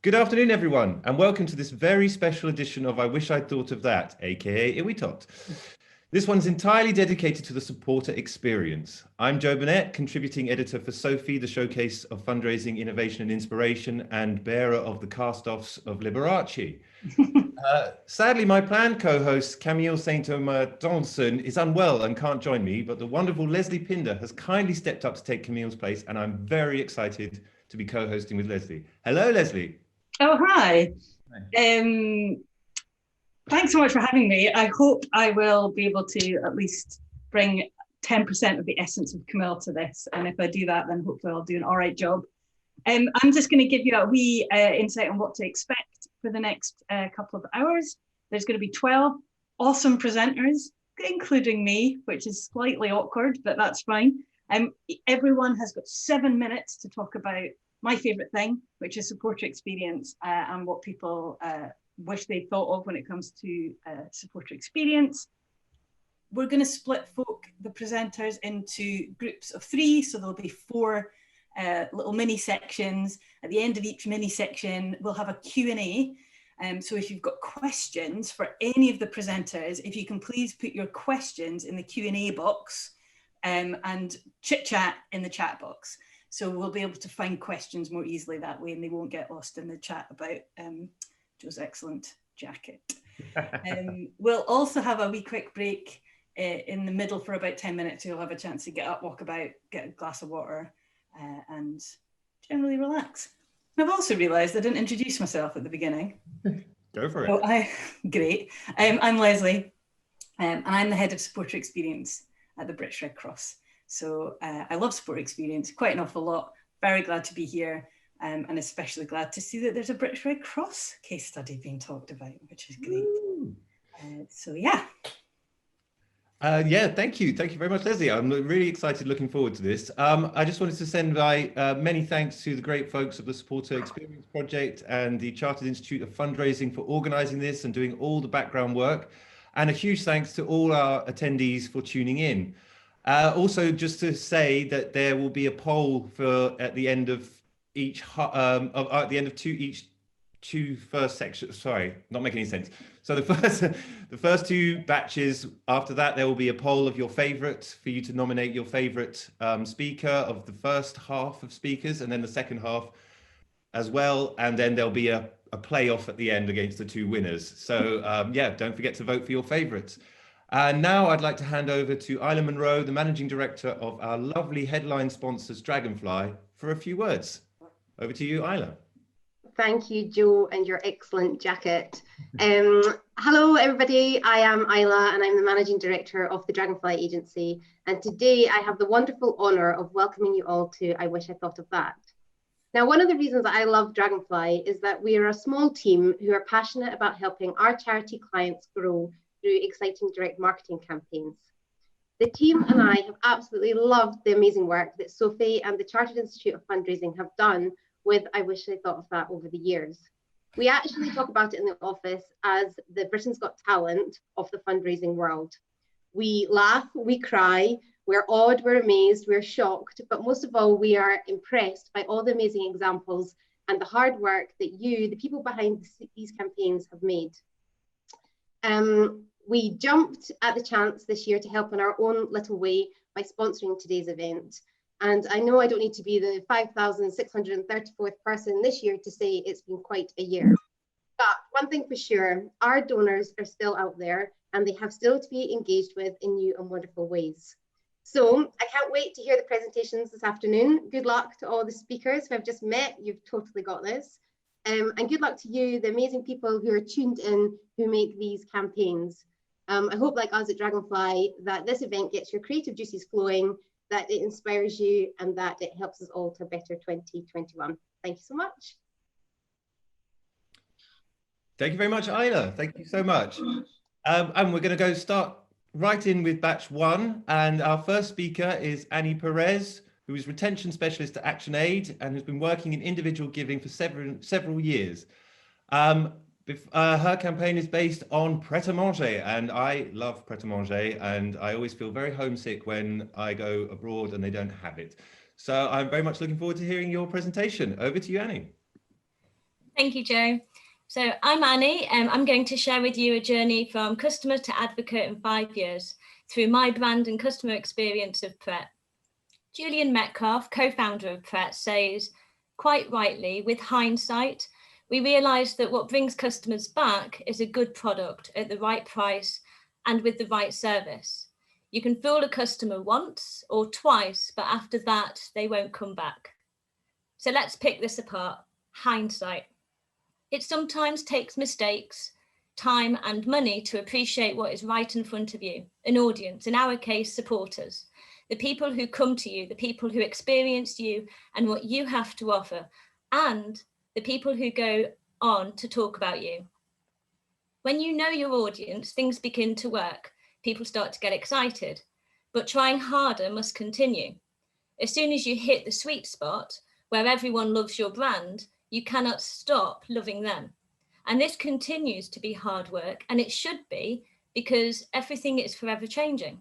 Good afternoon, everyone, and welcome to this very special edition of I Wish I'd Thought of That, aka IWITOT. This one's entirely dedicated to the supporter experience. I'm Joe Burnett, contributing editor for Sophie, the showcase of fundraising, innovation and inspiration, and bearer of the cast-offs of Liberace. Sadly, my planned co-host Camille Saint-Omer-Donson is unwell and can't join me, but the wonderful Leslie Pinder has kindly stepped up to take Camille's place, and I'm very excited to be co-hosting with Leslie. Hello, Leslie. Oh, hi. Thanks so much for having me. I hope I will be able to at least bring 10% of the essence of Camille to this. And if I do that, then hopefully I'll do an all right job. I'm just going to give you a wee insight on what to expect for the next couple of hours. There's going to be 12 awesome presenters, including me, which is slightly awkward, but that's fine. Everyone has got 7 minutes to talk about my favorite thing, which is supporter experience and what people wish they thought of when it comes to supporter experience. We're going to split the presenters into groups of 3, so there'll be 4 little mini sections. At the end of each mini section, we'll have a Q&A. So if you've got questions for any of the presenters, if you can please put your questions in the Q&A box and chit chat in the chat box. So we'll be able to find questions more easily that way, and they won't get lost in the chat about Joe's excellent jacket. We'll also have a wee quick break in the middle for about 10 minutes. So you'll have a chance to get up, walk about, get a glass of water, and generally relax. And I've also realised I didn't introduce myself at the beginning. Go for it. Great. I'm Leslie, and I'm the head of supporter experience at the British Red Cross. So I love supporter experience quite an awful lot. Very glad to be here, and especially glad to see that there's a British Red Cross case study being talked about, which is great. So yeah. Yeah, thank you. Thank you very much, Leslie. I'm really excited, looking forward to this. I just wanted to send many thanks to the great folks of the Supporter Experience Project and the Chartered Institute of Fundraising for organising this and doing all the background work. And a huge thanks to all our attendees for tuning in. Also, just to say that there will be a poll at the end of each two first sections. Sorry, not making any sense. So the first 2 batches. After that, there will be a poll of your favourite for you to nominate your favourite speaker of the first half of speakers, and then the second half as well. And then there'll be a playoff at the end against the 2 winners. So yeah, don't forget to vote for your favourites. And now I'd like to hand over to Isla Monroe, the Managing Director of our lovely headline sponsors, Dragonfly, for a few words. Over to you, Isla. Thank you, Joe, and your excellent jacket. Hello, everybody. I am Isla, and I'm the Managing Director of the Dragonfly Agency. And today I have the wonderful honour of welcoming you all to I Wish I Thought of That. Now, one of the reasons that I love Dragonfly is that we are a small team who are passionate about helping our charity clients grow through exciting direct marketing campaigns. The team and I have absolutely loved the amazing work that Sophie and the Chartered Institute of Fundraising have done with I Wish I Thought of That over the years. We actually talk about it in the office as the Britain's Got Talent of the fundraising world. We laugh, we cry, we're awed, we're amazed, we're shocked, but most of all, we are impressed by all the amazing examples and the hard work that you, the people behind these campaigns, have made. We jumped at the chance this year to help in our own little way by sponsoring today's event. And I know I don't need to be the 5,634th person this year to say it's been quite a year. But one thing for sure, our donors are still out there and they have still to be engaged with in new and wonderful ways. So I can't wait to hear the presentations this afternoon. Good luck to all the speakers who I've just met. You've totally got this. And good luck to you, the amazing people who are tuned in, who make these campaigns. I hope, like us at Dragonfly, that this event gets your creative juices flowing, that it inspires you, and that it helps us all to a better 2021. Thank you so much. Thank you very much, Isla. Thank you so much. And we're going to start right in with batch 1. And our first speaker is Annie Perez, who is retention specialist at ActionAid and has been working in individual giving for several years. Her campaign is based on pret-a-manger, and I love pret-a-manger, and I always feel very homesick when I go abroad and they don't have it. So I'm very much looking forward to hearing your presentation. Over to you, Annie. Thank you, Jo. So I'm Annie, and I'm going to share with you a journey from customer to advocate in 5 years through my brand and customer experience of Pret. Julian Metcalf, co-founder of Pret, says, quite rightly, with hindsight, we realised that what brings customers back is a good product at the right price and with the right service. You can fool a customer once or twice, but after that, they won't come back. So let's pick this apart. Hindsight. It sometimes takes mistakes, time and money to appreciate what is right in front of you, an audience, in our case, supporters, the people who come to you, the people who experience you and what you have to offer, and the people who go on to talk about you. When you know your audience, things begin to work. People start to get excited, but trying harder must continue. As soon as you hit the sweet spot where everyone loves your brand, you cannot stop loving them. And this continues to be hard work, and it should be, because everything is forever changing.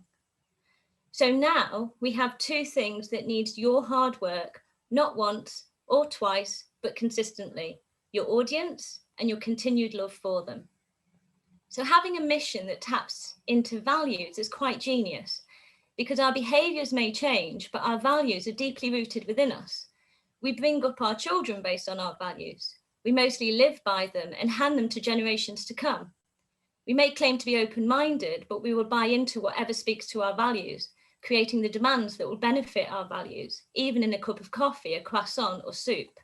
So now we have two things that need your hard work, not once or twice, but consistently, your audience and your continued love for them. So having a mission that taps into values is quite genius, because our behaviours may change, but our values are deeply rooted within us. We bring up our children based on our values. We mostly live by them and hand them to generations to come. We may claim to be open-minded, but we will buy into whatever speaks to our values, creating the demands that will benefit our values, even in a cup of coffee, a croissant or soup.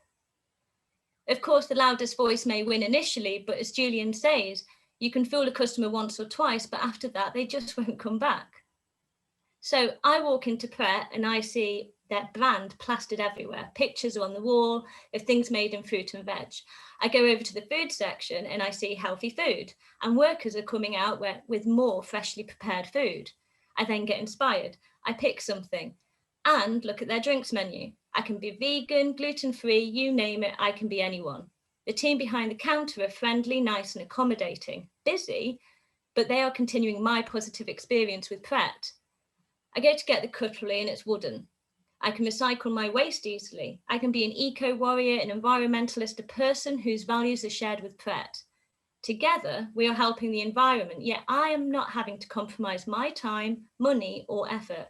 Of course, the loudest voice may win initially, but as Julian says, you can fool a customer once or twice, but after that, they just won't come back. So I walk into Pret and I see their brand plastered everywhere. Pictures are on the wall of things made in fruit and veg. I go over to the food section and I see healthy food, and workers are coming out with more freshly prepared food. I then get inspired. I pick something and look at their drinks menu. I can be vegan, gluten-free, you name it, I can be anyone. The team behind the counter are friendly, nice and accommodating. Busy, but they are continuing my positive experience with Pret. I go to get the cutlery and it's wooden. I can recycle my waste easily. I can be an eco-warrior, an environmentalist, a person whose values are shared with Pret. Together, we are helping the environment, yet I am not having to compromise my time, money, or effort.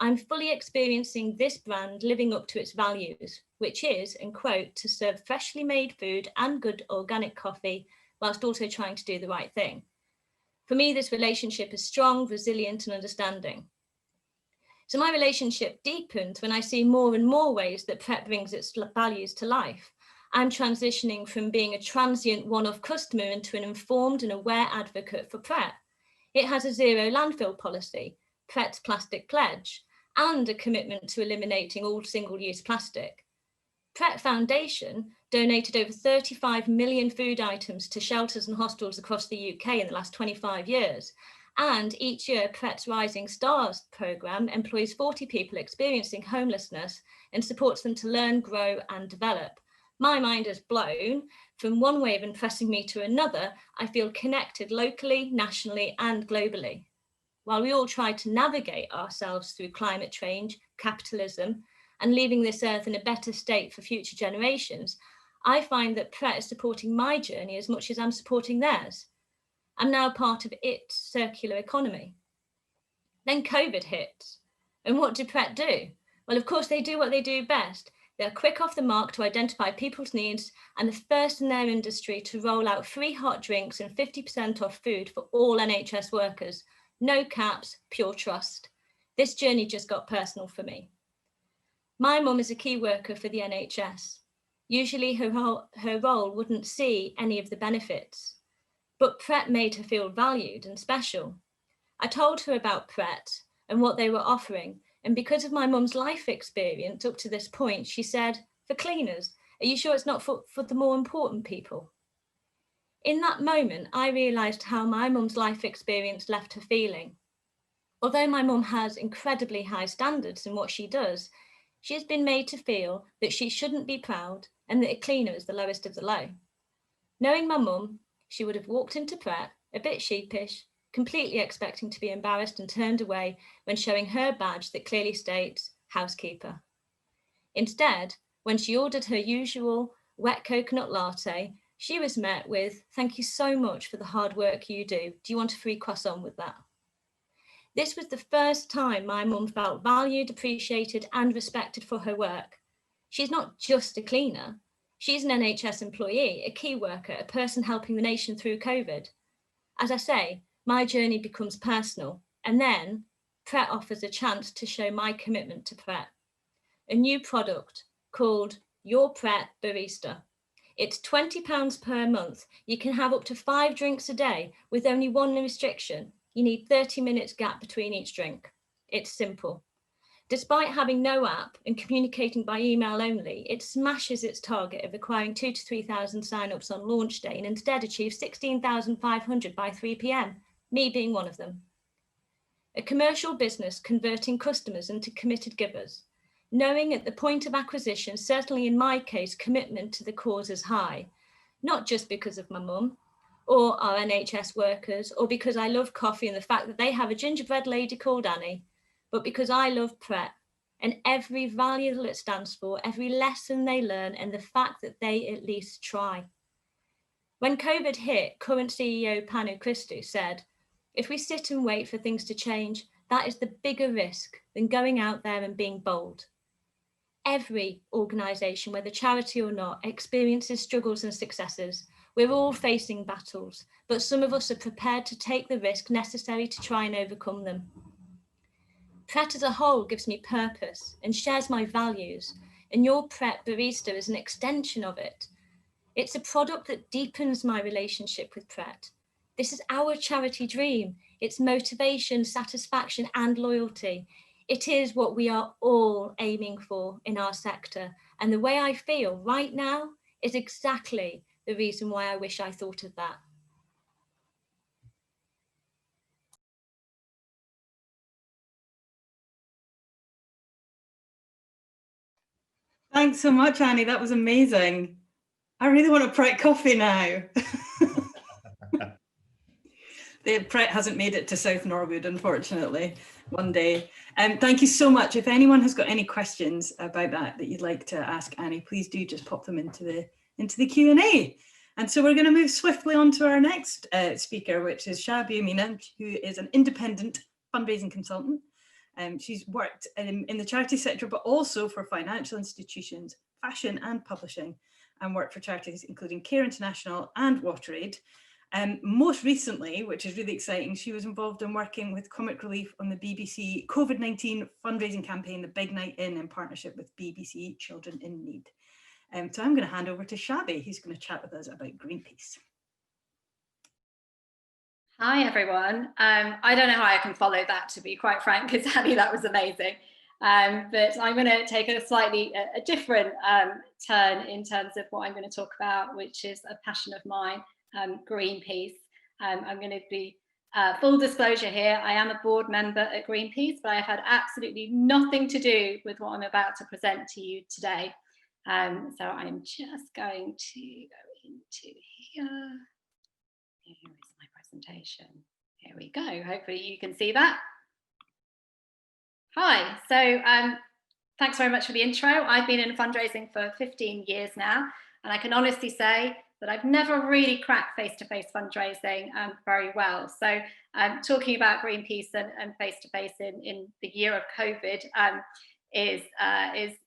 I'm fully experiencing this brand living up to its values, which is, and quote, to serve freshly made food and good organic coffee, whilst also trying to do the right thing. For me, this relationship is strong, resilient, and understanding. So my relationship deepens when I see more and more ways that Pret brings its values to life. I'm transitioning from being a transient one-off customer into an informed and aware advocate for Pret. It has a zero landfill policy, Pret's plastic pledge, and a commitment to eliminating all single-use plastic. Pret Foundation donated over 35 million food items to shelters and hostels across the UK in the last 25 years. And each year, Pret's Rising Stars programme employs 40 people experiencing homelessness and supports them to learn, grow and develop. My mind is blown. From one way of impressing me to another, I feel connected locally, nationally and globally. While we all try to navigate ourselves through climate change, capitalism, and leaving this earth in a better state for future generations, I find that Pret is supporting my journey as much as I'm supporting theirs. I'm now part of its circular economy. Then COVID hit. And what did Pret do? Well, of course, they do what they do best. They're quick off the mark to identify people's needs and the first in their industry to roll out free hot drinks and 50% off food for all NHS workers. No caps, pure trust. This journey just got personal for me. My mum is a key worker for the NHS. Usually her role wouldn't see any of the benefits, but Pret made her feel valued and special. I told her about Pret and what they were offering, and because of my mum's life experience up to this point, she said, for cleaners, are you sure it's not for the more important people? In that moment, I realised how my mum's life experience left her feeling. Although my mum has incredibly high standards in what she does, she has been made to feel that she shouldn't be proud and that a cleaner is the lowest of the low. Knowing my mum, she would have walked into Pret, a bit sheepish, completely expecting to be embarrassed and turned away when showing her badge that clearly states housekeeper. Instead, when she ordered her usual wet coconut latte, she was met with, "Thank you so much for the hard work you do. Do you want a free croissant with that?" This was the first time my mum felt valued, appreciated and respected for her work. She's not just a cleaner. She's an NHS employee, a key worker, a person helping the nation through COVID. As I say, my journey becomes personal, and then Pret offers a chance to show my commitment to Pret. A new product called Your Pret Barista. It's £20 per month. You can have up to 5 drinks a day with only one restriction. You need 30 minutes gap between each drink. It's simple. Despite having no app and communicating by email only, it smashes its target of requiring 2,000 to 3,000 sign-ups on launch day and instead achieves 16,500 by 3 p.m, me being one of them. A commercial business converting customers into committed givers, knowing at the point of acquisition, certainly in my case, commitment to the cause is high, not just because of my mum or our NHS workers, or because I love coffee and the fact that they have a gingerbread lady called Annie, but because I love Pret and every value that it stands for, every lesson they learn, and the fact that they at least try. When COVID hit, current CEO Panu Christou said, "If we sit and wait for things to change, that is the bigger risk than going out there and being bold." Every organisation, whether charity or not, experiences struggles and successes. We're all facing battles, but some of us are prepared to take the risk necessary to try and overcome them. Pret as a whole gives me purpose and shares my values, and Your Pret Barista is an extension of it. It's a product that deepens my relationship with Pret. This is our charity dream. It's motivation, satisfaction, and loyalty. It is what we are all aiming for in our sector. And the way I feel right now is exactly the reason why I wish I thought of that. Thanks so much, Annie. That was amazing. I really want a Pret coffee now. The Pret hasn't made it to South Norwood, unfortunately, one day. Thank you so much. If anyone has got any questions about that you'd like to ask Annie, please do just pop them into the Q&A. And so we're going to move swiftly on to our next speaker, which is Shabi Amina, who is an independent fundraising consultant. She's worked in the charity sector, but also for financial institutions, fashion and publishing, and worked for charities including Care International and WaterAid. Most recently, which is really exciting, she was involved in working with Comic Relief on the BBC COVID-19 fundraising campaign, The Big Night In partnership with BBC Children in Need. So I'm going to hand over to Shabi, who's going to chat with us about Greenpeace. Hi, everyone. I don't know how I can follow that, to be quite frank, because Annie, that was amazing. But I'm going to take a slightly different turn in terms of what I'm going to talk about, which is a passion of mine, Greenpeace. I'm going to be full disclosure here. I am a board member at Greenpeace, but I have had absolutely nothing to do with what I'm about to present to you today. So I'm just going to go into here. Here is my presentation. Here we go. Hopefully you can see that. Hi. So thanks very much for the intro. I've been in fundraising for 15 years now, and I can honestly say that I've never really cracked face-to-face fundraising very well. So talking about Greenpeace and face-to-face in the year of COVID is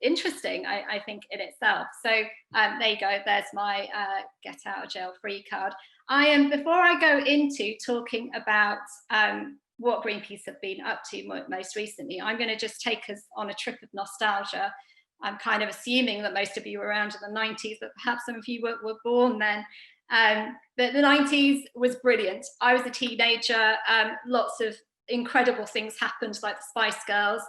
interesting, I think, in itself. So there you go. There's my get out of jail free card. Before I go into talking about what Greenpeace have been up to most recently, I'm going to just take us on a trip of nostalgia. I'm kind of assuming that most of you were around in the 90s, but perhaps some of you were born then. But the 90s was brilliant. I was a teenager. Lots of incredible things happened, like the Spice Girls.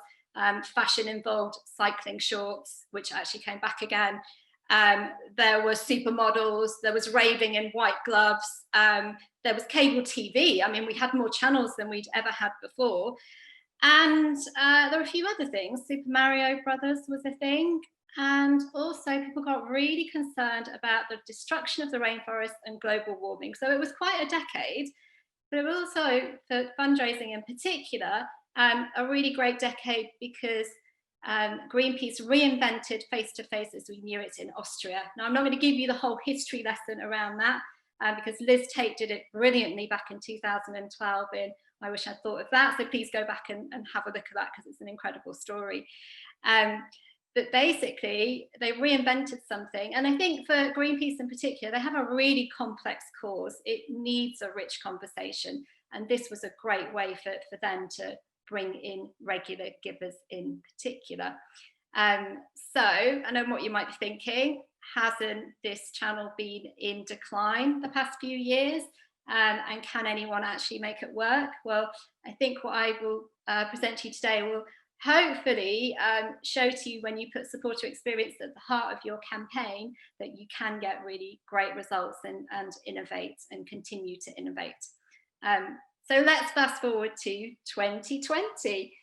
Fashion involved cycling shorts, which actually came back again. There were supermodels, there was raving in white gloves, there was cable TV. I mean, we had more channels than we'd ever had before. And there were a few other things. Super Mario Brothers was a thing. And also people got really concerned about the destruction of the rainforest and global warming. So it was quite a decade, but it was also, for fundraising in particular, a really great decade because Greenpeace reinvented face-to-face as we knew it in Austria. Now, I'm not going to give you the whole history lesson around that because Liz Tate did it brilliantly back in 2012 in I Wish I'd Thought of That. So please go back and have a look at that because it's an incredible story. But basically, they reinvented something. And I think for Greenpeace in particular, they have a really complex cause. It needs a rich conversation. And this was a great way for them to bring in regular givers in particular. So I know what you might be thinking, hasn't this channel been in decline the past few years? And can anyone actually make it work? Well, I think what I will present to you today will hopefully show to you when you put supporter experience at the heart of your campaign that you can get really great results and innovate and continue to innovate. So let's fast forward to 2020.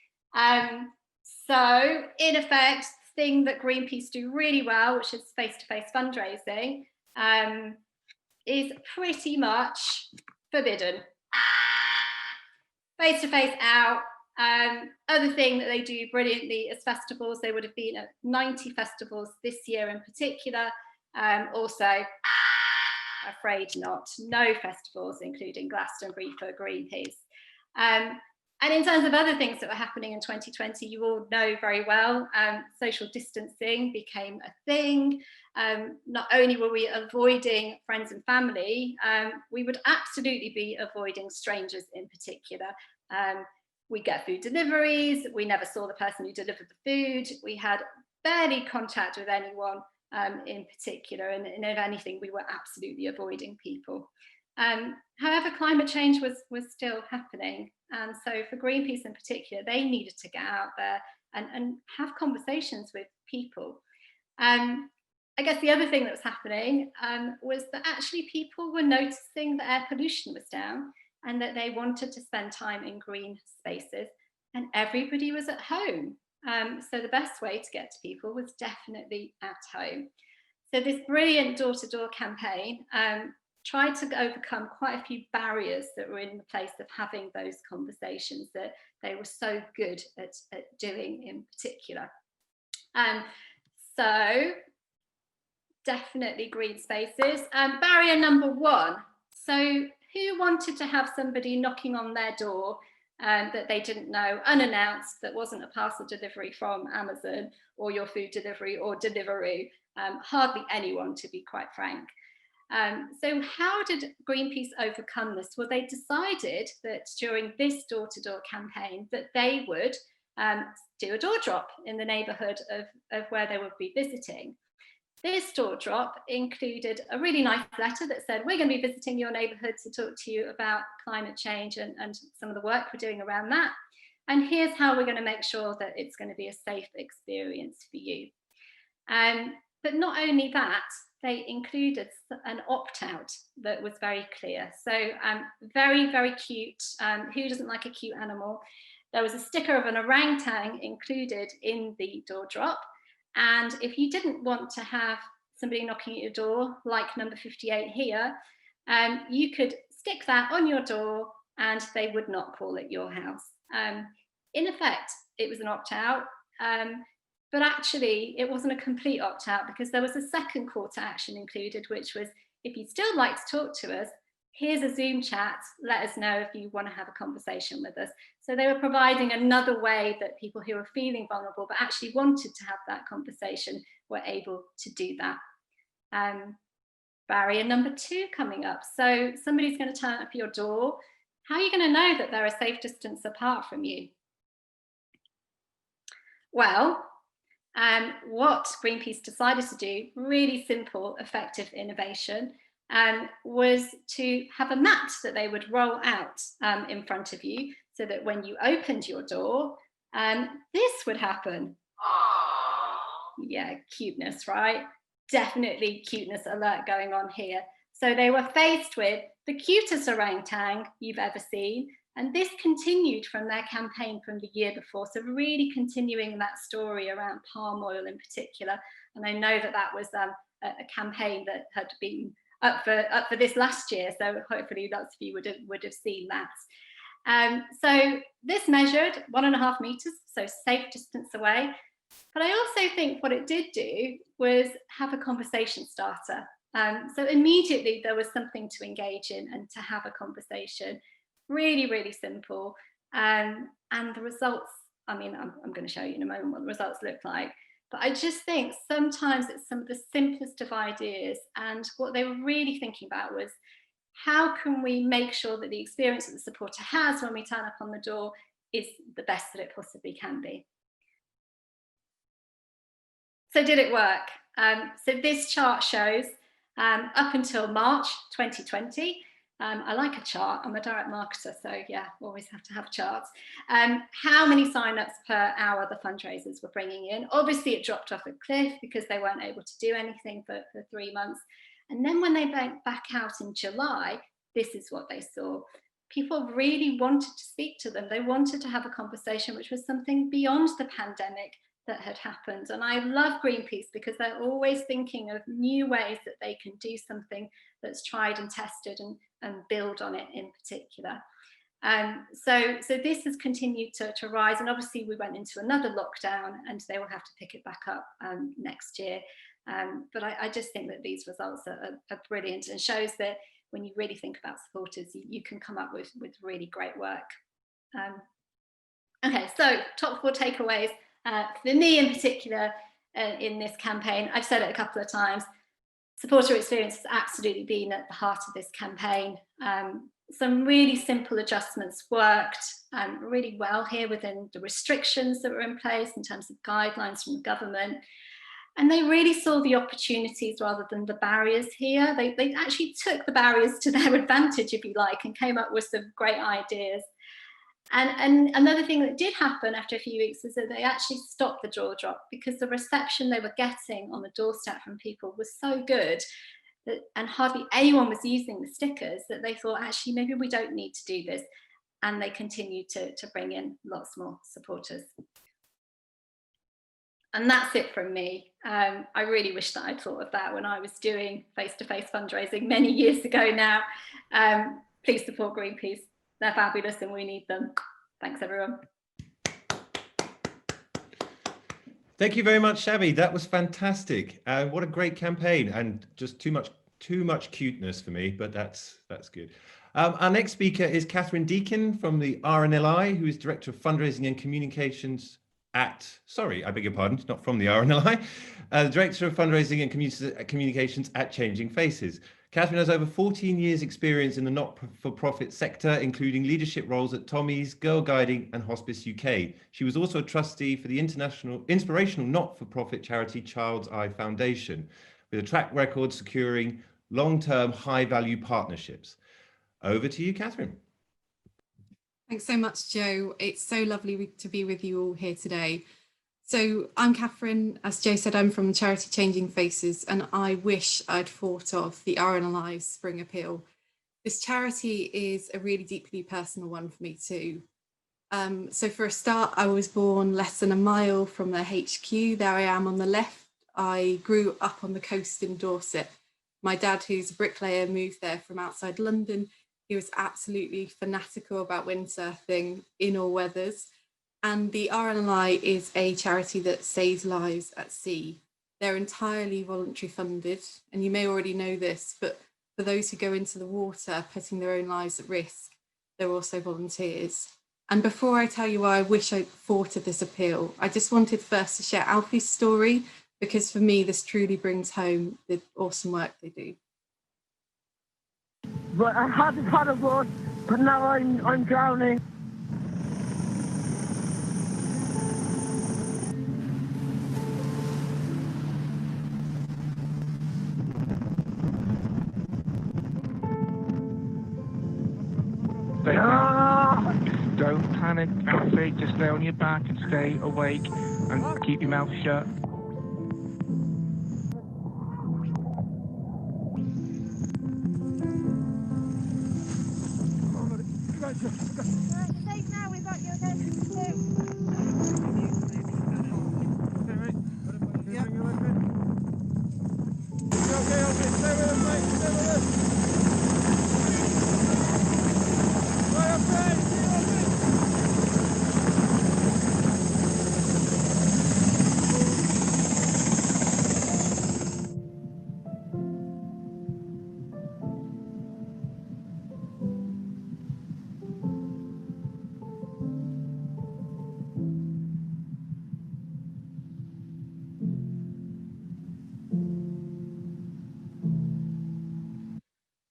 So in effect, the thing that Greenpeace do really well, which is face-to-face fundraising, is pretty much forbidden. Face-to-face out. Other thing that they do brilliantly is festivals. They would have been at 90 festivals this year in particular. Also, afraid not, no festivals, including Glastonbury for Greenpeace. And in terms of other things that were happening in 2020, you all know very well, social distancing became a thing. Not only were we avoiding friends and family, we would absolutely be avoiding strangers in particular. We get food deliveries, we never saw the person who delivered the food, we had barely contact with anyone in particular, and if anything, we were absolutely avoiding people. However, climate change was still happening, and so for Greenpeace in particular, they needed to get out there and have conversations with people. I guess the other thing that was happening was that actually people were noticing that air pollution was down and that they wanted to spend time in green spaces, and everybody was at home. So the best way to get to people was definitely at home. So this brilliant door-to-door campaign tried to overcome quite a few barriers that were in the place of having those conversations that they were so good at doing in particular. So definitely green spaces. Barrier number one. So who wanted to have somebody knocking on their door that they didn't know, unannounced, that wasn't a parcel delivery from Amazon or your food delivery or Deliveroo? Hardly anyone, to be quite frank. So how did Greenpeace overcome this? Well, they decided that during this door-to-door campaign that they would do a door drop in the neighbourhood of where they would be visiting. This door drop included a really nice letter that said, we're going to be visiting your neighbourhood to talk to you about climate change and some of the work we're doing around that. And here's how we're going to make sure that it's going to be a safe experience for you. But not only that, they included an opt-out that was very clear. So very, very cute. Who doesn't like a cute animal? There was a sticker of an orangutan included in the door drop. And if you didn't want to have somebody knocking at your door, like number 58 here, you could stick that on your door and they would not call at your house. In effect, it was an opt-out, but actually it wasn't a complete opt-out because there was a second call to action included, which was, if you'd still like to talk to us, here's a Zoom chat, let us know if you want to have a conversation with us. So they were providing another way that people who were feeling vulnerable but actually wanted to have that conversation were able to do that. Barrier number two coming up. So somebody's going to turn up your door. How are you going to know that they're a safe distance apart from you? Well, what Greenpeace decided to do, really simple, effective innovation, was to have a mat that they would roll out in front of you so that when you opened your door, this would happen. Yeah, cuteness, right? Definitely cuteness alert going on here. So they were faced with the cutest orangutan you've ever seen. And this continued from their campaign from the year before. So really continuing that story around palm oil in particular. And I know that that was a campaign that had been up for this last year, so hopefully lots of you would have seen that. So this measured 1.5 meters, so safe distance away. But I also think what it did do was have a conversation starter. So immediately there was something to engage in and to have a conversation. Really, really simple. And the results, I mean, I'm going to show you in a moment what the results look like. But I just think sometimes it's some of the simplest of ideas. And what they were really thinking about was, how can we make sure that the experience that the supporter has when we turn up on the door is the best that it possibly can be? So did it work? So this chart shows up until March 2020. I like a chart. I'm a direct marketer, so yeah, always have to have charts. How many sign-ups per hour the fundraisers were bringing in. Obviously, it dropped off a cliff because they weren't able to do anything for 3 months. And then when they went back out in July, this is what they saw. People really wanted to speak to them. They wanted to have a conversation, which was something beyond the pandemic that had happened. And I love Greenpeace because they're always thinking of new ways that they can do something that's tried and tested and build on it in particular. So this has continued to rise, and obviously we went into another lockdown and they will have to pick it back up next year. But I just think that these results are brilliant, and shows that when you really think about supporters, you can come up with really great work. Okay, so top 4 takeaways. For me in particular, in this campaign, I've said it a couple of times, supporter experience has absolutely been at the heart of this campaign. Some really simple adjustments worked really well here within the restrictions that were in place in terms of guidelines from the government. And they really saw the opportunities rather than the barriers here. They actually took the barriers to their advantage, if you like, and came up with some great ideas. And another thing that did happen after a few weeks is that they actually stopped the draw drop, because the reception they were getting on the doorstep from people was so good that, and hardly anyone was using the stickers, that they thought, actually, maybe we don't need to do this. And they continued to bring in lots more supporters. And that's it from me. I really wish that I'd thought of that when I was doing face-to-face fundraising many years ago now. Please support Greenpeace. They're fabulous and we need them. Thanks, everyone. Thank you very much, Shabby. That was fantastic. What a great campaign, and just too much cuteness for me, but that's good. Our next speaker is Catherine Deakin from the RNLI, who is Director of Fundraising and Communications at, sorry, I beg your pardon, not from the RNLI, Director of Fundraising and Communications at Changing Faces. Catherine has over 14 years experience in the not-for-profit sector, including leadership roles at Tommy's, Girl Guiding and Hospice UK. She was also a trustee for the inspirational not-for-profit charity Child's Eye Foundation, with a track record securing long-term high-value partnerships. Over to you, Catherine. Thanks so much, Joe. It's so lovely to be with you all here today. So I'm Catherine. As Joe said, I'm from charity Changing Faces, and I wish I'd thought of the RNLI Spring Appeal. This charity is a really deeply personal one for me too. So for a start, I was born less than a mile from their HQ. There I am on the left. I grew up on the coast in Dorset. My dad, who's a bricklayer, moved there from outside London. He was absolutely fanatical about windsurfing in all weathers. And the RNLI is a charity that saves lives at sea. They're entirely voluntary funded, and you may already know this, but for those who go into the water, putting their own lives at risk, they're also volunteers. And before I tell you why I wish I'd thought of this appeal, I just wanted first to share Alfie's story, because for me, this truly brings home the awesome work they do. But I had to paddleboard, but now I'm drowning. Don't panic, Alfie, just lay on your back and stay awake and keep your mouth shut. Safe now, we've got you again.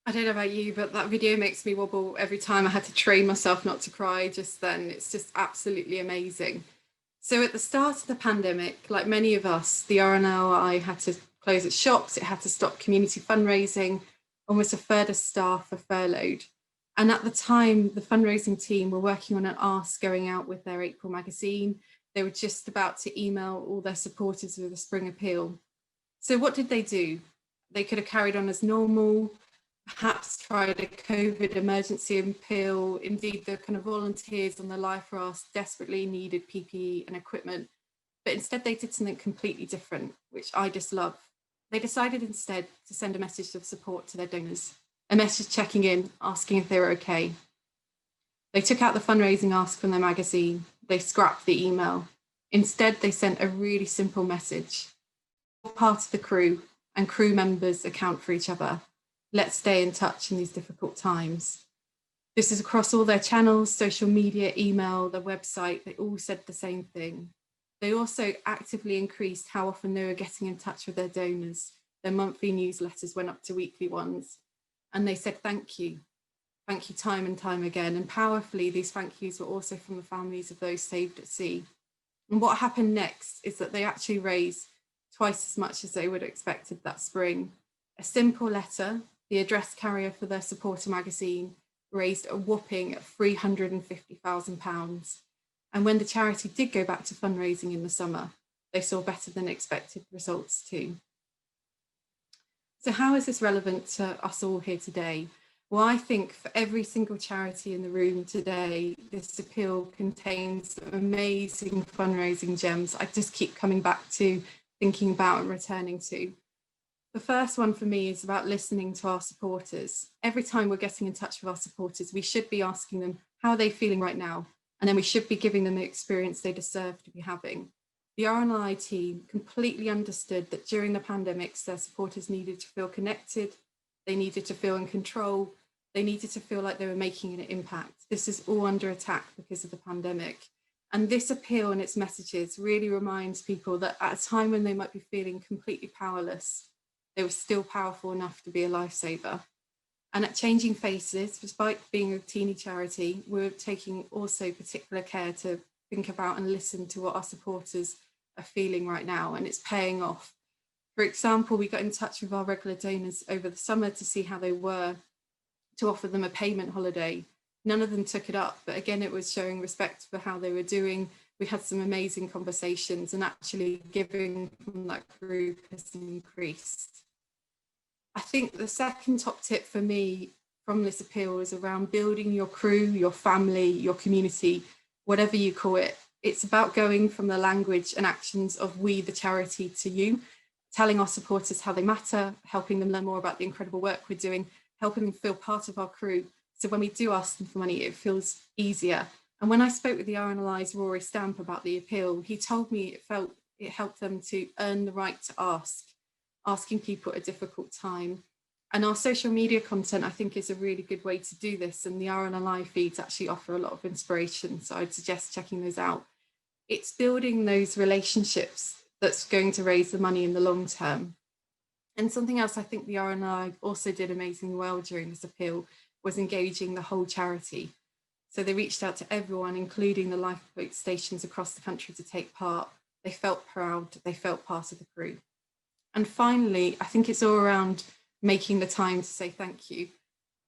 I don't know about you, but that video makes me wobble every time. I had to train myself not to cry just then. It's just absolutely amazing. So at the start of the pandemic, like many of us, the RNLI had to close its shops, it had to stop community fundraising, almost a third of staff were furloughed. And at the time, the fundraising team were working on an ask going out with their April magazine. They were just about to email all their supporters with a spring appeal. So what did they do? They could have carried on as normal, perhaps tried a COVID emergency appeal. Indeed, the kind of volunteers on the life raft desperately needed PPE and equipment, but instead they did something completely different, which I just love. They decided instead to send a message of support to their donors, a message checking in, asking if they were okay. They took out the fundraising ask from their magazine. They scrapped the email. Instead, they sent a really simple message. Part of the crew and crew members account for each other. Let's stay in touch in these difficult times. This is across all their channels, social media, email, their website. They all said the same thing. They also actively increased how often they were getting in touch with their donors. Their monthly newsletters went up to weekly ones. And they said, thank you time and time again. And powerfully, these thank yous were also from the families of those saved at sea. And what happened next is that they actually raised twice as much as they would have expected that spring. A simple letter, the address carrier for their supporter magazine, raised a whopping £350,000. And when the charity did go back to fundraising in the summer, they saw better than expected results too. So how is this relevant to us all here today? Well, I think for every single charity in the room today, this appeal contains amazing fundraising gems I just keep coming back to, thinking about and returning to. The first one for me is about listening to our supporters. Every time we're getting in touch with our supporters, we should be asking them how are they feeling right now, and then we should be giving them the experience they deserve to be having. The RNLI team completely understood that during the pandemics, their supporters needed to feel connected, they needed to feel in control, they needed to feel like they were making an impact. This is all under attack because of the pandemic. And this appeal and its messages really reminds people that at a time when they might be feeling completely powerless, they were still powerful enough to be a lifesaver. And at Changing Faces, despite being a teeny charity, we're taking also particular care to think about and listen to what our supporters are feeling right now, and it's paying off. For example, we got in touch with our regular donors over the summer to see how they were, to offer them a payment holiday. None of them took it up, but again, it was showing respect for how they were doing. We had some amazing conversations, and actually giving from that group has increased. I think the second top tip for me from this appeal is around building your crew, your family, your community, whatever you call it. It's about going from the language and actions of we, the charity, to you, telling our supporters how they matter, helping them learn more about the incredible work we're doing, helping them feel part of our crew. So when we do ask them for money, it feels easier. And when I spoke with the RNLI's Rory Stamp about the appeal, he told me it helped them to earn the right to ask, asking people at a difficult time. And our social media content, I think, is a really good way to do this. And the RNLI feeds actually offer a lot of inspiration. So I'd suggest checking those out. It's building those relationships that's going to raise the money in the long term. And something else I think the RNLI also did amazingly well during this appeal was engaging the whole charity. So they reached out to everyone, including the lifeboat stations across the country, to take part. They felt proud, they felt part of the crew. And finally, I think it's all around making the time to say thank you.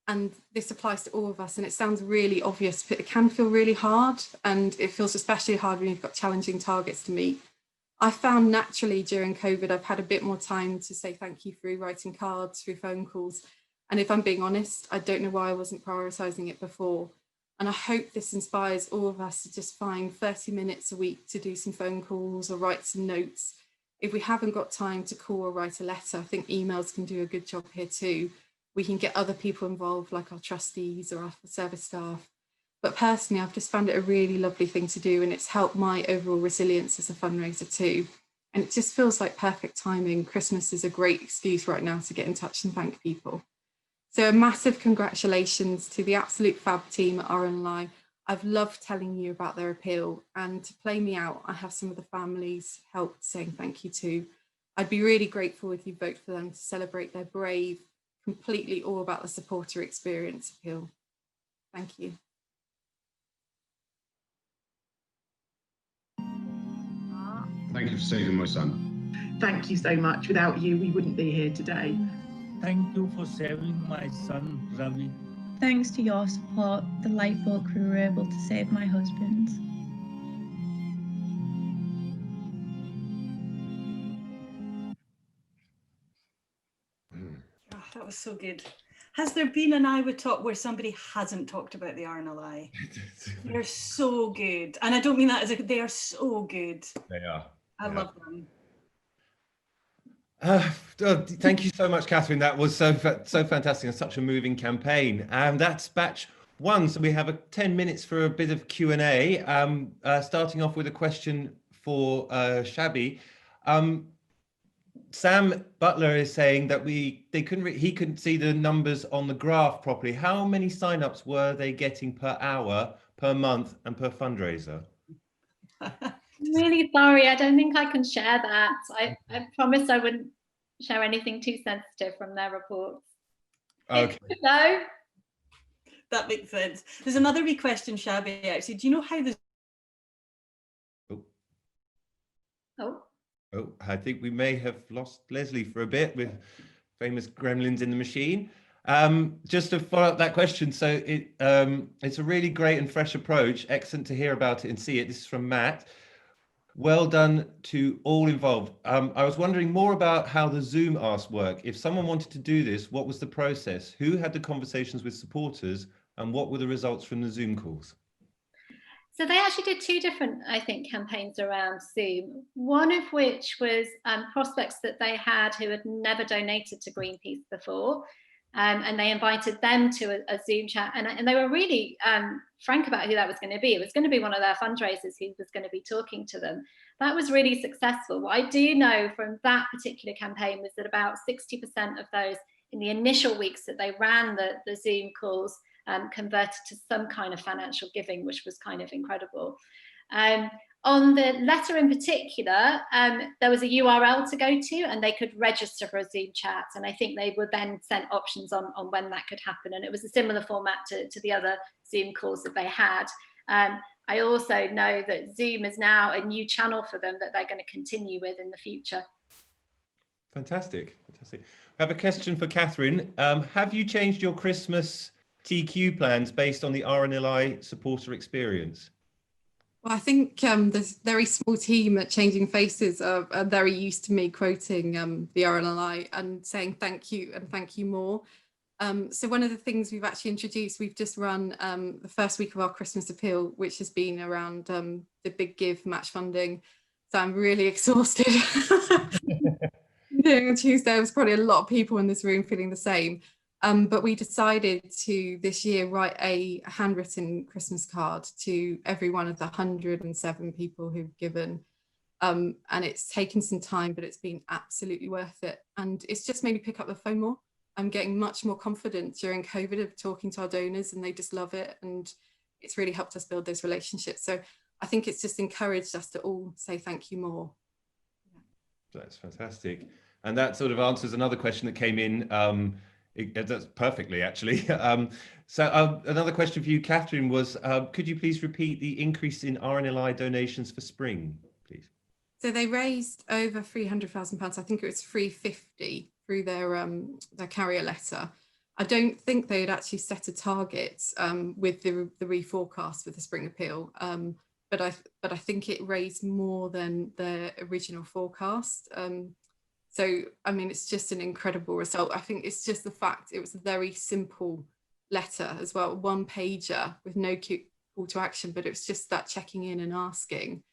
And this applies to all of us, and it sounds really obvious, but it can feel really hard, and it feels especially hard when you've got challenging targets to meet. I found naturally during COVID, I've had a bit more time to say thank you through writing cards, through phone calls. And if I'm being honest, I don't know why I wasn't prioritising it before. And I hope this inspires all of us to just find 30 minutes a week to do some phone calls or write some notes. If we haven't got time to call or write a letter, I think emails can do a good job here too. We can get other people involved, like our trustees or our service staff. But personally, I've just found it a really lovely thing to do, and it's helped my overall resilience as a fundraiser too. And it just feels like perfect timing. Christmas is a great excuse right now to get in touch and thank people. So a massive congratulations to the absolute fab team at RNLI. I've loved telling you about their appeal, and to play me out, I have some of the families helped saying thank you too. I'd be really grateful if you vote for them to celebrate their brave, completely all about the supporter experience appeal. Thank you. Thank you for saving my son. Thank you so much. Without you, we wouldn't be here today. Thank you for saving my son, Ravi. Thanks to your support, the lifeboat crew were able to save my husband. Oh, that was so good. Has there been an IWITOT where somebody hasn't talked about the RNLI? They're so good. And I don't mean that as they are so good. They are. I love them. Thank you so much, Catherine. That was so fantastic and such a moving campaign. That's batch one. So we have 10 minutes for a bit of Q&A. Starting off with a question for Shabby. Sam Butler is saying that he couldn't see the numbers on the graph properly. How many signups were they getting per hour, per month, and per fundraiser? I'm really sorry, I don't think I can share that. I promised I wouldn't share anything too sensitive from their reports. Okay. No. That makes sense. There's another wee question, Shabby, actually. Do you know how the... Oh, I think we may have lost Leslie for a bit with famous gremlins in the machine. Just to follow up that question, so it's a really great and fresh approach. Excellent to hear about it and see it. This is from Matt. Well done to all involved. I was wondering more about how the Zoom Ask work. If someone wanted to do this, what was the process? Who had the conversations with supporters, and what were the results from the Zoom calls? So they actually did two different, I think, campaigns around Zoom, one of which was prospects that they had who had never donated to Greenpeace before. And they invited them to a Zoom chat, and they were really frank about who that was going to be. It was going to be one of their fundraisers who was going to be talking to them. That was really successful. What I do know from that particular campaign was that about 60% of those in the initial weeks that they ran the Zoom calls converted to some kind of financial giving, which was kind of incredible. On the letter in particular, there was a URL to go to and they could register for a Zoom chat. And I think they were then sent options on when that could happen. And it was a similar format to the other Zoom calls that they had. I also know that Zoom is now a new channel for them that they're going to continue with in the future. Fantastic, fantastic. I have a question for Catherine. Have you changed your Christmas TQ plans based on the RNLI supporter experience? Well, I think the very small team at Changing Faces are very used to me quoting the RNLI and saying thank you and thank you more. So one of the things we've actually introduced, we've just run the first week of our Christmas appeal, which has been around the Big Give match funding. So I'm really exhausted. Doing on Tuesday, there was probably a lot of people in this room feeling the same. But we decided to this year write a handwritten Christmas card to every one of the 107 people who've given. And it's taken some time, but it's been absolutely worth it. And it's just made me pick up the phone more. I'm getting much more confident during COVID of talking to our donors, and they just love it. And it's really helped us build those relationships. So I think it's just encouraged us to all say thank you more. That's fantastic. And that sort of answers another question that came in. That's perfectly, actually. So another question for you, Catherine, was could you please repeat the increase in RNLI donations for spring, please? So they raised over £300,000. I think it was 350 through their carrier letter. I don't think they had actually set a target with the reforecast with the spring appeal, but I think it raised more than their original forecast. So, I mean, it's just an incredible result. I think it's just the fact it was a very simple letter as well, one pager with no call to action, but it was just that checking in and asking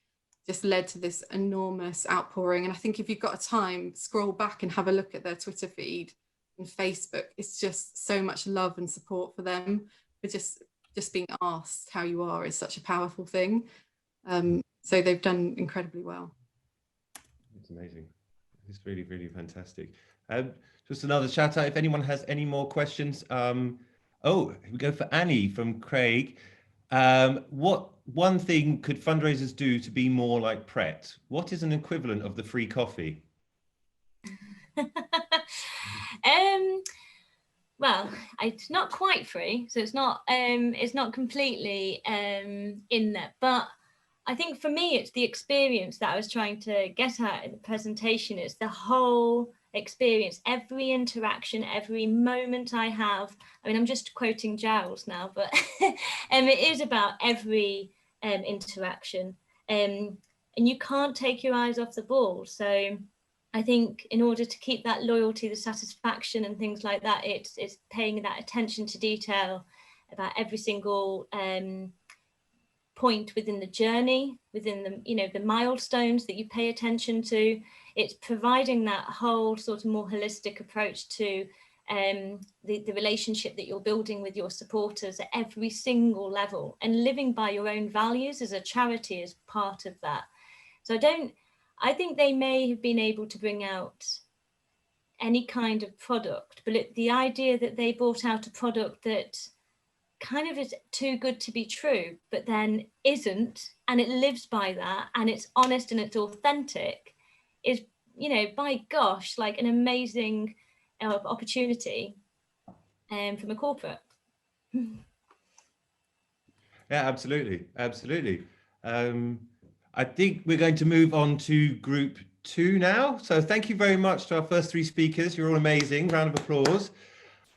just led to this enormous outpouring. And I think if you've got a time, scroll back and have a look at their Twitter feed and Facebook. It's just so much love and support for them. But just being asked how you are is such a powerful thing. So they've done incredibly well. It's amazing. It's really, really fantastic. Just another shout out if anyone has any more questions. Oh, we go for Annie from Craig. What one thing could fundraisers do to be more like Pret? What is an equivalent of the free coffee? well, it's not quite free, so it's not completely in there, but I think for me, it's the experience that I was trying to get at in the presentation. It's the whole experience, every interaction, every moment I have. I mean, I'm just quoting Giles now, but it is about every interaction. And you can't take your eyes off the ball. So I think in order to keep that loyalty, the satisfaction and things like that, it's paying that attention to detail about every single point within the journey, within the, the milestones that you pay attention to. It's providing that whole sort of more holistic approach to the relationship that you're building with your supporters at every single level, and living by your own values as a charity is part of that. So I think they may have been able to bring out any kind of product, but the idea that they brought out a product that kind of is too good to be true, but then isn't, and it lives by that, and it's honest and it's authentic, is, by gosh, like an amazing opportunity from a corporate. Yeah, absolutely. I think we're going to move on to group 2 now. So thank you very much to our first 3 speakers. You're all amazing. Round of applause.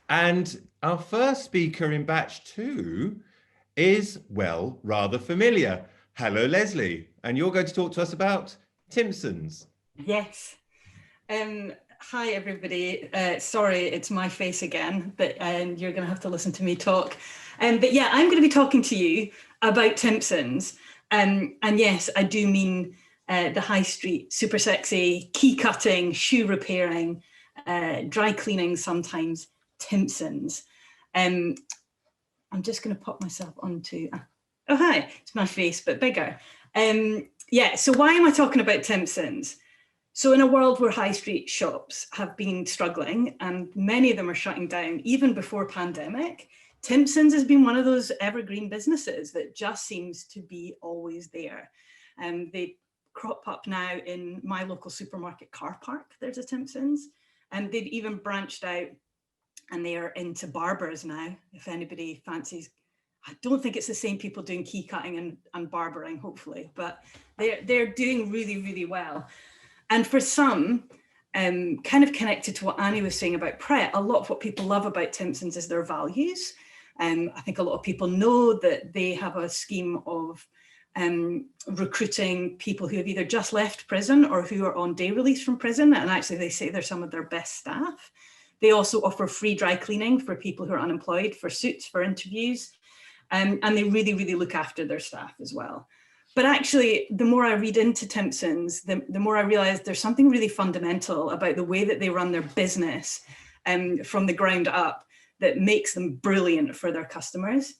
And our first speaker in batch 2 is, well, rather familiar. Hello, Leslie. And you're going to talk to us about Timpsons. Yes. Hi, everybody. Sorry, it's my face again, but you're going to have to listen to me talk. But yeah, I'm going to be talking to you about Timpsons. And yes, I do mean the high street, super sexy, key cutting, shoe repairing, dry cleaning sometimes, Timpsons. I'm just going to pop myself onto, oh hi, it's my face, but bigger. Yeah, so why am I talking about Timpsons? So in a world where high street shops have been struggling and many of them are shutting down even before pandemic, Timpsons has been one of those evergreen businesses that just seems to be always there. They crop up now in my local supermarket car park, there's a Timpsons, and they've even branched out and they are into barbers now, if anybody fancies. I don't think it's the same people doing key cutting and barbering, hopefully, but they're doing really, really well. And for some, kind of connected to what Annie was saying about Pret, a lot of what people love about Timpsons is their values. I think a lot of people know that they have a scheme of recruiting people who have either just left prison or who are on day release from prison. And actually they say they're some of their best staff. They also offer free dry cleaning for people who are unemployed, for suits, for interviews. And they really, really look after their staff as well. But actually, the more I read into Timpsons, the more I realize there's something really fundamental about the way that they run their business from the ground up that makes them brilliant for their customers.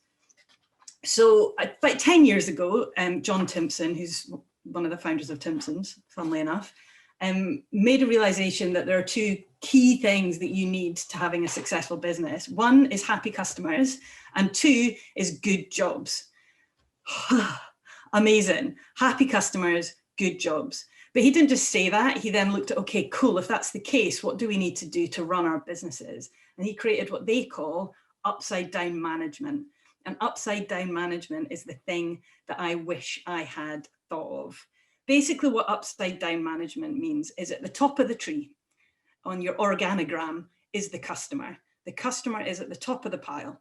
So about 10 years ago, John Timpson, who's one of the founders of Timpsons, funnily enough, made a realization that there are 2 key things that you need to having a successful business. 1 is happy customers, and 2 is good jobs. Amazing. Happy customers, good jobs. But he didn't just say that. He then looked at, okay, cool, if that's the case, what do we need to do to run our businesses? And he created what they call upside down management. And upside down management is the thing that I wish I had thought of. Basically, what upside down management means is at the top of the tree on your organogram is the customer. The customer is at the top of the pile.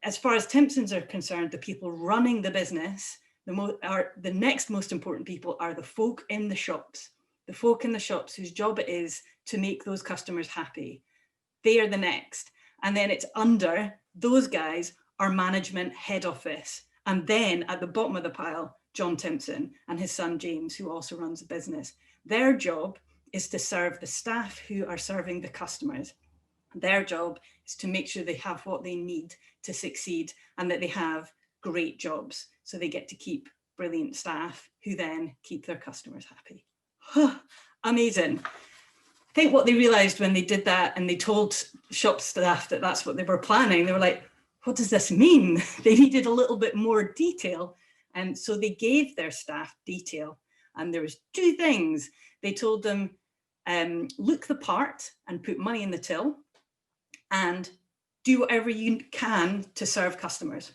As far as Timpsons are concerned, the people running the business, the next most important people are the folk in the shops. The folk in the shops whose job it is to make those customers happy. They are the next. And then it's under those guys are management head office. And then at the bottom of the pile, John Timpson and his son James, who also runs the business. Their job is to serve the staff who are serving the customers. Their job is to make sure they have what they need to succeed and that they have great jobs. So they get to keep brilliant staff who then keep their customers happy. Amazing. I think what they realized when they did that and they told shop staff that that's what they were planning, they were like, what does this mean? They needed a little bit more detail. And so they gave their staff detail. And there was 2 things. They told them, look the part and put money in the till. and do whatever you can to serve customers.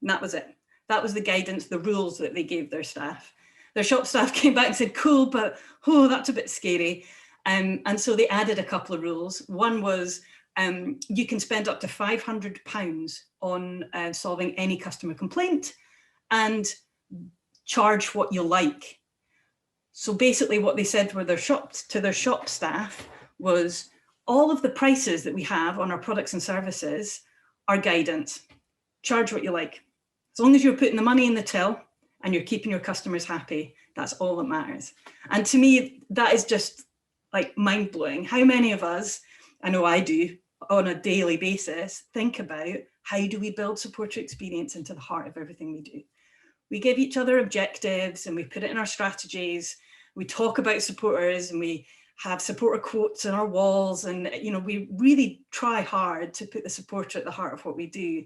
And that was it. That was the guidance, the rules that they gave their staff. Their shop staff came back and said, cool, but oh, that's a bit scary. And so they added a couple of rules. One was you can spend up to £500 on solving any customer complaint and charge what you like. So basically what they said to their shop staff was, all of the prices that we have on our products and services are guidance. Charge what you like. As long as you're putting the money in the till and you're keeping your customers happy, that's all that matters. And to me, that is just like mind-blowing. How many of us, I know I do, on a daily basis, think about how do we build supporter experience into the heart of everything we do? We give each other objectives and we put it in our strategies. We talk about supporters and we have supporter quotes on our walls, and we really try hard to put the supporter at the heart of what we do.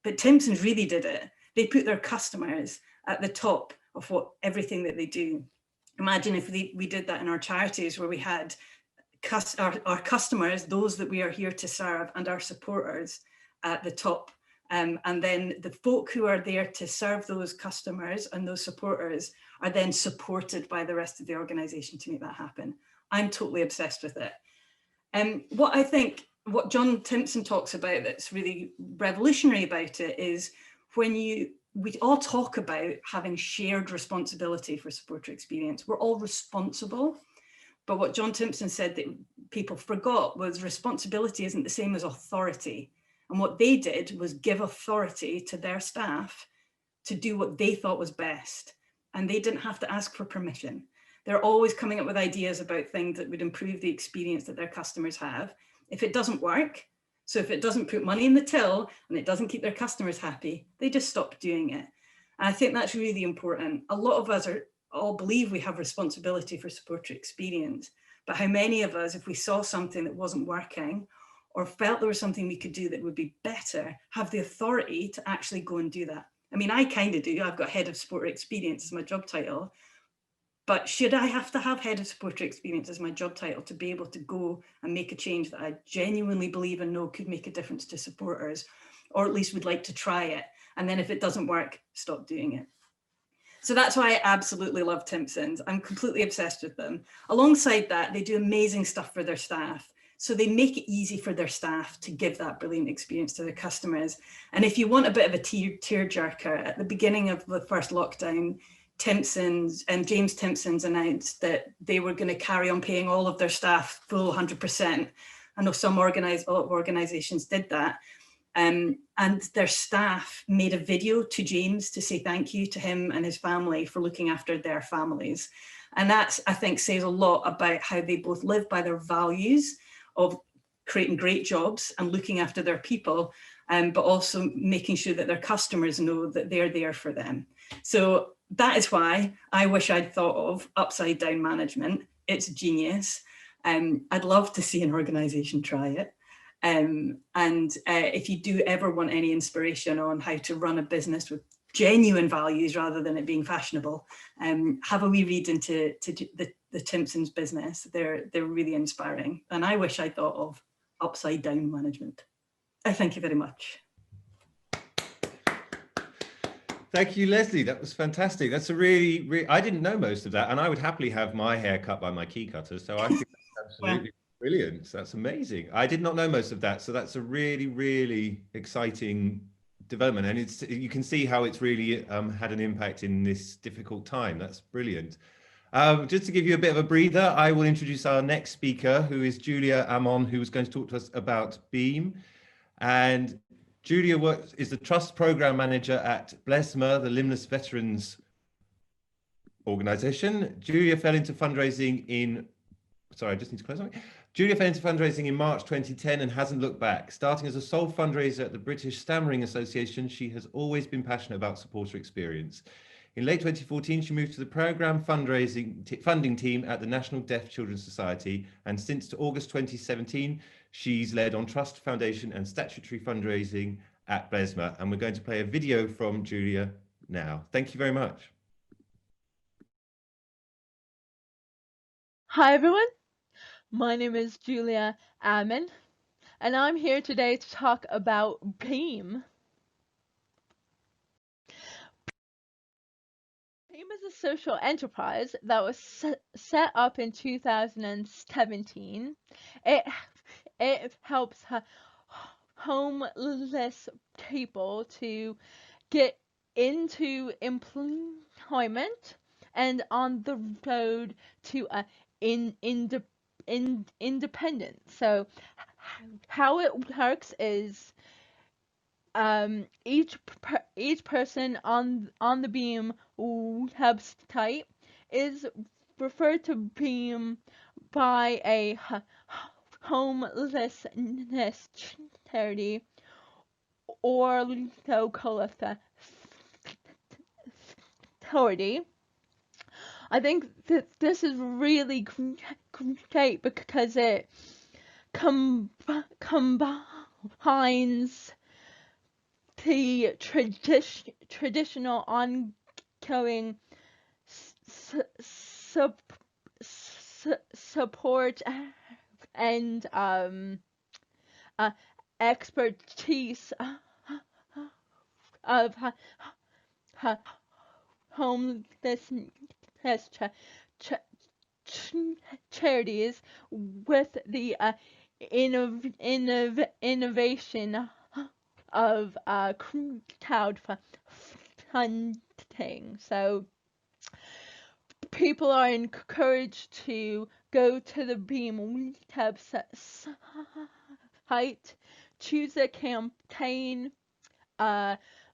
But Timpson's really did it. They put their customers at the top of everything that they do. Imagine if we did that in our charities, where we had our customers, those that we are here to serve, and our supporters at the top. And then the folk who are there to serve those customers and those supporters are then supported by the rest of the organisation to make that happen. I'm totally obsessed with it. What John Timpson talks about that's really revolutionary about it is when we all talk about having shared responsibility for supporter experience. We're all responsible, but what John Timpson said that people forgot was responsibility isn't the same as authority. And what they did was give authority to their staff to do what they thought was best. And they didn't have to ask for permission. They're always coming up with ideas about things that would improve the experience that their customers have. If it doesn't work, so if it doesn't put money in the till and it doesn't keep their customers happy, they just stop doing it. And I think that's really important. A lot of us all believe we have responsibility for supporter experience, but how many of us, if we saw something that wasn't working or felt there was something we could do that would be better, have the authority to actually go and do that? I mean, I kind of do. I've got head of supporter experience as my job title. But should I have to have head of supporter experience as my job title to be able to go and make a change that I genuinely believe and know could make a difference to supporters, or at least would like to try it? And then if it doesn't work, stop doing it. So that's why I absolutely love Timpson's. I'm completely obsessed with them. Alongside that, they do amazing stuff for their staff. So they make it easy for their staff to give that brilliant experience to their customers. And if you want a bit of a tearjerker, at the beginning of the first lockdown, James Timpson's announced that they were going to carry on paying all of their staff full 100%. I know a lot of organisations did that. And their staff made a video to James to say thank you to him and his family for looking after their families. And that, I think, says a lot about how they both live by their values of creating great jobs and looking after their people, but also making sure that their customers know that they're there for them. So that is why I wish I'd thought of upside down management. It's genius. I'd love to see an organisation try it. If you do ever want any inspiration on how to run a business with genuine values rather than it being fashionable, have a wee read into the Timpson's business. They're really inspiring. And I wish I thought of upside down management. I thank you very much. Thank you, Leslie. That was fantastic. That's a really, I didn't know most of that, and I would happily have my hair cut by my key cutter. So I think that's absolutely brilliant. That's amazing. I did not know most of that. So that's a really, really exciting development. And you can see how it's really had an impact in this difficult time. That's brilliant. Just to give you a bit of a breather, I will introduce our next speaker, who is Julia Amon, who is going to talk to us about BEAM. And Julia is the Trust Program Manager at Blesma, the Limbless Veterans Organisation. Julia fell into fundraising in, sorry, I just need to close something. Julia fell into fundraising in March 2010 and hasn't looked back. Starting as a sole fundraiser at the British Stammering Association, she has always been passionate about supporter experience. In late 2014, she moved to the programme funding team at the National Deaf Children's Society, and since August 2017, she's led on trust, foundation and statutory fundraising at Blesma, and we're going to play a video from Julia now. Thank you very much. Hi everyone, my name is Julia Amon, and I'm here today to talk about BEAM. BEAM is a social enterprise that was set up in 2017. It helps homeless people to get into employment and on the road to independence. So how it works is each person on the BEAM website is referred to BEAM by a homelessness charity or local authority. I think that this is really great because it combines the traditional ongoing support and expertise of homelessness charities with the innovation of crowdfunding. So people are encouraged to go to the BEAM website, choose a campaign,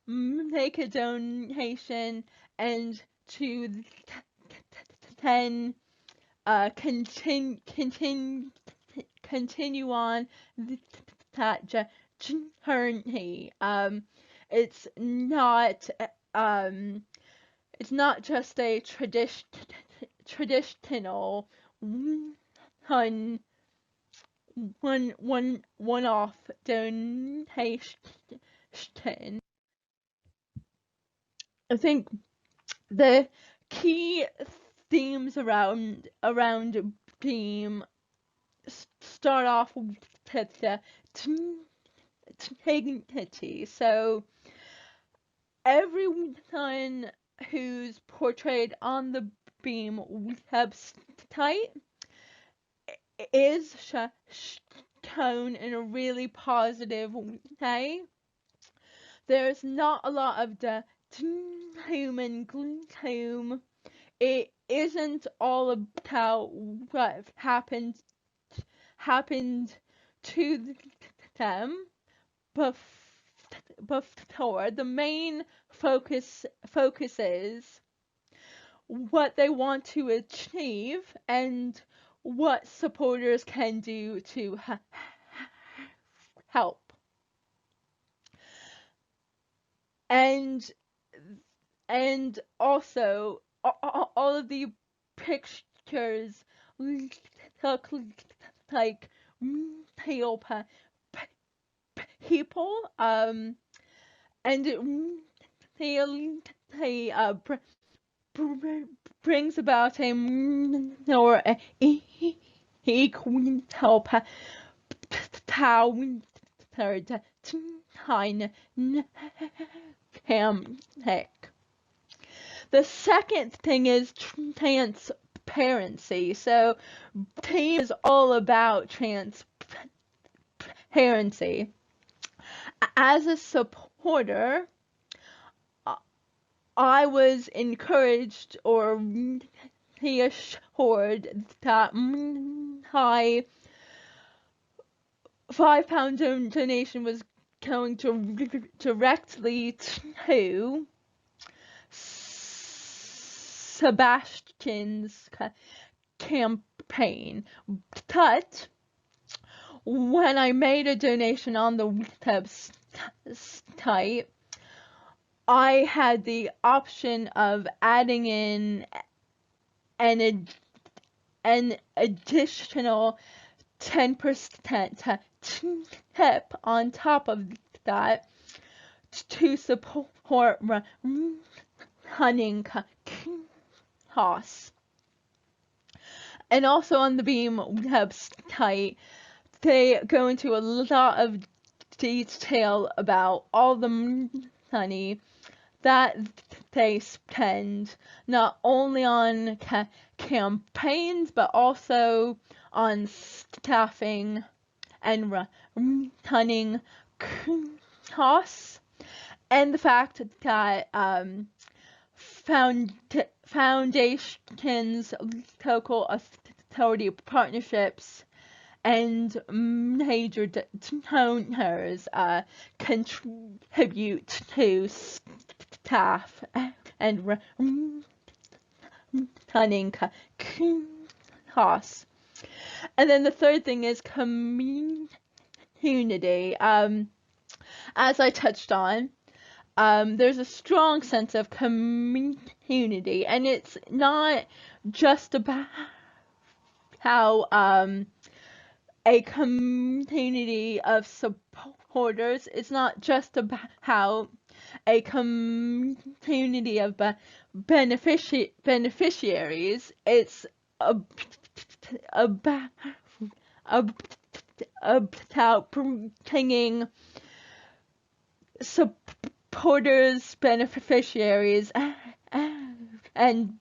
make a donation, and to then continue on that journey. It's not just a traditional one-off donation. I think the key themes around BEAM start off with the dignity. So everyone who's portrayed on the BEAM website is shown in a really positive way. There's not a lot of the doom and gloom. It isn't all about what happened to them before. The main focus is what they want to achieve and what supporters can do to help. And also all of the pictures look like real people, and it brings about a more equal dynamic. The second thing is transparency. So BEAM is all about transparency. As a supporter, I was encouraged or reassured that my £5 donation was going directly to Sebastian's campaign. But when I made a donation on the website, I had the option of adding in an additional 10% tip on top of that to support running costs. And also on the BEAM website, they go into a lot of detail about all the money that they spend, not only on campaigns, but also on staffing and running costs, and the fact that foundations, local authority partnerships, and major donors contribute to staff and running costs. And then the third thing is community. As I touched on, there's a strong sense of community, and it's not just about how a community of supporters. It's not just about how a community of beneficiaries. It's about bringing supporters, beneficiaries, and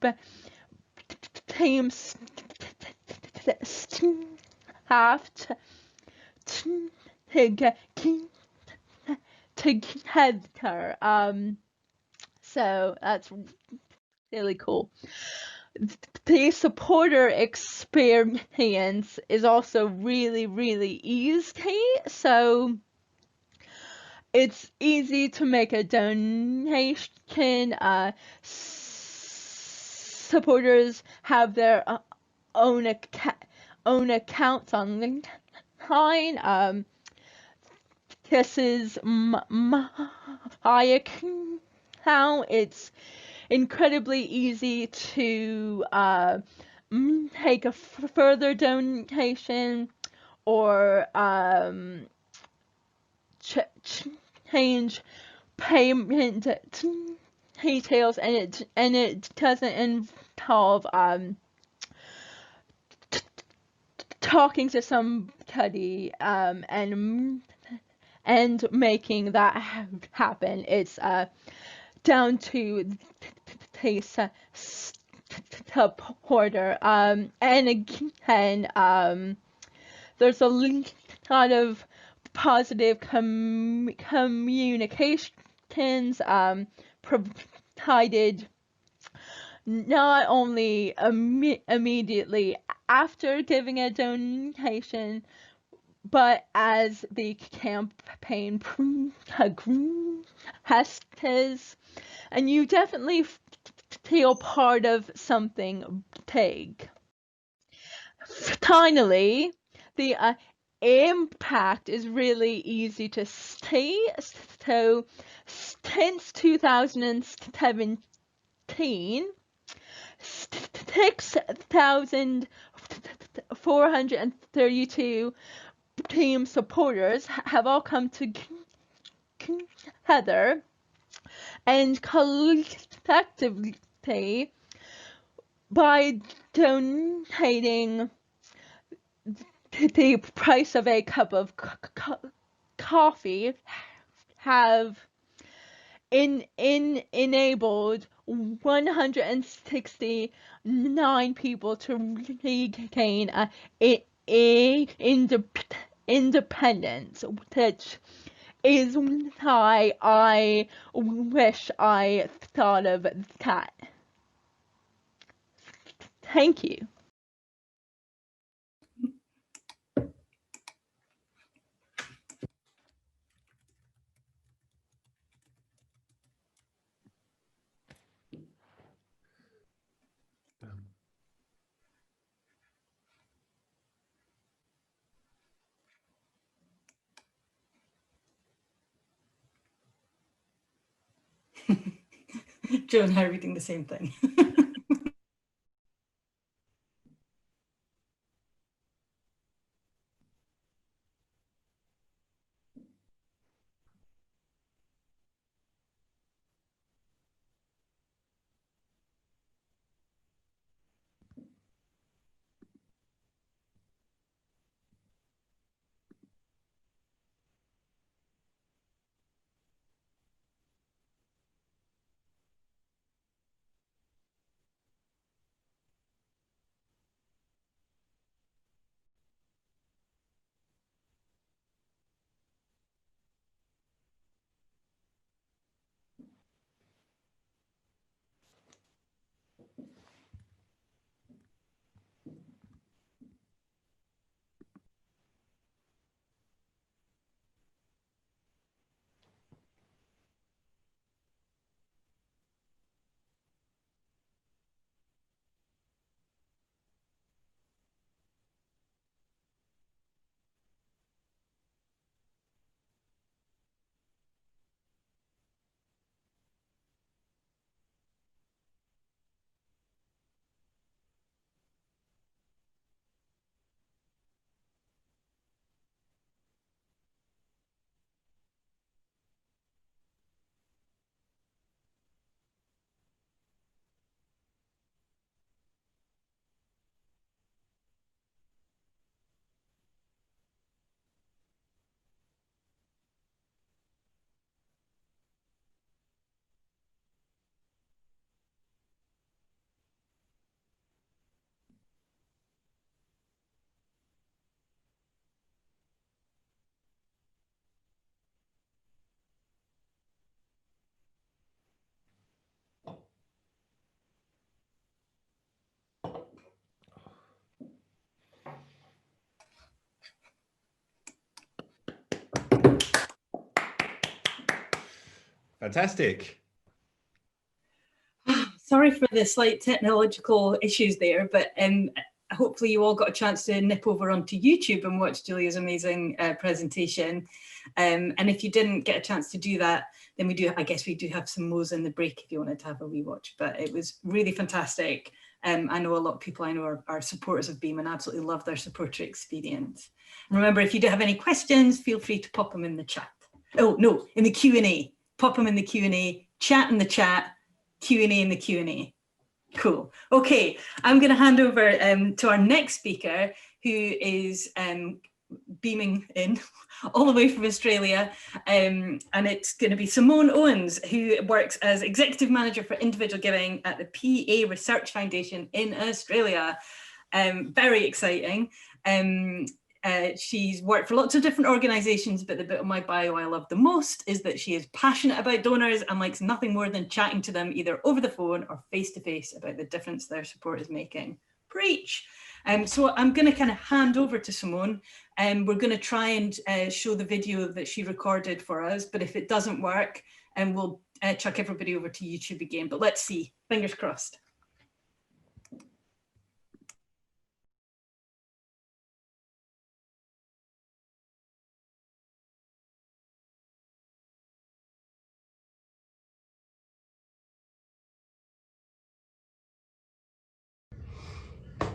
teams have to get together. So that's really cool. The supporter experience is also really, really easy. So it's easy to make a donation. Supporters have their own accounts online. This is my account. It's incredibly easy to make a further donation or change payment details, and it doesn't involve talking to somebody and making that happen. It's down to the supporter. And again, there's a lot of positive communications provided not only immediately after giving a donation, but as the campaign progresses, and you definitely feel part of something big. Finally, the impact is really easy to see. So since 2017, 6,432 team supporters have all come together and collectively, by donating the price of a cup of coffee, have enabled 169 people to regain independence, which is why I wish I thought of that. Thank you. Joe and I are reading the same thing. Fantastic. Sorry for the slight technological issues there, but hopefully you all got a chance to nip over onto YouTube and watch Julia's amazing presentation. And if you didn't get a chance to do that, then I guess we do have some mo's in the break if you wanted to have a wee watch, but it was really fantastic. I know a lot of people I know are supporters of Beam and absolutely love their supporter experience. And remember, if you do have any questions, feel free to pop them in the chat. Oh, no, in the Q&A. Pop them in the Q&A, chat in the chat, Q&A in the Q&A. Cool. Okay, I'm going to hand over to our next speaker, who is beaming in all the way from Australia, and it's going to be Simone Owens, who works as Executive Manager for Individual Giving at the PA Research Foundation in Australia. Very exciting. She's worked for lots of different organisations, but the bit of my bio I love the most is that she is passionate about donors and likes nothing more than chatting to them either over the phone or face to face about the difference their support is making. Preach! So I'm going to kind of hand over to Simone, and we're going to try and show the video that she recorded for us, but if it doesn't work, we'll chuck everybody over to YouTube again, but let's see, fingers crossed.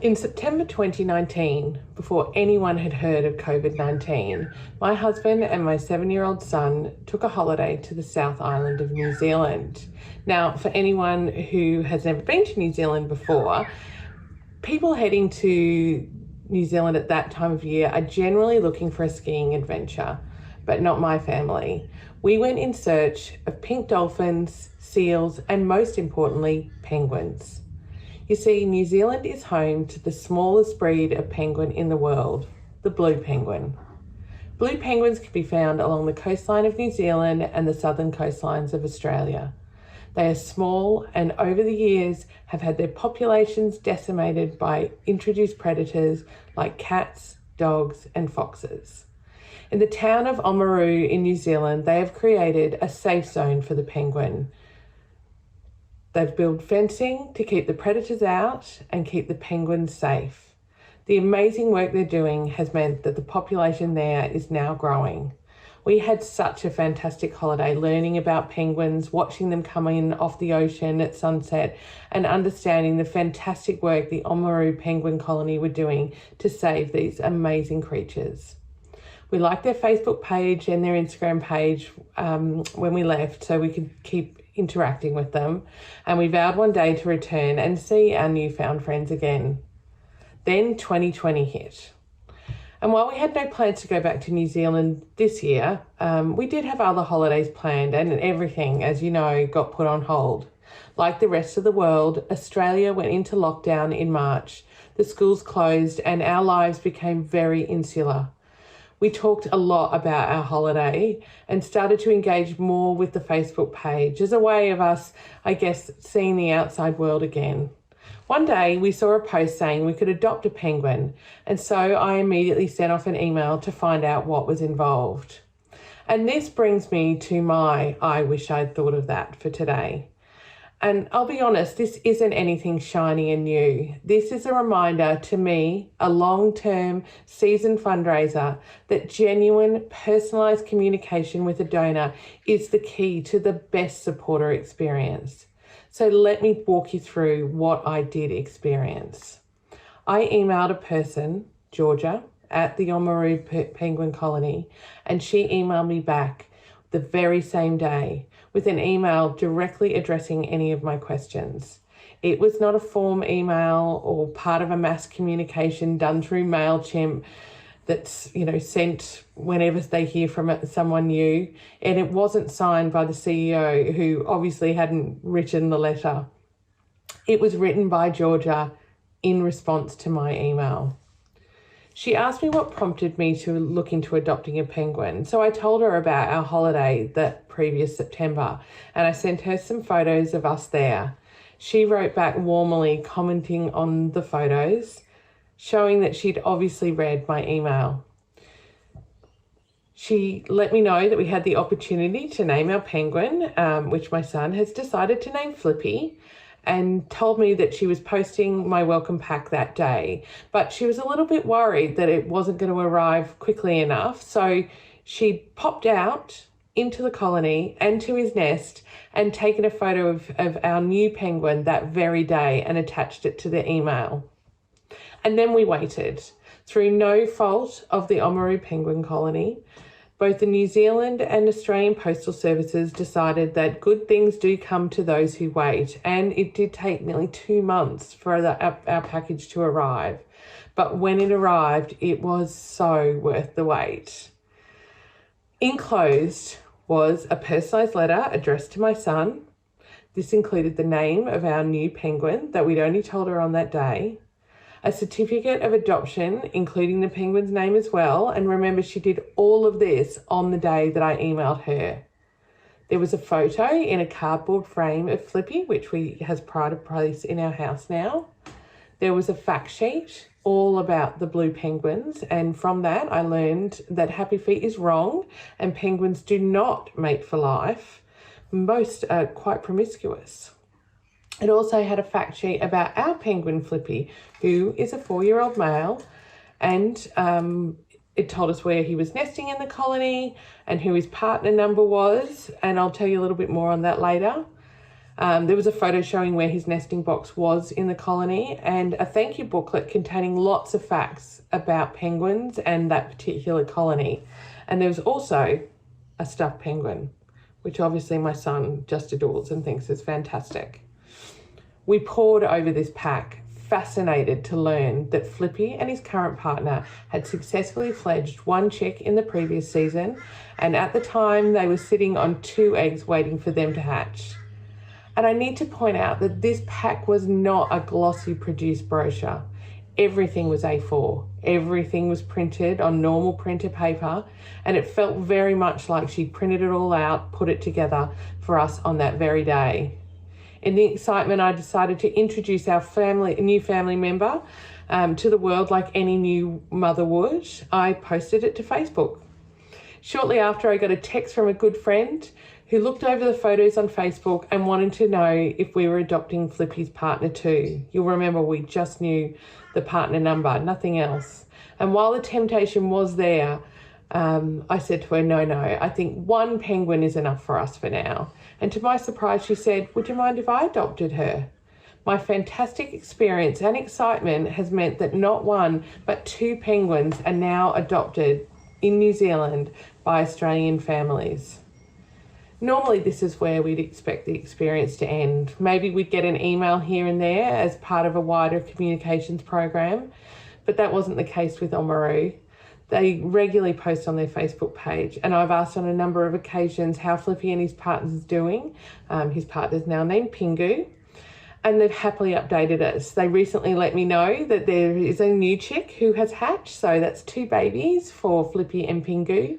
In September 2019, before anyone had heard of COVID-19, my husband and my 7-year-old son took a holiday to the South Island of New Zealand. Now, for anyone who has never been to New Zealand before, people heading to New Zealand at that time of year are generally looking for a skiing adventure, but not my family. We went in search of pink dolphins, seals, and most importantly, penguins. You see, New Zealand is home to the smallest breed of penguin in the world, the blue penguin. Blue penguins can be found along the coastline of New Zealand and the southern coastlines of Australia. They are small and over the years have had their populations decimated by introduced predators like cats, dogs, and foxes. In the town of Oamaru in New Zealand, they have created a safe zone for the penguin. They've built fencing to keep the predators out and keep the penguins safe. The amazing work they're doing has meant that the population there is now growing. We had such a fantastic holiday learning about penguins, watching them come in off the ocean at sunset, and understanding the fantastic work the Oamaru penguin colony were doing to save these amazing creatures. We liked their Facebook page and their Instagram page when we left so we could keep interacting with them, and we vowed one day to return and see our newfound friends again. Then 2020 hit. And while we had no plans to go back to New Zealand this year, we did have other holidays planned, and everything, as you know, got put on hold. Like the rest of the world, Australia went into lockdown in March. The schools closed and our lives became very insular. We talked a lot about our holiday and started to engage more with the Facebook page as a way of us, I guess, seeing the outside world again. One day we saw a post saying we could adopt a penguin, and so I immediately sent off an email to find out what was involved. And this brings me to my I wish I'd thought of that for today. And I'll be honest, this isn't anything shiny and new. This is a reminder to me, a long-term seasoned fundraiser, that genuine personalised communication with a donor is the key to the best supporter experience. So let me walk you through what I did experience. I emailed a person, Georgia, at the Oamaru Penguin Colony, and she emailed me back the very same day with an email directly addressing any of my questions. It was not a form email or part of a mass communication done through MailChimp that's, sent whenever they hear from someone new. And it wasn't signed by the CEO, who obviously hadn't written the letter. It was written by Georgia in response to my email. She asked me what prompted me to look into adopting a penguin. So I told her about our holiday that previous September, and I sent her some photos of us there. She wrote back warmly, commenting on the photos, showing that she'd obviously read my email. She let me know that we had the opportunity to name our penguin, which my son has decided to name Flippy, and told me that she was posting my welcome pack that day. But she was a little bit worried that it wasn't going to arrive quickly enough. So she popped out into the colony and to his nest and taken a photo of our new penguin that very day and attached it to the email. And then we waited. Through no fault of the Oamaru penguin colony, both the New Zealand and Australian postal services decided that good things do come to those who wait, and it did take nearly 2 months for our package to arrive. But when it arrived, it was so worth the wait. Enclosed was a personalised letter addressed to my son. This included the name of our new penguin that we'd only told her on that day, a certificate of adoption, including the penguin's name as well. And remember, she did all of this on the day that I emailed her. There was a photo in a cardboard frame of Flippy, which has pride of place in our house now. There was a fact sheet all about the blue penguins. And from that, I learned that Happy Feet is wrong and penguins do not mate for life. Most are quite promiscuous. It also had a fact sheet about our penguin Flippy, who is a 4-year-old male, and it told us where he was nesting in the colony and who his partner number was, and I'll tell you a little bit more on that later. There was a photo showing where his nesting box was in the colony, and a thank you booklet containing lots of facts about penguins and that particular colony. And there was also a stuffed penguin, which obviously my son just adores and thinks is fantastic. We pored over this pack, fascinated to learn that Flippy and his current partner had successfully fledged 1 chick in the previous season, and at the time they were sitting on 2 eggs waiting for them to hatch. And I need to point out that this pack was not a glossy produced brochure. Everything was A4. Everything was printed on normal printer paper, and it felt very much like she printed it all out, put it together for us on that very day. In the excitement, I decided to introduce our new family member to the world like any new mother would. I posted it to Facebook. Shortly after, I got a text from a good friend who looked over the photos on Facebook and wanted to know if we were adopting Flippy's partner too. You'll remember we just knew the partner number, nothing else. And while the temptation was there, I said to her, no, I think 1 penguin is enough for us for now. And to my surprise, she said, would you mind if I adopted her? My fantastic experience and excitement has meant that not 1, but 2 penguins are now adopted in New Zealand by Australian families. Normally, this is where we'd expect the experience to end. Maybe we'd get an email here and there as part of a wider communications program, but that wasn't the case with Oamaru. They regularly post on their Facebook page, and I've asked on a number of occasions how Flippy and his partner's doing. His partner's now named Pingu, and they've happily updated us. They recently let me know that there is a new chick who has hatched, so that's 2 babies for Flippy and Pingu,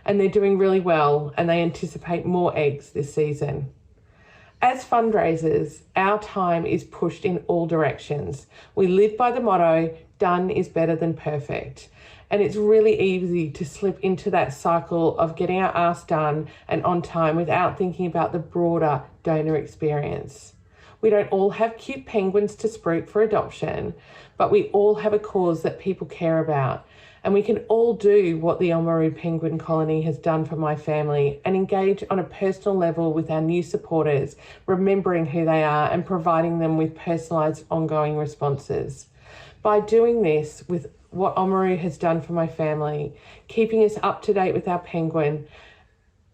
and they're doing really well, and they anticipate more eggs this season. As fundraisers, our time is pushed in all directions. We live by the motto, done is better than perfect. And it's really easy to slip into that cycle of getting our ask done and on time without thinking about the broader donor experience. We don't all have cute penguins to spruik for adoption, but we all have a cause that people care about. And we can all do what the Oamaru Penguin Colony has done for my family and engage on a personal level with our new supporters, remembering who they are and providing them with personalised ongoing responses. By doing this with what Oamaru has done for my family, keeping us up to date with our penguin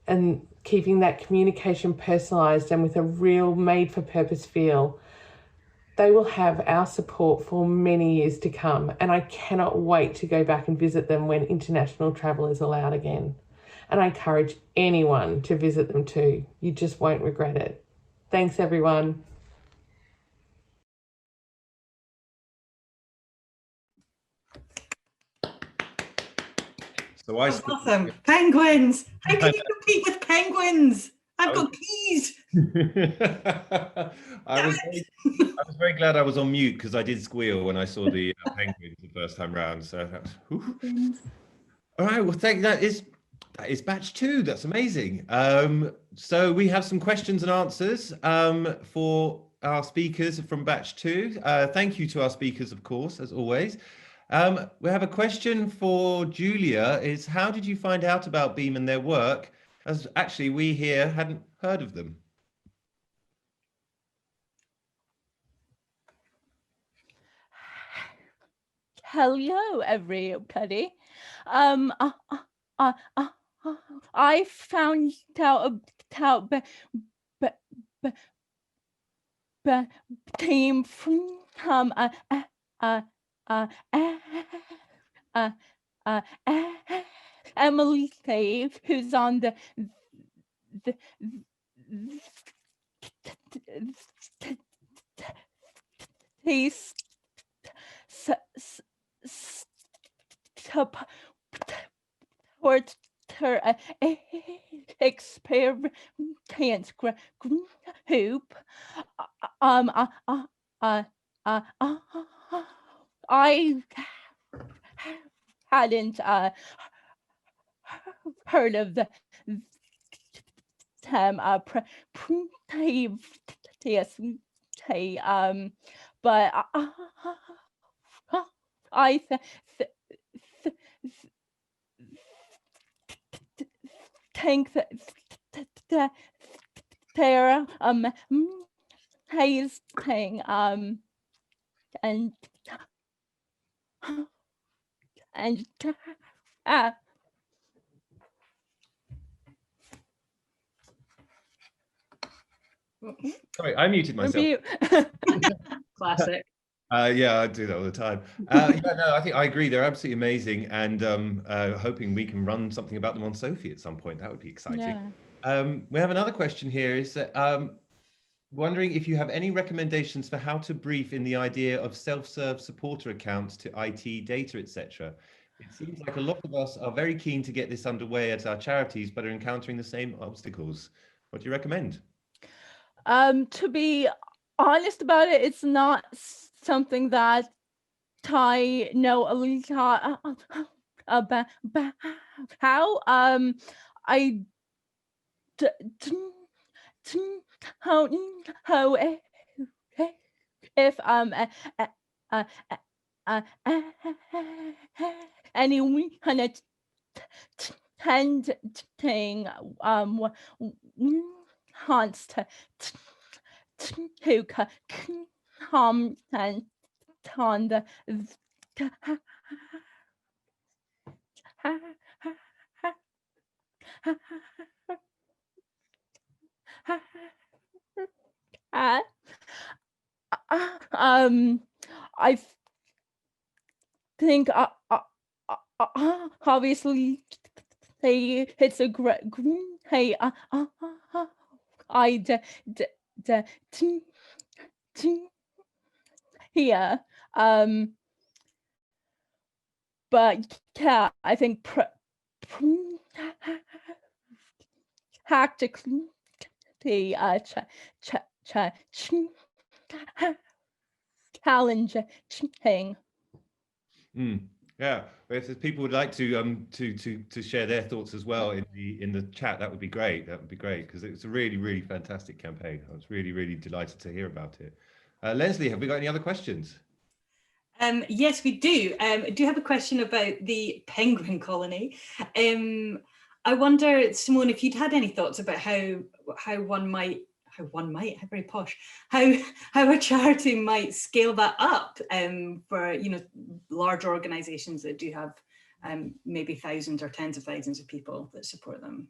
and keeping that communication personalised and with a real made-for-purpose feel, they will have our support for many years to come, and I cannot wait to go back and visit them when international travel is allowed again. And I encourage anyone to visit them too. You just won't regret it. Thanks, everyone. So awesome. Penguins. How can you compete with penguins? I've got keys. I was very glad I was on mute because I did squeal when I saw the penguins the first time round. So that was, all right. Well, That is batch 2. That's amazing. So we have some questions and answers for our speakers from batch 2. Thank you to our speakers, of course, as always. We have a question for Julia. Is how did you find out about Beam and their work? As actually we here hadn't heard of them. Hello, everybody. I found out about Beam from Emily Cave, who's on the he's support her experience group. I hadn't heard of them previously, but I think that they're amazing, and Sorry, I muted myself. Classic. Yeah, I do that all the time. Yeah, no, I think I agree. They're absolutely amazing, and hoping we can run something about them on Sophie at some point. That would be exciting. Yeah. We have another question here. Is that wondering if you have any recommendations for how to brief in the idea of self-serve supporter accounts to IT data, etc. It seems like a lot of us are very keen to get this underway at our charities, but are encountering the same obstacles. What do you recommend? To be honest about it, it's not something that I know a lot about how. I how if anyone attending wants to comment on the I think obviously it's a great idea, but yeah, I think practically challenging. Yeah, if people would like to share their thoughts as well in the chat, that would be great. That would be great, because it's a really fantastic campaign. I was really delighted to hear about it. Leslie, have we got any other questions? Yes, we do. I do have a question about the penguin colony. I wonder, Simone, if you'd had any thoughts about how one might, how very posh, how a charity might scale that up for large organisations that do have maybe thousands or tens of thousands of people that support them.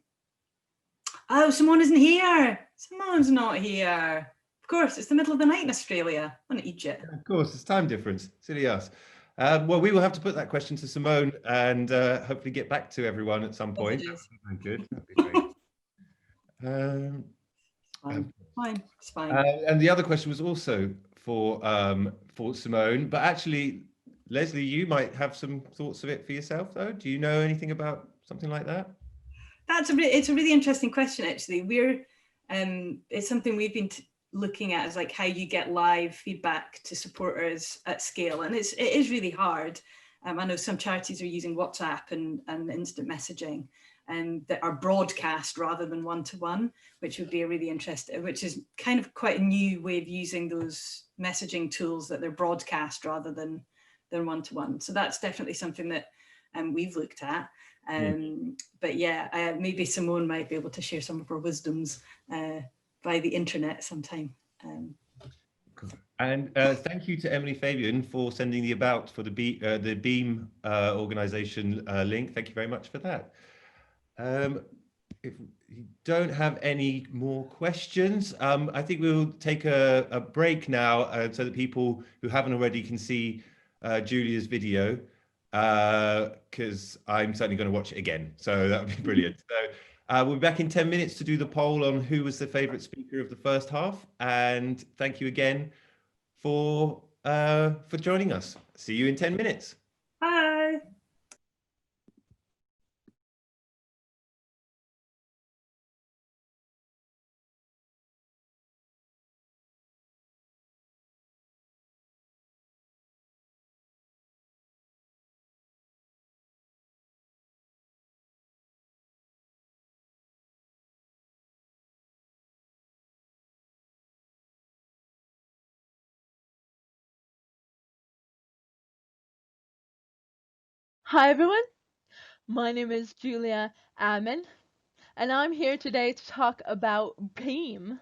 Oh, Simone isn't here. Simone's not here. Of course, it's the middle of the night in Australia, not Egypt. Of course, it's time difference. Silly us. Well, we will have to put that question to Simone and hopefully get back to everyone at some point. That'd be good. That'd be great. It's fine. And the other question was also for Simone, but actually, Leslie, you might have some thoughts of it for yourself, though. Do you know anything about something like that? It's a really interesting question, actually. It's something we've been looking at, is like how you get live feedback to supporters at scale, and it is really hard. I know some charities are using WhatsApp and instant messaging, that are broadcast rather than one-to-one, which would be a really interesting, which is kind of quite a new way of using those messaging tools, that they're broadcast rather than one-to-one. So that's definitely something that we've looked at. But yeah, maybe Simone might be able to share some of her wisdoms by the internet sometime. And thank you to Emily Fabian for sending the about for the Beam organization link. Thank you very much for that. If you don't have any more questions, I think we'll take a break now so that people who haven't already can see Julia's video, because I'm certainly going to watch it again. So that would be brilliant. So we'll be back in 10 minutes to do the poll on who was the favorite speaker of the first half. And thank you again for joining us. See you in 10 minutes. Bye. Hi everyone, my name is Julia Ammon, and I'm here today to talk about Beam.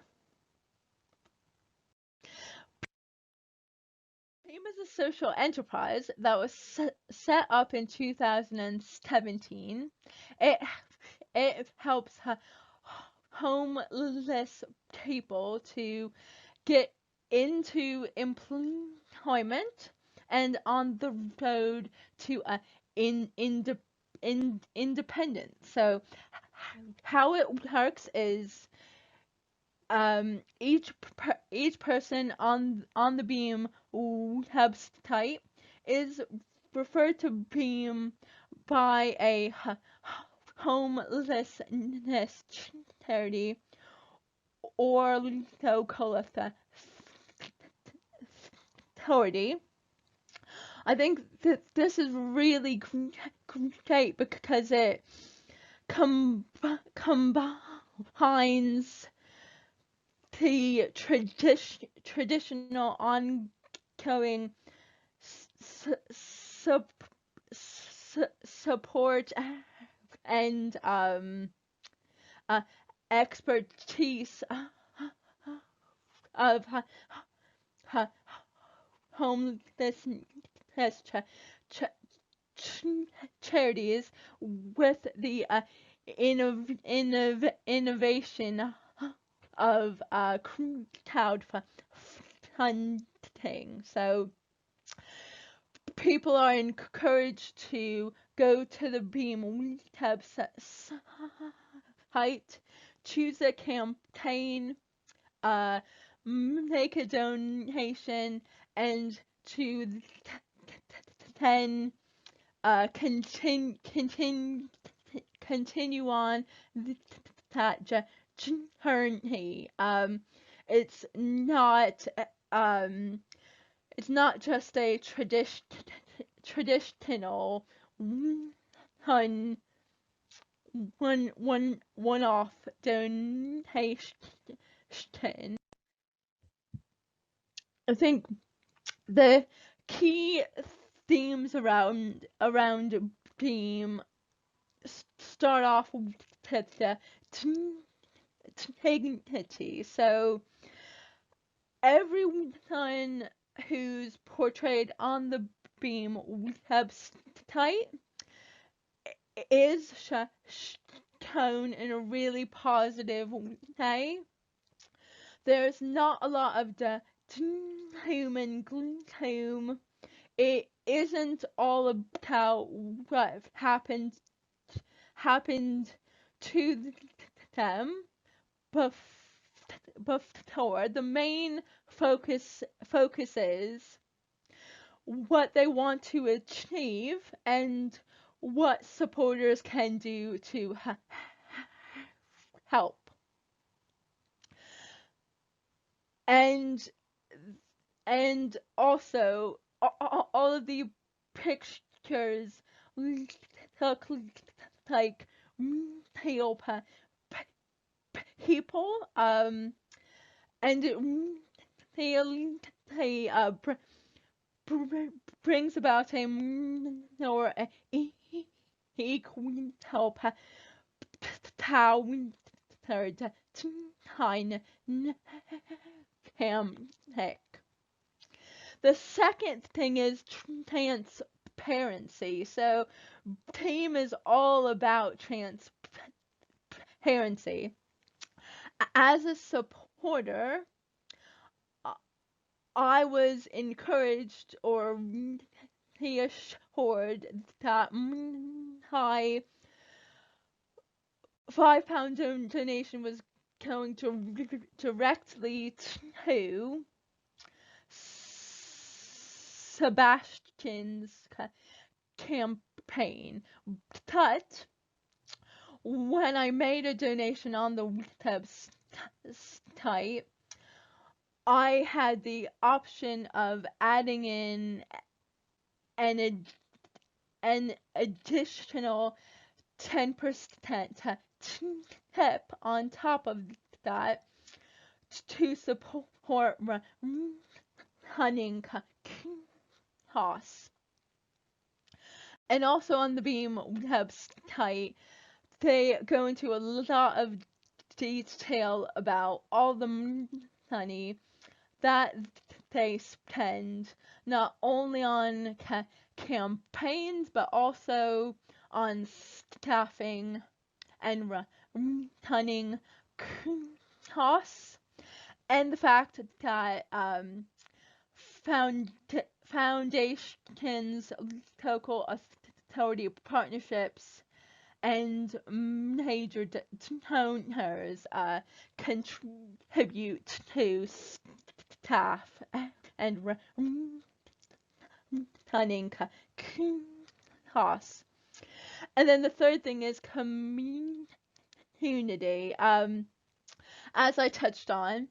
Beam is a social enterprise that was set up in 2017. It helps homeless people to get into employment and on the road to independence. So how it works is each person on the Beam website is referred to Beam by a homelessness charity or local authority. I think that this is really great because it combines the traditional ongoing support and expertise of homelessness charities with the innovation of crowdfunding. So people are encouraged to go to the Beam website, choose a campaign, make a donation, and to then continue on that journey. It's not just a traditional one-off donation. I think the key themes around Beam start off with the dignity. So everyone who's portrayed on the Beam website is shown in a really positive way. There's not a lot of the doom and gloom. It isn't all about what happened to them before. The main focus is what they want to achieve and what supporters can do to help. And also all of the pictures look like help people, and he brings about a more equal help town dynamic. The second thing is transparency. So team is all about transparency. As a supporter, I was encouraged or reassured that my £5 donation was going to directly to Sebastian's campaign. But when I made a donation on the website, I had the option of adding in an additional 10% tip on top of that to support running costs. And also on the Beam website, they go into a lot of detail about all the money that they spend, not only on campaigns, but also on staffing and running costs, and the fact that foundations, local authority partnerships, and major donors contribute to staff and running costs. And then the third thing is community. As I touched on,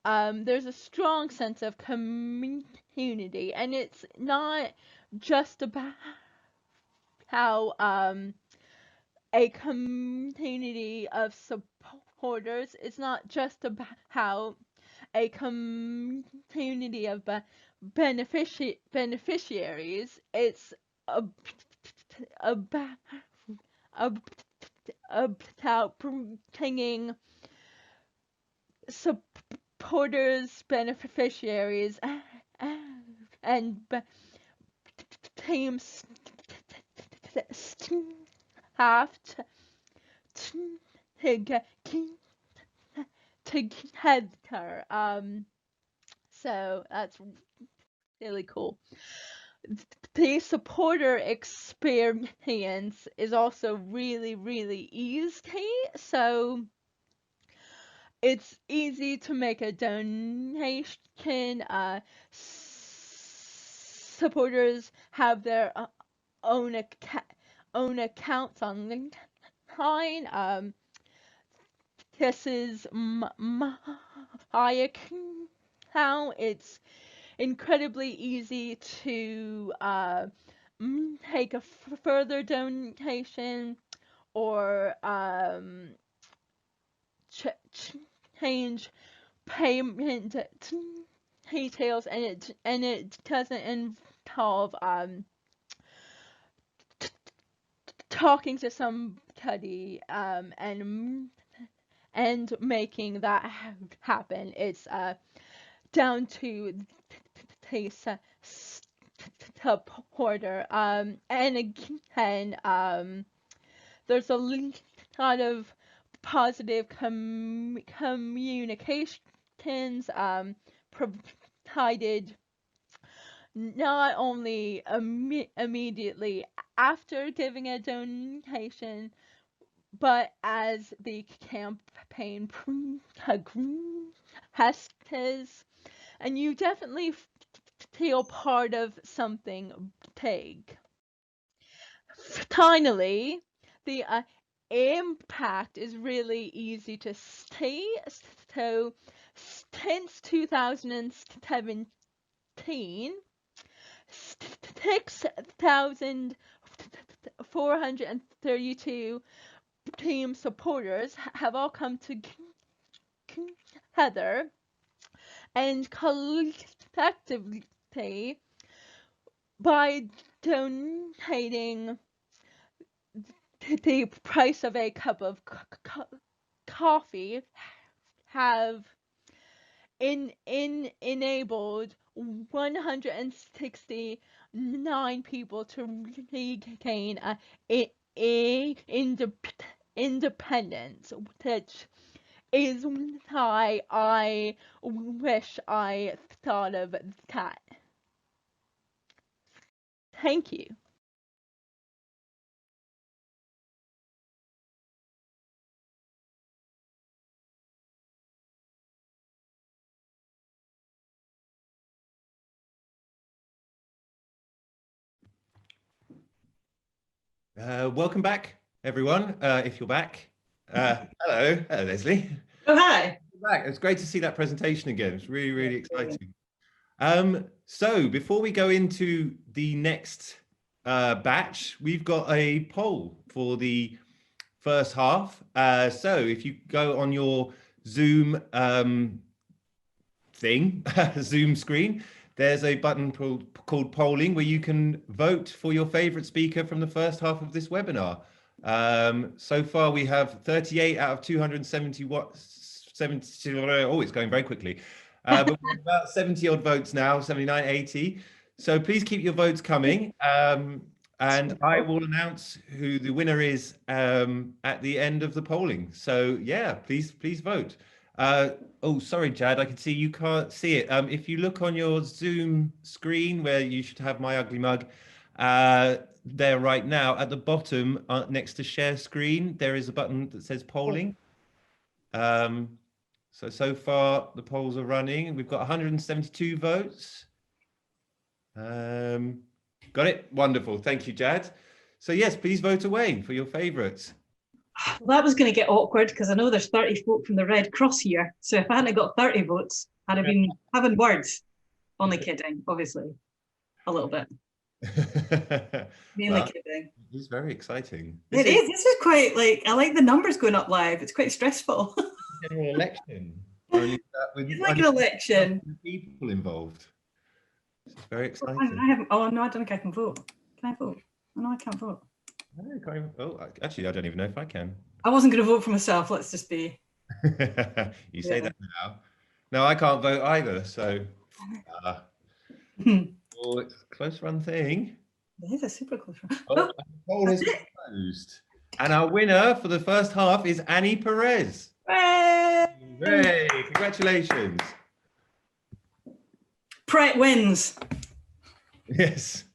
there's a strong sense of community, and it's not just about how a community of supporters. It's not just about how a community of beneficiaries. It's about bringing supporters, beneficiaries, and teams have to get together. So that's really cool. The supporter experience is also really, really easy. So it's easy to make a donation. Supporters have their own accounts online. This is my account. It's incredibly easy to make a further donation or change payment details, and it doesn't involve talking to somebody and making that happen. It's down to the supporter. And again, there's a lot of positive communications provided not only immediately after giving a donation, but as the campaign progresses, and you definitely feel part of something big. Finally, the impact is really easy to see. So since 2017, 6,432 team supporters have all come together and collectively, by donating the price of a cup of coffee, have enabled 169 people to regain independence, which is why I wish I thought of that. Thank you. Welcome back, everyone, if you're back. Hello, Leslie. Oh, hi. Back. It's great to see that presentation again. It's really, really exciting. So before we go into the next batch, we've got a poll for the first half. So if you go on your Zoom Zoom screen, there's a button called polling where you can vote for your favorite speaker from the first half of this webinar. So far we have 38 out of 270 oh, it's going very quickly. But we have about 70 odd votes now, 79, 80. So please keep your votes coming. And I will announce who the winner is at the end of the polling. So yeah, please vote. Oh, sorry, Jad, I can see you can't see it. If you look on your Zoom screen where you should have my ugly mug, there right now at the bottom next to share screen, there is a button that says polling. So far the polls are running. We've got 172 votes. Got it? Wonderful. Thank you, Jad. So yes, please vote away for your favorites. Well, that was going to get awkward because I know there's 30 folk from the Red Cross here. So if I hadn't got 30 votes, I'd have been having words. Only kidding, obviously. A little bit. Mainly kidding. It's very exciting. This is quite like, I like the numbers going up live. It's quite stressful. General election. It's like an election. People involved. It's very exciting. Oh no, I don't think I can vote. Can I vote? Oh, no, I can't vote. Oh, actually, I don't even know if I can. I wasn't going to vote for myself. Let's just be. You say that now. No, I can't vote either. So, well, it's a close run thing. It is a super close run. Oh, the poll is closed. And our winner for the first half is Annie Perez. Hooray! Congratulations. Pret wins. Yes.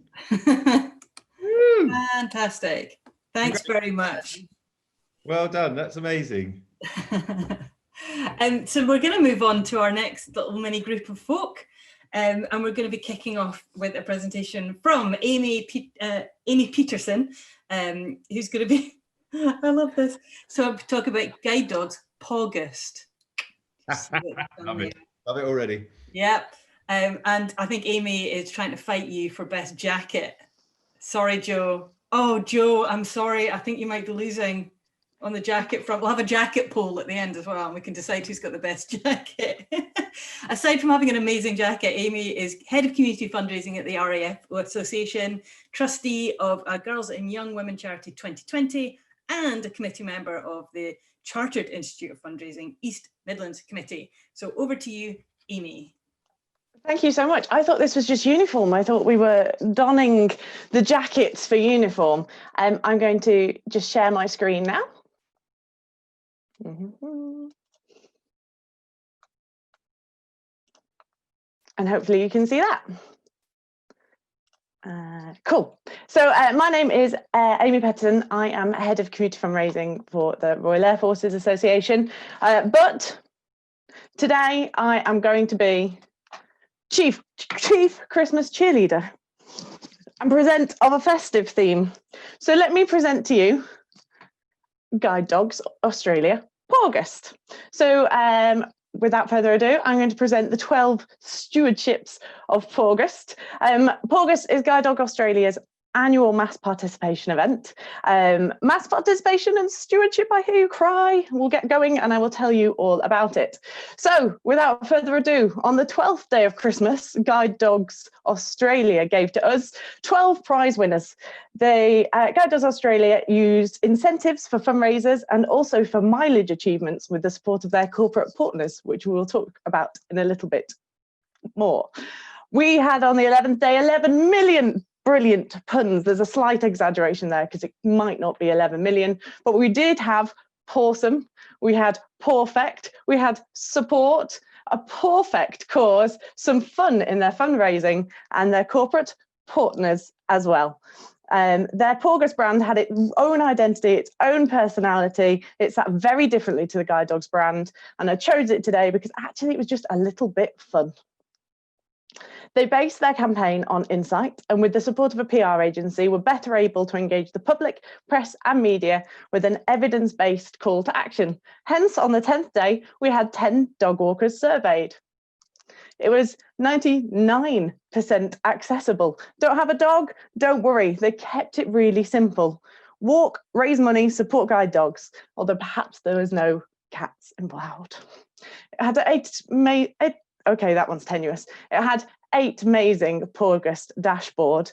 Fantastic. Thanks very much. Well done. That's amazing. So we're going to move on to our next little mini group of folk. And we're going to be kicking off with a presentation from Amy Peterson, who's going to be, I love this. So I'll talk about guide dogs, August. Love it already. Yep. And I think Amy is trying to fight you for best jacket. Sorry, Joe. Oh, Joe, I'm sorry. I think you might be losing on the jacket front. We'll have a jacket poll at the end as well, and we can decide who's got the best jacket. Aside from having an amazing jacket, Amy is head of community fundraising at the RAF Association, trustee of Girls and Young Women Charity 2020, and a committee member of the Chartered Institute of Fundraising East Midlands Committee. So over to you, Amy. Thank you so much. I thought this was just uniform. I thought we were donning the jackets for uniform. I'm going to just share my screen now. And hopefully you can see that. Cool. So my name is Amy Peterson. I am head of community fundraising for the Royal Air Forces Association. But today I am going to be Chief Christmas cheerleader and present of a festive theme. So let me present to you Guide Dogs Australia, August. So without further ado, I'm going to present the 12 stewardships of August. August is Guide Dog Australia's annual mass participation event. Mass participation and stewardship, I hear you cry. We'll get going and I will tell you all about it. So without further ado, on the 12th day of Christmas, Guide Dogs Australia gave to us 12 prize winners. Guide Dogs Australia used incentives for fundraisers and also for mileage achievements with the support of their corporate partners, which we will talk about in a little bit more. We had on the 11th day 11 million brilliant puns. There's a slight exaggeration there because it might not be 11 million, but we did have pawsome, we had perfect, we had support, a perfect cause, some fun in their fundraising and their corporate partners as well. Their Porgus brand had its own identity, its own personality. It sat very differently to the Guide Dogs brand, and I chose it today because actually it was just a little bit fun. They based their campaign on insight, and with the support of a PR agency, were better able to engage the public, press and media with an evidence-based call to action. Hence, on the 10th day, we had 10 dog walkers surveyed. It was 99% accessible. Don't have a dog? Don't worry, they kept it really simple. Walk, raise money, support guide dogs, although perhaps there was no cats involved. It had okay, that one's tenuous. It had 8 amazing Porgus dashboard.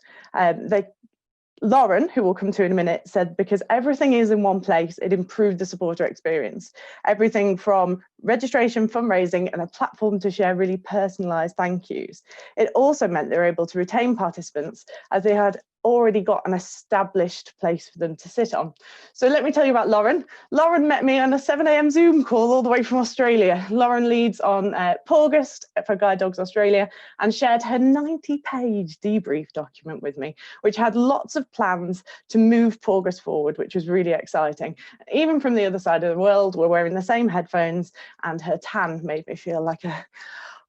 Lauren, who we'll come to in a minute, said because everything is in one place, it improved the supporter experience. Everything from registration, fundraising, and a platform to share really personalised thank yous. It also meant they were able to retain participants as they had already got an established place for them to sit on. So let me tell you about Lauren. Lauren met me on a 7 a.m. Zoom call all the way from Australia. Lauren leads on Porgus for Guide Dogs Australia and shared her 90-page debrief document with me, which had lots of plans to move Porgus forward, which was really exciting. Even from the other side of the world, we're wearing the same headphones, and her tan made me feel like a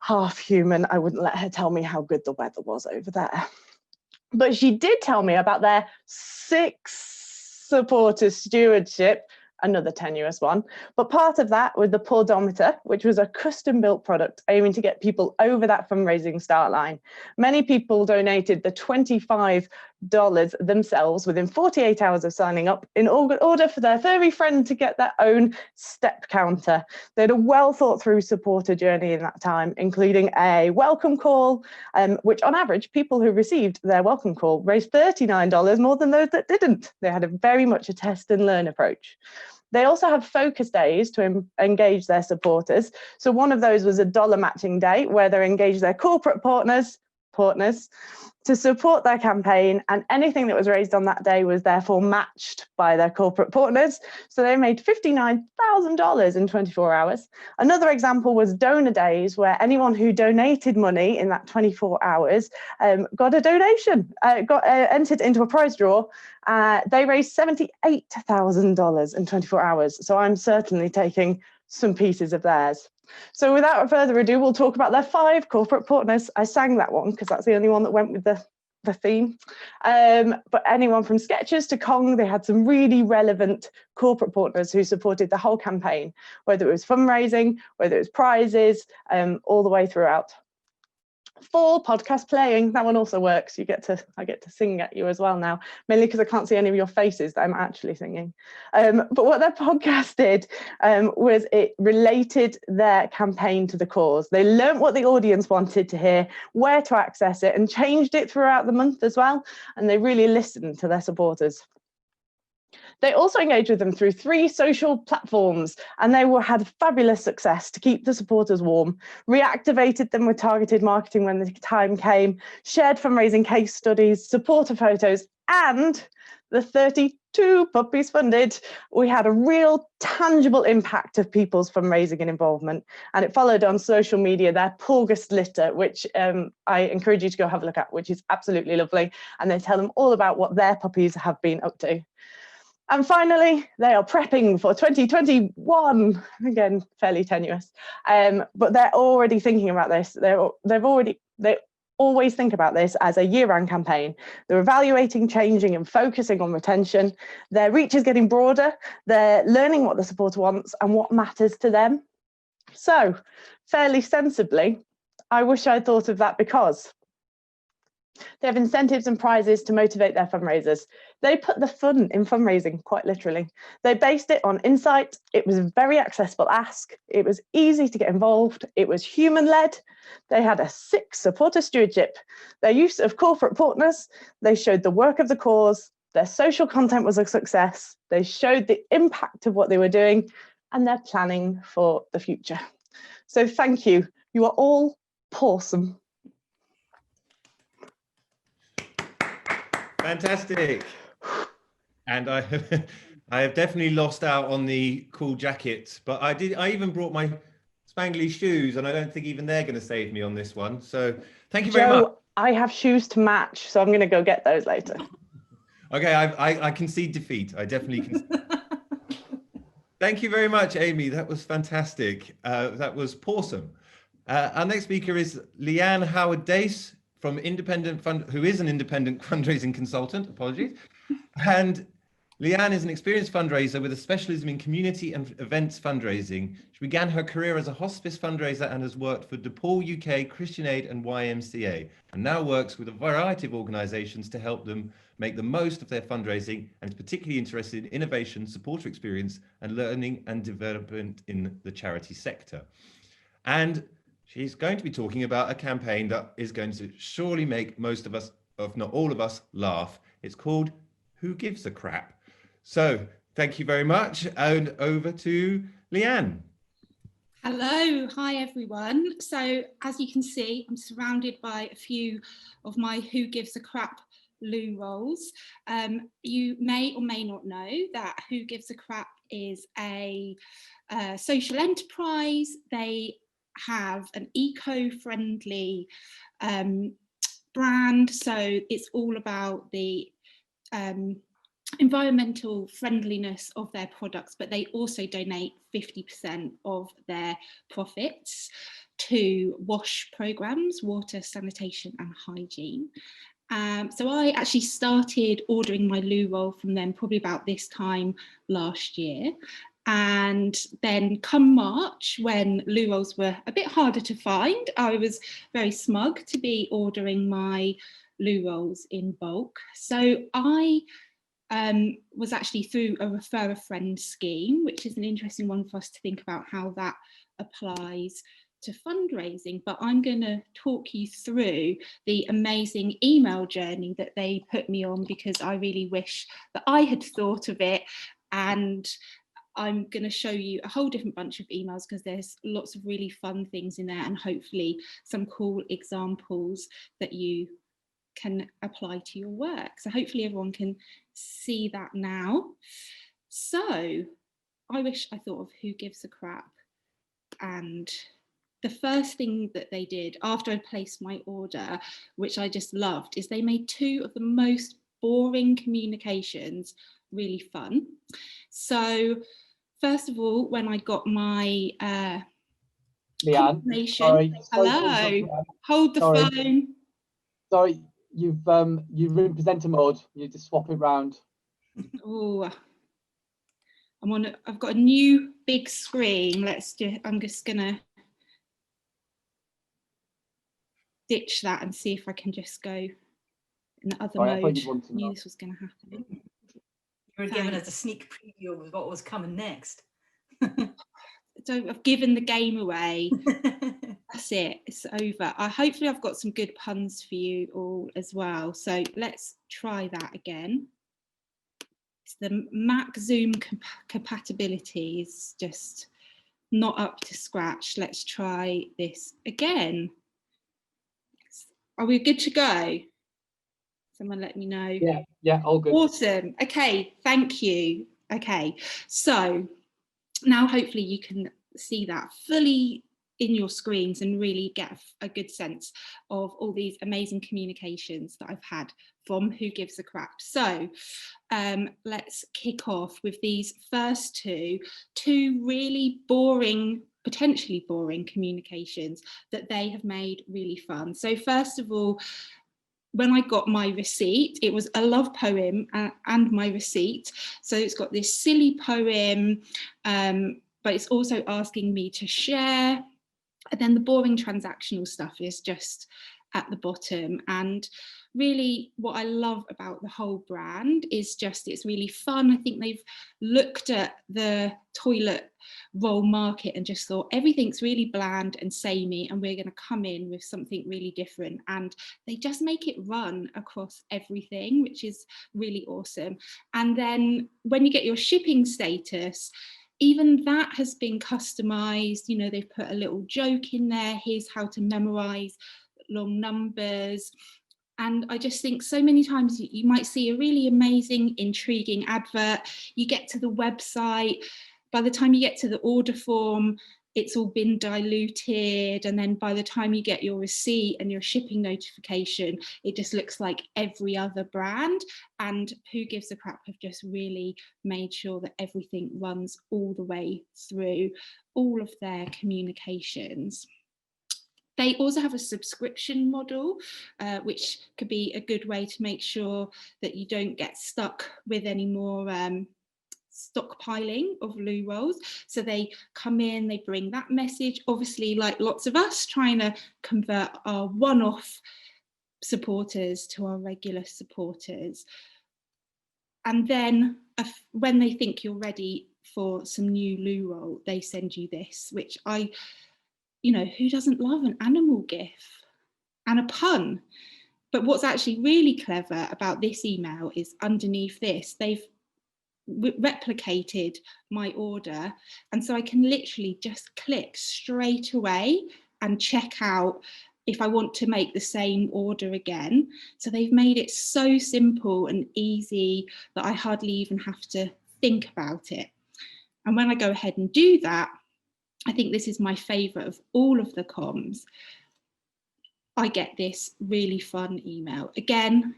half human. I wouldn't let her tell me how good the weather was over there. But she did tell me about their 6 supporter stewardship, another tenuous one. But part of that was the Podometer, which was a custom-built product aiming to get people over that fundraising start line. Many people donated the $25 themselves within 48 hours of signing up in order for their furry friend to get their own step counter. They had a well thought through supporter journey in that time, including a welcome call, which on average, people who received their welcome call raised $39 more than those that didn't. They had very much a test and learn approach. They also have focus days to engage their supporters. So one of those was a dollar matching day where they engaged their corporate partners to support their campaign, and anything that was raised on that day was therefore matched by their corporate partners. So they made $59,000 in 24 hours. Another example was donor days, where anyone who donated money in that 24 hours got a donation, entered into a prize draw. They raised $78,000 in 24 hours. So I'm certainly taking some pieces of theirs. So without further ado, we'll talk about their 5 corporate partners. I sang that one because that's the only one that went with the theme. But anyone from Skechers to Kong, they had some really relevant corporate partners who supported the whole campaign, whether it was fundraising, whether it was prizes, all the way throughout. 4, podcast playing, that one also works. I get to sing at you as well now, mainly because I can't see any of your faces that I'm actually singing. But what their podcast did was it related their campaign to the cause. They learnt what the audience wanted to hear, where to access it, and changed it throughout the month as well. And they really listened to their supporters. They also engaged with them through 3 social platforms, and they had fabulous success to keep the supporters warm, reactivated them with targeted marketing when the time came, shared fundraising case studies, supporter photos, and the 32 puppies funded. We had a real tangible impact of people's fundraising and involvement, and it followed on social media their Porgus litter, which I encourage you to go have a look at, which is absolutely lovely, and they tell them all about what their puppies have been up to. And finally, they are prepping for 2021. Again, fairly tenuous, but they're already thinking about this. They always think about this as a year-round campaign. They're evaluating, changing, and focusing on retention. Their reach is getting broader. They're learning what the supporter wants and what matters to them. So, fairly sensibly, I wish I'd thought of that because They have incentives and prizes to motivate their fundraisers. They put the fun in fundraising, quite literally. They based it on insight. It was a very accessible ask. It was easy to get involved. It was human-led. They had a sick supporter stewardship. Their use of corporate partners. They showed the work of the cause. Their social content was a success. They showed the impact of what they were doing, and they're planning for the future. So thank you. You are all awesome. Fantastic. And I have definitely lost out on the cool jacket, but I even brought my spangly shoes, and I don't think even they're going to save me on this one. So thank you very much. I have shoes to match, so I'm going to go get those later. Okay, I concede defeat. I definitely concede. Thank you very much, Amy. That was fantastic. That was awesome. Our next speaker is Leanne Howard-Dace from who is an independent fundraising consultant. Apologies. And Leanne is an experienced fundraiser with a specialism in community and events fundraising. She began her career as a hospice fundraiser and has worked for DePaul UK, Christian Aid and YMCA, and now works with a variety of organisations to help them make the most of their fundraising, and is particularly interested in innovation, supporter experience, and learning and development in the charity sector. And she's going to be talking about a campaign that is going to surely make most of us, if not all of us, laugh. It's called Who Gives a Crap? So thank you very much, and over to Leanne. Hello, hi everyone. So as you can see, I'm surrounded by a few of my Who Gives a Crap loo rolls. You may or may not know that Who Gives a Crap is a social enterprise. They have an eco-friendly brand, so it's all about the environmental friendliness of their products, but they also donate 50% of their profits to WASH programs, water, sanitation and hygiene. So I actually started ordering my loo roll from them probably about this time last year. And then come March, when loo rolls were a bit harder to find, I was very smug to be ordering my loo rolls in bulk. So I was actually through a refer a friend scheme, which is an interesting one for us to think about how that applies to fundraising. But I'm going to talk you through the amazing email journey that they put me on, because I really wish that I had thought of it. And I'm going to show you a whole different bunch of emails, because there's lots of really fun things in there, and hopefully some cool examples that you can apply to your work. So hopefully everyone can see that now. So I wish I thought of Who Gives a Crap. And the first thing that they did after I placed my order, which I just loved, is they made two of the most boring communications really fun. So first of all, when I got my Leanne, confirmation, sorry, hello, hold the phone. Sorry, you've in presenter mode. You need to swap it round. Oh, I've got a new big screen. I'm just gonna ditch that and see if I can just go in the other mode. I knew this was gonna happen. You were giving us a sneak preview of what was coming next. So I've given the game away. That's it, it's over. Hopefully I've got some good puns for you all as well. So let's try that again. It's the Mac Zoom compatibility is just not up to scratch. Let's try this again. Are we good to go? Someone let me know. Yeah, all good. Awesome. Okay, thank you. Okay, so now hopefully you can see that fully in your screens and really get a good sense of all these amazing communications that I've had from Who Gives a Crap. So let's kick off with these first two really boring, potentially boring communications that they have made really fun. So first of all, when I got my receipt, it was a love poem and my receipt. So it's got this silly poem, but it's also asking me to share. And then the boring transactional stuff is just at the bottom. And really what I love about the whole brand is just it's really fun. I think they've looked at the toilet roll market and just thought everything's really bland and samey, and we're going to come in with something really different, and they just make it run across everything, which is really awesome. And then when you get your shipping status, even that has been customized. You know, they've put a little joke in there, here's how to memorize long numbers. And I just think so many times you might see a really amazing, intriguing advert, you get to the website, by the time you get to the order form, it's all been diluted, and then by the time you get your receipt and your shipping notification, it just looks like every other brand. And Who Gives a Crap have just really made sure that everything runs all the way through all of their communications. They also have a subscription model, which could be a good way to make sure that you don't get stuck with any more stockpiling of loo rolls. So they come in, they bring that message, obviously like lots of us trying to convert our one-off supporters to our regular supporters. And then when they think you're ready for some new loo roll, they send you this, which you know, who doesn't love an animal gif and a pun? But what's actually really clever about this email is underneath this, they've replicated my order, and so I can literally just click straight away and check out if I want to make the same order again. So they've made it so simple and easy that I hardly even have to think about it. And when I go ahead and do that, I think this is my favourite of all of the comms. I get this really fun email. Again,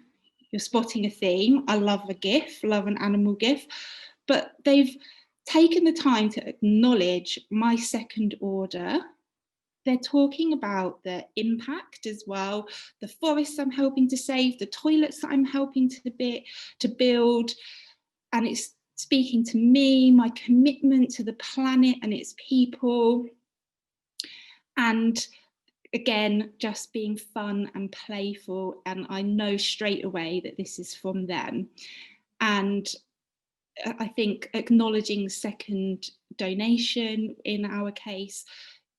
you're spotting a theme. I love a GIF, love an animal GIF, but they've taken the time to acknowledge my second order. They're talking about the impact as well, the forests I'm helping to save, the toilets that I'm helping to build, and it's speaking to me, my commitment to the planet and its people. And again, just being fun and playful, and I know straight away that this is from them. And I think acknowledging second donation in our case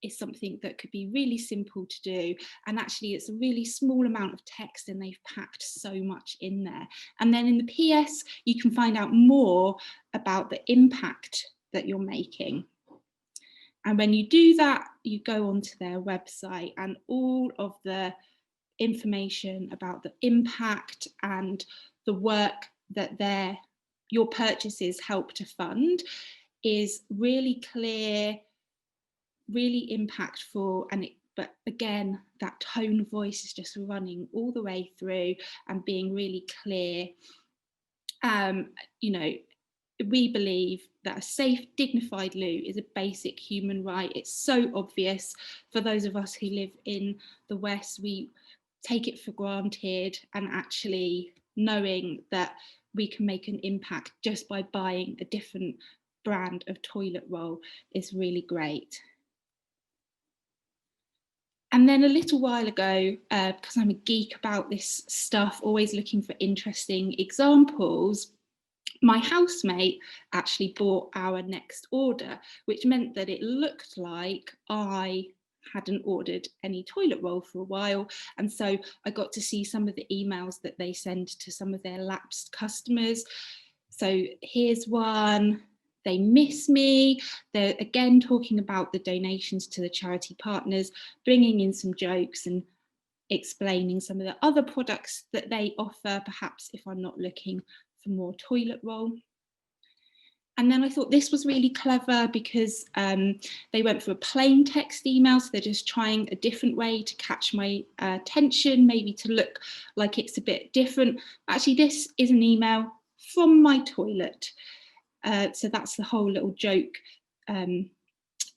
is something that could be really simple to do, and actually it's a really small amount of text and they've packed so much in there. And then in the PS you can find out more about the impact that you're making. And when you do that, you go onto their website, and all of the information about the impact and the work that your purchases help to fund is really clear, really impactful, but again, that tone of voice is just running all the way through and being really clear. You know, we believe that a safe, dignified loo is a basic human right. It's so obvious. For those of us who live in the West, we take it for granted, and actually knowing that we can make an impact just by buying a different brand of toilet roll is really great. And then a little while ago, because I'm a geek about this stuff, always looking for interesting examples, my housemate actually bought our next order, which meant that it looked like I hadn't ordered any toilet roll for a while. And so I got to see some of the emails that they send to some of their lapsed customers. So here's one. They miss me. They're again talking about the donations to the charity partners, bringing in some jokes and explaining some of the other products that they offer, perhaps if I'm not looking for more toilet roll. And then I thought this was really clever because they went for a plain text email, so they're just trying a different way to catch my attention, maybe to look like it's a bit different. Actually, this is an email from my toilet. So that's the whole little joke in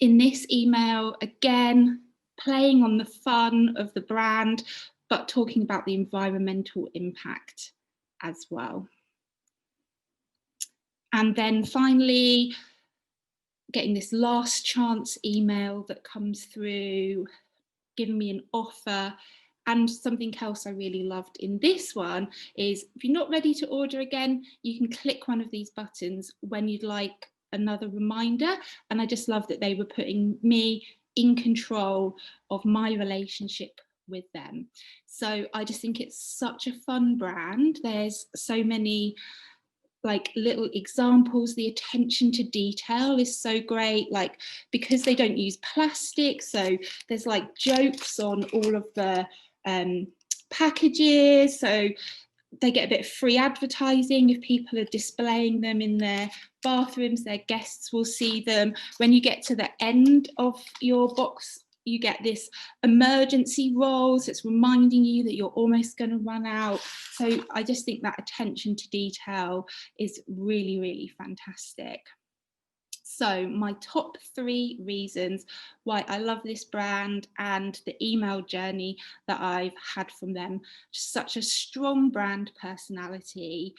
this email. Again, playing on the fun of the brand, but talking about the environmental impact as well. And then finally, getting this last chance email that comes through, giving me an offer And something else I really loved in this one is if you're not ready to order again, you can click one of these buttons when you'd like another reminder. And I just love that they were putting me in control of my relationship with them. So I just think it's such a fun brand. There's so many like little examples. The attention to detail is so great, like because they don't use plastic, so there's like jokes on all of the packages, so they get a bit of free advertising. If people are displaying them in their bathrooms, their guests will see them. When you get to the end of your box, you get this emergency rolls. It's reminding you that you're almost going to run out. So I just think that attention to detail is really, really fantastic. So my top 3 reasons why I love this brand and the email journey that I've had from them. Just such a strong brand personality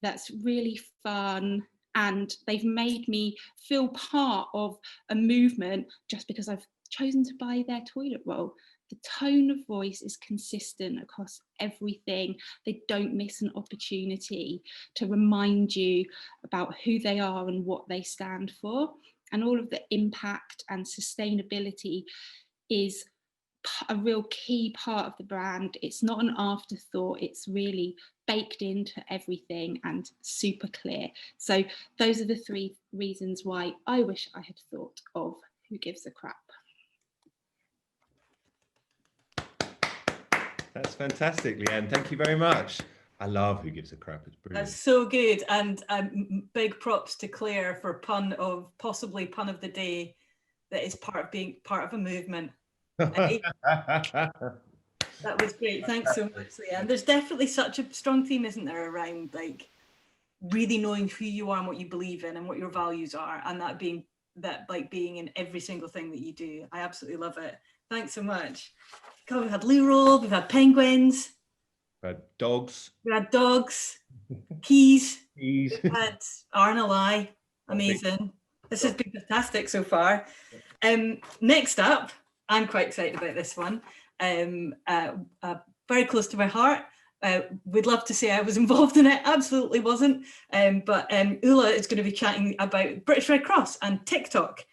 that's really fun, and they've made me feel part of a movement just because I've chosen to buy their toilet roll. The tone of voice is consistent across everything. They don't miss an opportunity to remind you about who they are and what they stand for. And all of the impact and sustainability is a real key part of the brand. It's not an afterthought, it's really baked into everything and super clear. So those are the 3 reasons why I wish I had thought of Who Gives a Crap. That's fantastic, Leanne. Thank you very much. I love Who Gives a Crap. It's brilliant. That's so good. And big props to Claire for possibly pun of the day that is being part of a movement. That was great. Thanks so much, Leanne. There's definitely such a strong theme, isn't there, around like really knowing who you are and what you believe in and what your values are, and that being in every single thing that you do. I absolutely love it. Thanks so much. God, we've had loo roll, we've had penguins, we've had dogs, keys, we've had RNLI. Amazing. This has been fantastic so far. Next up, I'm quite excited about this one. Very close to my heart. Would love to say I was involved in it, absolutely wasn't. But Ula is going to be chatting about British Red Cross and TikTok.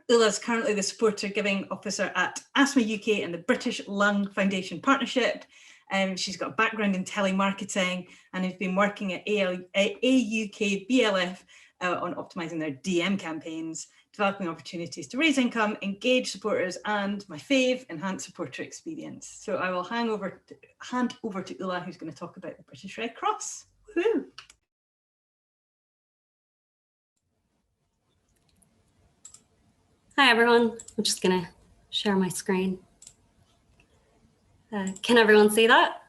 Ula is currently the supporter giving officer at Asthma UK and the British Lung Foundation Partnership. She's got a background in telemarketing and has been working at AUK BLF on optimising their DM campaigns, developing opportunities to raise income, engage supporters, and my fave, enhance supporter experience. So I will hand over to Ula, who's going to talk about the British Red Cross. Woohoo! Hi everyone, I'm just going to share my screen. Can everyone see that?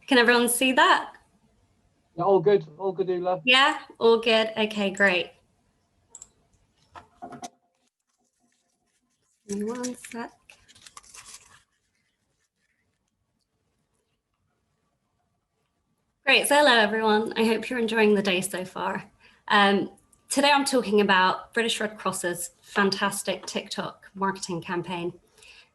Can everyone see that? Yeah, all good, Ula. Yeah, all good. Okay, great. Give me 1 sec. Great, so hello everyone. I hope you're enjoying the day so far. Today I'm talking about British Red Cross's fantastic TikTok marketing campaign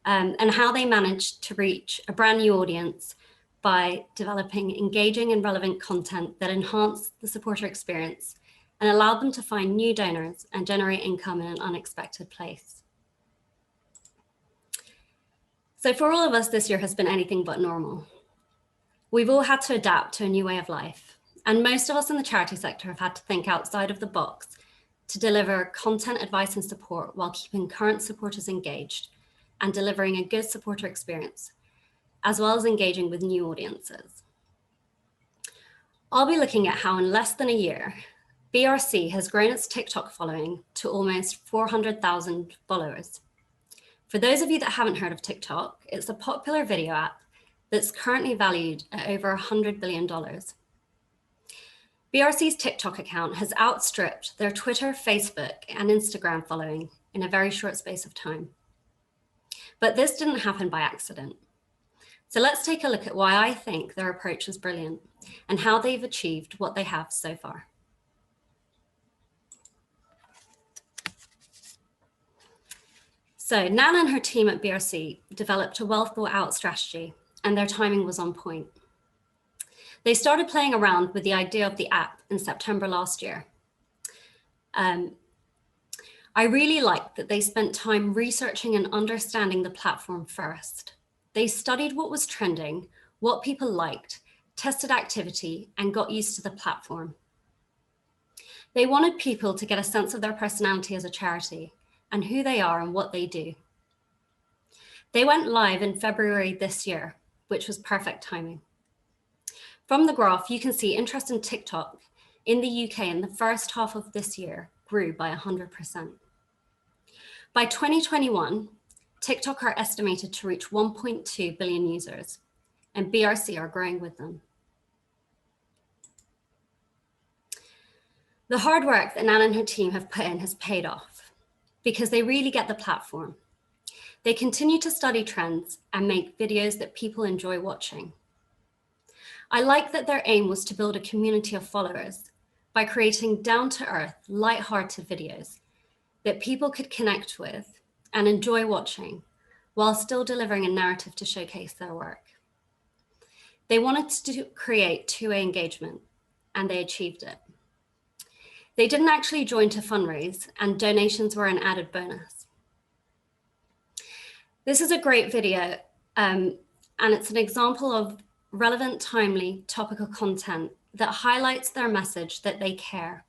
and how they managed to reach a brand new audience by developing engaging and relevant content that enhanced the supporter experience and allowed them to find new donors and generate income in an unexpected place. So for all of us, this year has been anything but normal. We've all had to adapt to a new way of life, and most of us in the charity sector have had to think outside of the box to deliver content, advice, and support while keeping current supporters engaged and delivering a good supporter experience, as well as engaging with new audiences. I'll be looking at how in less than a year, BRC has grown its TikTok following to almost 400,000 followers. For those of you that haven't heard of TikTok, it's a popular video app that's currently valued at over $100 billion. BRC's TikTok account has outstripped their Twitter, Facebook, and Instagram following in a very short space of time. But this didn't happen by accident. So let's take a look at why I think their approach is brilliant and how they've achieved what they have so far. So Nan and her team at BRC developed a well thought out strategy, and their timing was on point. They started playing around with the idea of the app in September last year. I really liked that they spent time researching and understanding the platform first. They studied what was trending, what people liked, tested activity, and got used to the platform. They wanted people to get a sense of their personality as a charity and who they are and what they do. They went live in February this year, which was perfect timing. From the graph, you can see interest in TikTok in the UK in the first half of this year grew by 100%. By 2021, TikTok are estimated to reach 1.2 billion users, and BRC are growing with them. The hard work that Nan and her team have put in has paid off because they really get the platform. They continue to study trends and make videos that people enjoy watching. I like that their aim was to build a community of followers by creating down-to-earth, light-hearted videos that people could connect with and enjoy watching while still delivering a narrative to showcase their work. They wanted to create two-way engagement, and they achieved it. They didn't actually join to fundraise, and donations were an added bonus. This is a great video, and it's an example of relevant, timely, topical content that highlights their message that they care,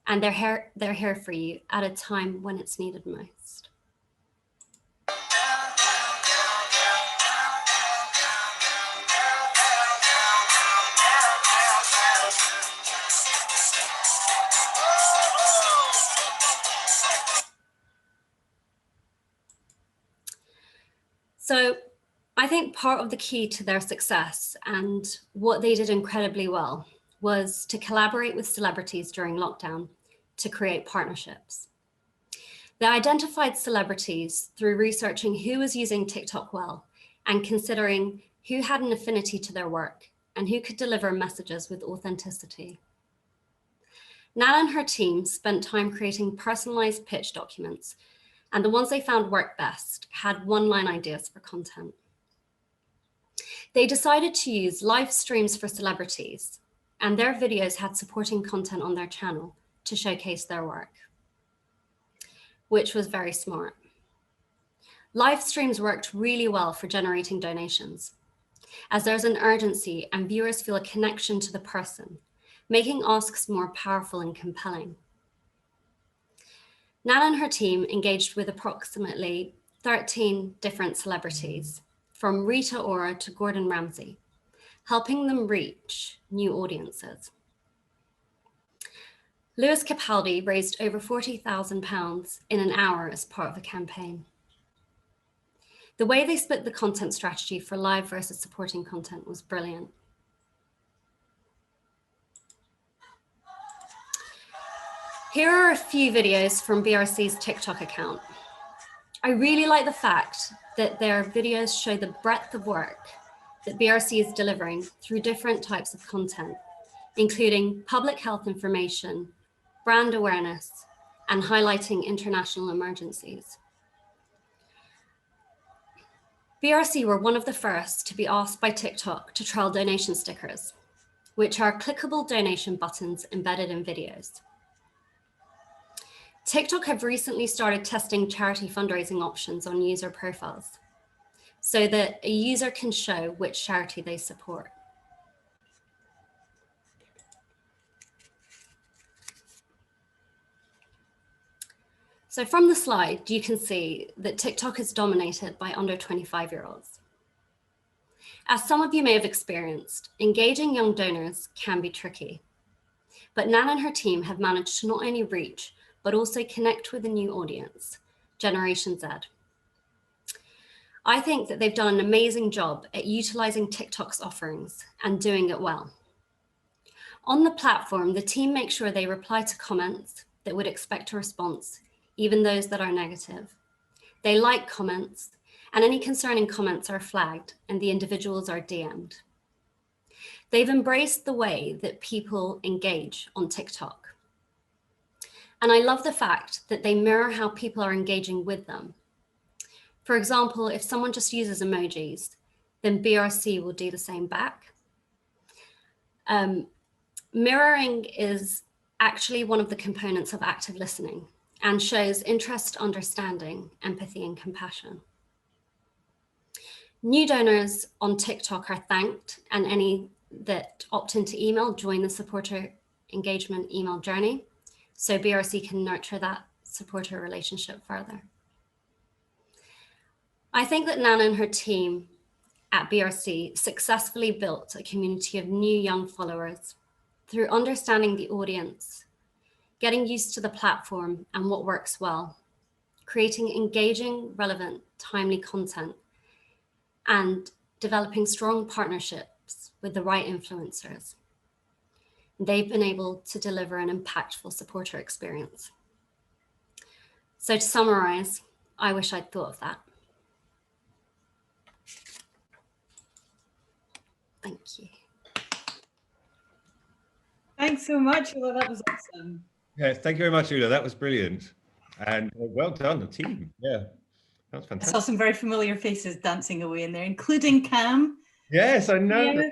and they're here for you at a time when it's needed most. So I think part of the key to their success and what they did incredibly well was to collaborate with celebrities during lockdown to create partnerships. They identified celebrities through researching who was using TikTok well and considering who had an affinity to their work and who could deliver messages with authenticity. Nan and her team spent time creating personalized pitch documents, and the ones they found worked best had one-line ideas for content. They decided to use live streams for celebrities, and their videos had supporting content on their channel to showcase their work, which was very smart. Live streams worked really well for generating donations, as there's an urgency and viewers feel a connection to the person, making asks more powerful and compelling. Nan and her team engaged with approximately 13 different celebrities, from Rita Ora to Gordon Ramsay, helping them reach new audiences. Lewis Capaldi raised over £40,000 in an hour as part of a campaign. The way they split the content strategy for live versus supporting content was brilliant. Here are a few videos from BRC's TikTok account. I really like the fact that their videos show the breadth of work that BRC is delivering through different types of content, including public health information, brand awareness, and highlighting international emergencies. BRC were one of the first to be asked by TikTok to trial donation stickers, which are clickable donation buttons embedded in videos. TikTok have recently started testing charity fundraising options on user profiles so that a user can show which charity they support. So from the slide, you can see that TikTok is dominated by under 25-year-olds. As some of you may have experienced, engaging young donors can be tricky, but Nan and her team have managed to not only reach, but also connect with a new audience, Generation Z. I think that they've done an amazing job at utilizing TikTok's offerings and doing it well. On the platform, the team makes sure they reply to comments that would expect a response, even those that are negative. They like comments, and any concerning comments are flagged and the individuals are DM'd. They've embraced the way that people engage on TikTok. And I love the fact that they mirror how people are engaging with them. For example, if someone just uses emojis, then BRC will do the same back. Mirroring is actually one of the components of active listening and shows interest, understanding, empathy, and compassion. New donors on TikTok are thanked, and any that opt into email join the supporter engagement email journey, so BRC can nurture that supporter relationship further. I think that Nana and her team at BRC successfully built a community of new young followers through understanding the audience, getting used to the platform and what works well, creating engaging, relevant, timely content, and developing strong partnerships with the right influencers. They've been able to deliver an impactful supporter experience. So to summarize, I wish I'd thought of that. Thank you. Thanks so much, Ula. That was awesome. Yes, thank you very much, Ula. That was brilliant. And well done, the team. Yeah, that was I fantastic. saw some very familiar faces dancing away in there, including Cam. Yes, I know. Yeah.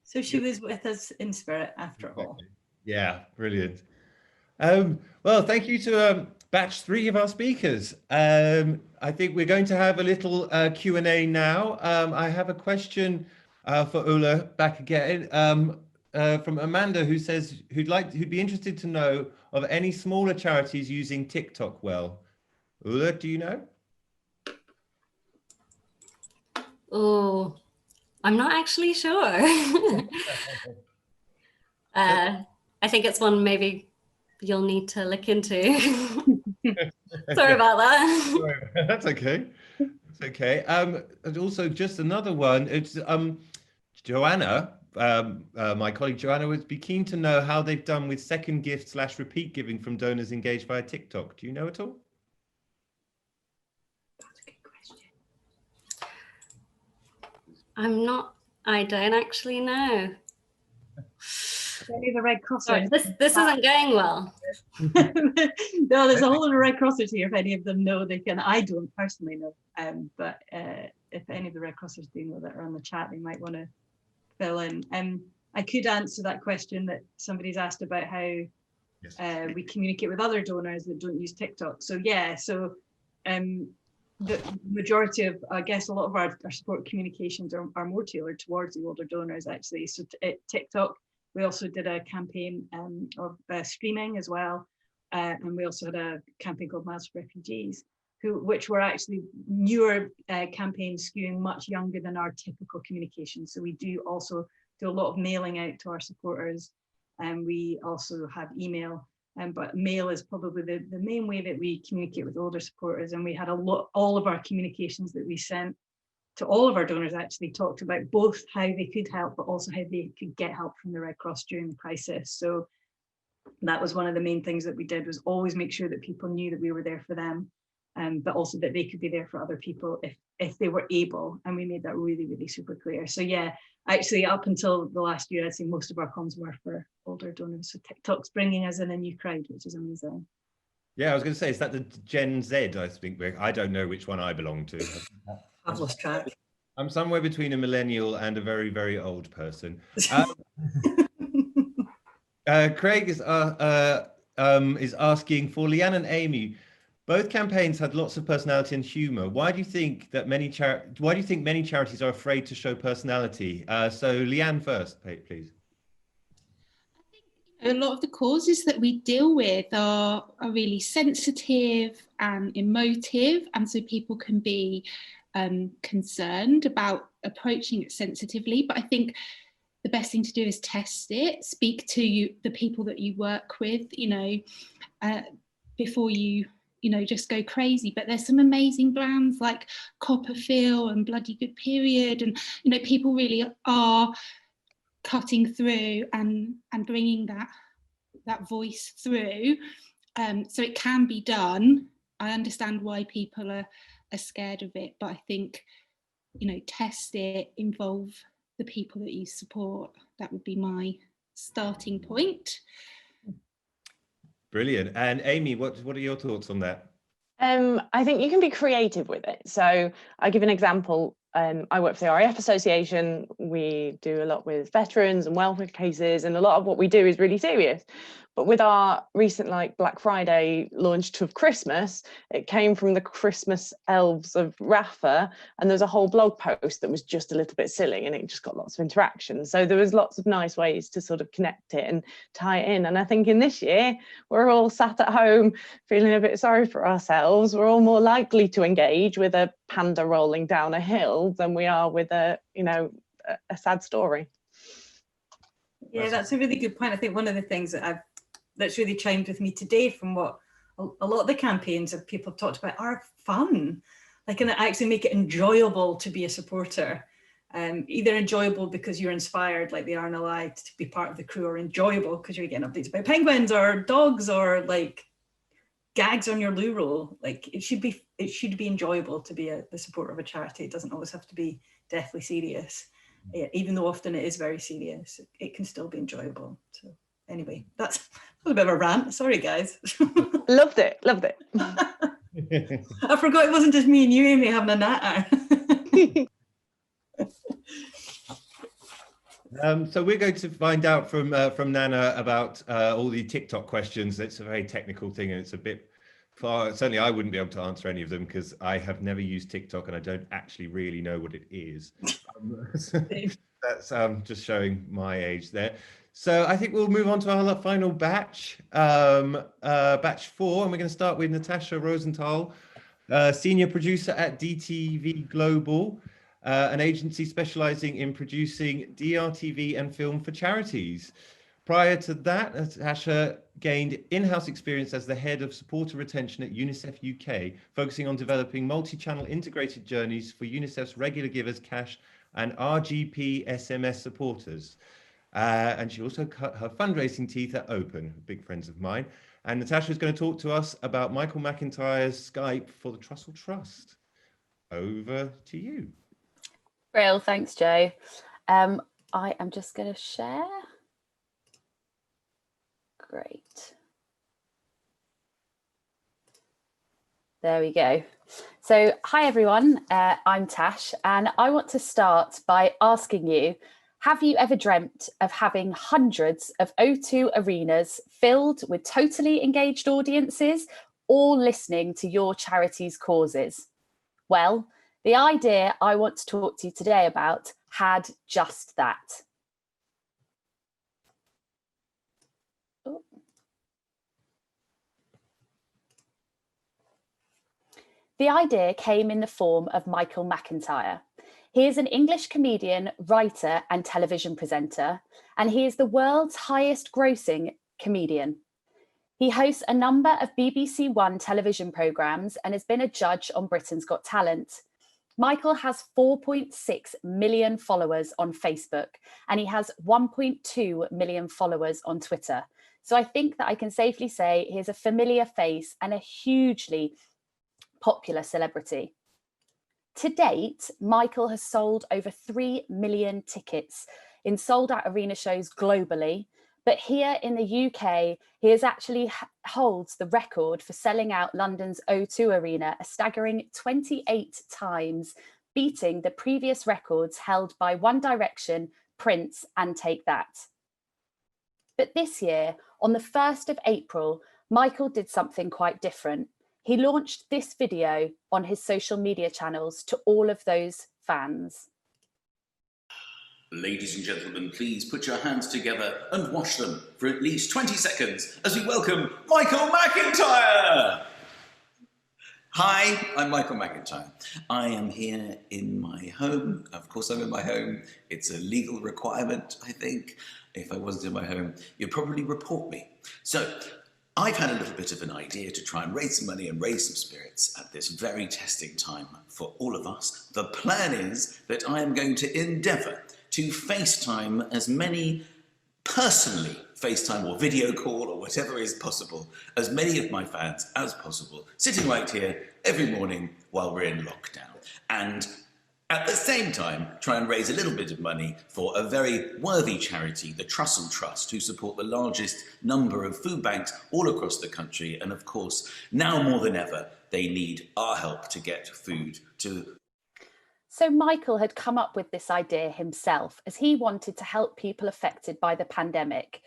So she was with us in spirit after all. Yeah, brilliant. Well, thank you to batch 3 of our speakers. I think we're going to have a little Q&A now. I have a question for Ula back again from Amanda, who says who'd be interested to know of any smaller charities using TikTok well. Ula, do you know? Oh, I'm not actually sure. I think it's one maybe you'll need to look into. Sorry about that. That's okay. That's okay. And also just another one. It's Joanna, my colleague Joanna, would be keen to know how they've done with second gift / repeat giving from donors engaged via TikTok. Do you know at all? That's a good question. I don't actually know. Any of the Red Crossers? Sorry, this isn't going well. No, there's a whole lot of Red Crossers here. If any of them know, they can. I don't personally know, but if any of the Red Crossers do know that are on the chat, they might want to fill in. I could answer that question that somebody's asked about how we communicate with other donors that don't use TikTok. So yeah, so the majority of, I guess, a lot of our support communications are more tailored towards the older donors actually. So at TikTok, we also did a campaign of streaming as well. And we also had a campaign called Miles for Refugees, which were actually newer campaigns skewing much younger than our typical communication. So we do also do a lot of mailing out to our supporters, and we also have email. But mail is probably the main way that we communicate with older supporters. And we had all of our communications that we sent to all of our donors actually talked about both how they could help, but also how they could get help from the Red Cross during the crisis. So that was one of the main things that we did, was always make sure that people knew that we were there for them, but also that they could be there for other people if they were able. And we made that really, really super clear. So yeah, actually up until the last year, I'd say most of our comms were for older donors. So TikTok's bringing us in a new crowd, which is amazing. Yeah, I was going to say, is that the Gen Z? I think I don't know which one I belong to. I've lost track. I'm somewhere between a millennial and a very, very old person. Craig is asking, for Leanne and Amy, both campaigns had lots of personality and humor. Why do you think that many charities are afraid to show personality? So Leanne first, please. A lot of the causes that we deal with are really sensitive and emotive, and so people can be concerned about approaching it sensitively. But I think the best thing to do is test it, speak to the people that you work with, before you just go crazy. But there's some amazing brands like Copperfield and Bloody Good Period, and people really are cutting through and bringing that voice through. So it can be done. I understand why people are scared of it, but I think, test it, involve the people that you support. That would be my starting point. Brilliant. And Amy, what are your thoughts on that? I think you can be creative with it. So I'll give an example. I work for the RAF Association. We do a lot with veterans and welfare cases, and a lot of what we do is really serious. But with our recent Black Friday launch to Christmas, it came from the Christmas elves of Rafa, and there's a whole blog post that was just a little bit silly, and it just got lots of interaction. So there was lots of nice ways to sort of connect it and tie it in. And I think in this year, we're all sat at home feeling a bit sorry for ourselves. We're all more likely to engage with a panda rolling down a hill than we are with a sad story. Yeah, that's a really good point. I think one of the things that's really chimed with me today from what a lot of the campaigns that people have talked about are fun, and actually make it enjoyable to be a supporter. Either enjoyable because you're inspired, like they are in Allied, to be part of the crew, or enjoyable because you're getting updates about penguins or dogs or gags on your loo roll. It should be enjoyable to be the supporter of a charity. It doesn't always have to be deathly serious. Even though often it is very serious, it can still be enjoyable. So anyway, that's a bit of a rant. Sorry, guys. Loved it. I forgot it wasn't just me and you, Amy, having a natter. So we're going to find out from Nana about all the TikTok questions. It's a very technical thing, and it's a bit far. Certainly, I wouldn't be able to answer any of them because I have never used TikTok and I don't actually really know what it is. That's just showing my age there. So I think we'll move on to our final batch, batch 4, and we're going to start with Natasha Rosenthal, senior producer at DTV Global, an agency specializing in producing DRTV and film for charities. Prior to that, Natasha gained in-house experience as the head of supporter retention at UNICEF UK, focusing on developing multi-channel integrated journeys for UNICEF's regular givers, cash and RGP SMS supporters. And she also cut her fundraising teeth at Open, big friends of mine. And Natasha is going to talk to us about Michael McIntyre's Skype for the Trussell Trust. Over to you. Brill, thanks, Joe. I am just going to share. Great. There we go. So, hi everyone, I'm Tash, and I want to start by asking you, have you ever dreamt of having hundreds of O2 arenas filled with totally engaged audiences, all listening to your charity's causes? Well, the idea I want to talk to you today about had just that. Oh. The idea came in the form of Michael McIntyre. He is an English comedian, writer, and television presenter, and he is the world's highest grossing comedian. He hosts a number of BBC One television programmes and has been a judge on Britain's Got Talent. Michael has 4.6 million followers on Facebook, and he has 1.2 million followers on Twitter. So I think that I can safely say he is a familiar face and a hugely popular celebrity. To date, Michael has sold over 3 million tickets in sold-out arena shows globally, but here in the UK, he actually holds the record for selling out London's O2 Arena a staggering 28 times, beating the previous records held by One Direction, Prince, and Take That. But this year, on the 1st of April, Michael did something quite different. He launched this video on his social media channels to all of those fans. Ladies and gentlemen, please put your hands together and wash them for at least 20 seconds as we welcome Michael McIntyre! Hi, I'm Michael McIntyre. I am here in my home. Of course I'm in my home. It's a legal requirement, I think. If I wasn't in my home, you'd probably report me. So, I've had a little bit of an idea to try and raise some money and raise some spirits at this very testing time for all of us. The plan is that I am going to endeavour to FaceTime as many personally, FaceTime or video call or whatever is possible, as many of my fans as possible, sitting right here every morning while we're in lockdown. And At the same time, try and raise a little bit of money for a very worthy charity, the Trussell Trust, who support the largest number of food banks all across the country. And of course, now more than ever, they need our help to get food to. So Michael had come up with this idea himself as he wanted to help people affected by the pandemic,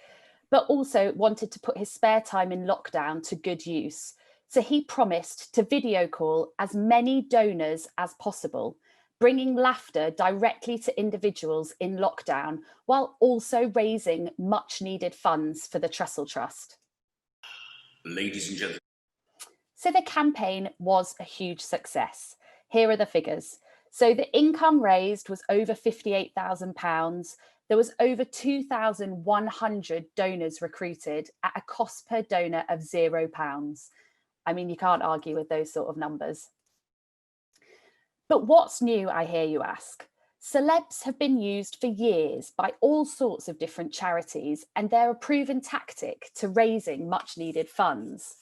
but also wanted to put his spare time in lockdown to good use. So he promised to video call as many donors as possible, bringing laughter directly to individuals in lockdown, while also raising much needed funds for the Trussell Trust. Ladies and gentlemen. So the campaign was a huge success. Here are the figures. So the income raised was over £58,000. There was over 2,100 donors recruited at a cost per donor of £0. I mean, you can't argue with those sort of numbers. But what's new, I hear you ask? Celebs have been used for years by all sorts of different charities, and they're a proven tactic to raising much needed funds.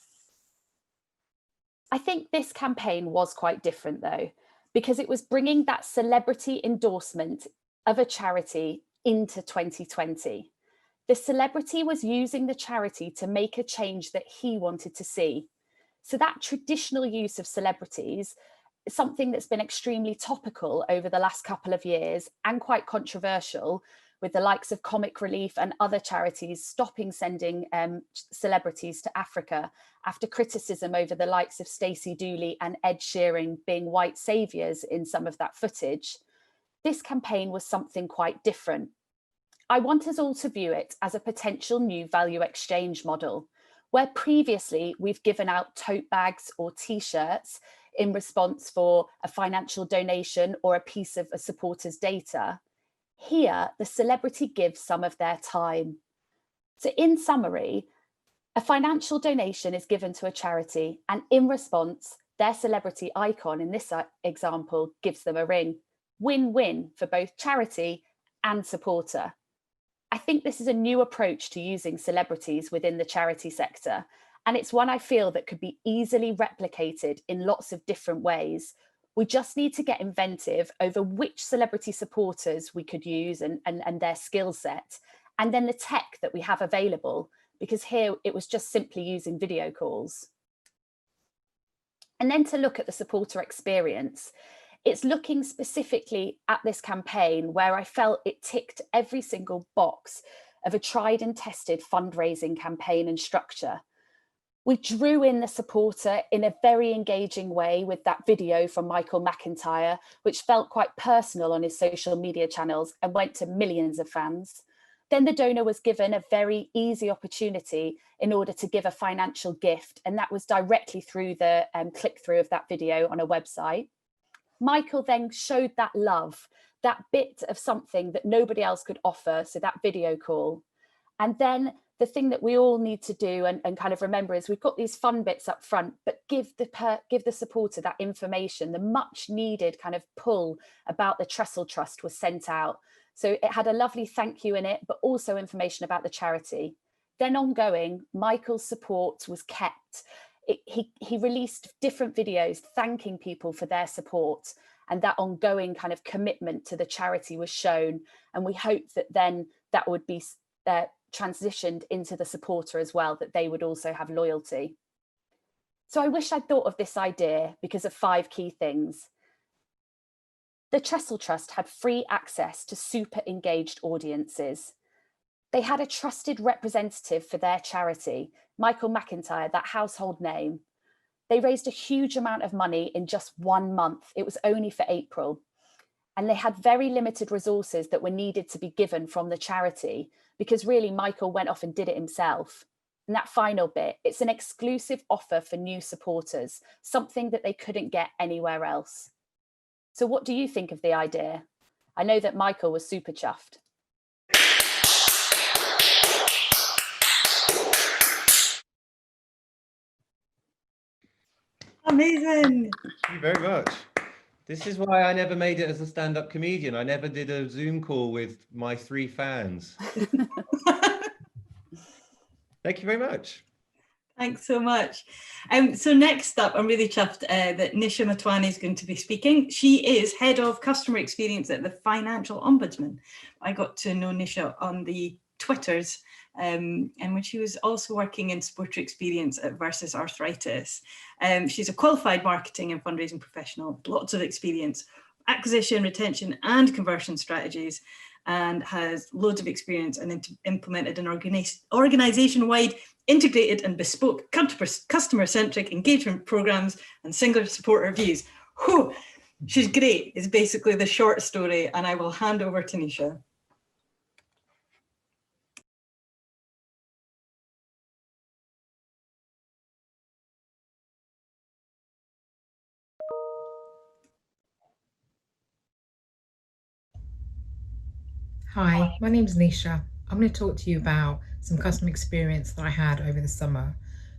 I think this campaign was quite different though, because it was bringing that celebrity endorsement of a charity into 2020. The celebrity was using the charity to make a change that he wanted to see. So that traditional use of celebrities, something that's been extremely topical over the last couple of years and quite controversial, with the likes of Comic Relief and other charities stopping sending celebrities to Africa after criticism over the likes of Stacey Dooley and Ed Sheeran being white saviours in some of that footage. This campaign was something quite different. I want us all to view it as a potential new value exchange model, where previously we've given out tote bags or t-shirts in response for a financial donation or a piece of a supporter's data. Here, the celebrity gives some of their time. So in summary, a financial donation is given to a charity, and in response, their celebrity icon in this example gives them a ring. Win-win for both charity and supporter. I think this is a new approach to using celebrities within the charity sector, and it's one I feel that could be easily replicated in lots of different ways. We just need to get inventive over which celebrity supporters we could use and their skill set, and then the tech that we have available, because here it was just simply using video calls. And then to look at the supporter experience, it's looking specifically at this campaign where I felt it ticked every single box of a tried and tested fundraising campaign and structure. We drew in the supporter in a very engaging way with that video from Michael McIntyre, which felt quite personal on his social media channels and went to millions of fans. Then the donor was given a very easy opportunity in order to give a financial gift, and that was directly through the click-through of that video on a website. Michael then showed that love, that bit of something that nobody else could offer, so that video call. And then the thing that we all need to do and kind of remember is we've got these fun bits up front, but give the supporter that information. The much needed kind of pull about the Trussell Trust was sent out. So it had a lovely thank you in it, but also information about the charity. Then ongoing, Michael's support was kept. He released different videos thanking people for their support, and that ongoing kind of commitment to the charity was shown. And we hope that then that would be transitioned into the supporter as well, that they would also have loyalty. So I wish I'd thought of this idea because of 5 key things. The Trussell Trust had free access to super engaged audiences. They had a trusted representative for their charity, Michael McIntyre, that household name. They raised a huge amount of money in just 1 month. It was only for April. And they had very limited resources that were needed to be given from the charity, because really Michael went off and did it himself. And that final bit, it's an exclusive offer for new supporters, something that they couldn't get anywhere else. So what do you think of the idea? I know that Michael was super chuffed. Amazing. Thank you very much. This is why I never made it as a stand-up comedian. I never did a Zoom call with my 3 fans. Thank you very much. Thanks so much. So next up, I'm really chuffed that Nisha Matwani is going to be speaking. She is Head of Customer Experience at the Financial Ombudsman. I got to know Nisha on the Twitters and when she was also working in supporter experience at Versus Arthritis. She's a qualified marketing and fundraising professional, lots of experience, acquisition, retention and conversion strategies, and has loads of experience and implemented an organization-wide integrated and bespoke customer-centric engagement programs and single support reviews. Whew, she's great, is basically the short story, and I will hand over to Nisha. Hi, my name's Nisha. I'm going to talk to you about some customer experience that I had over the summer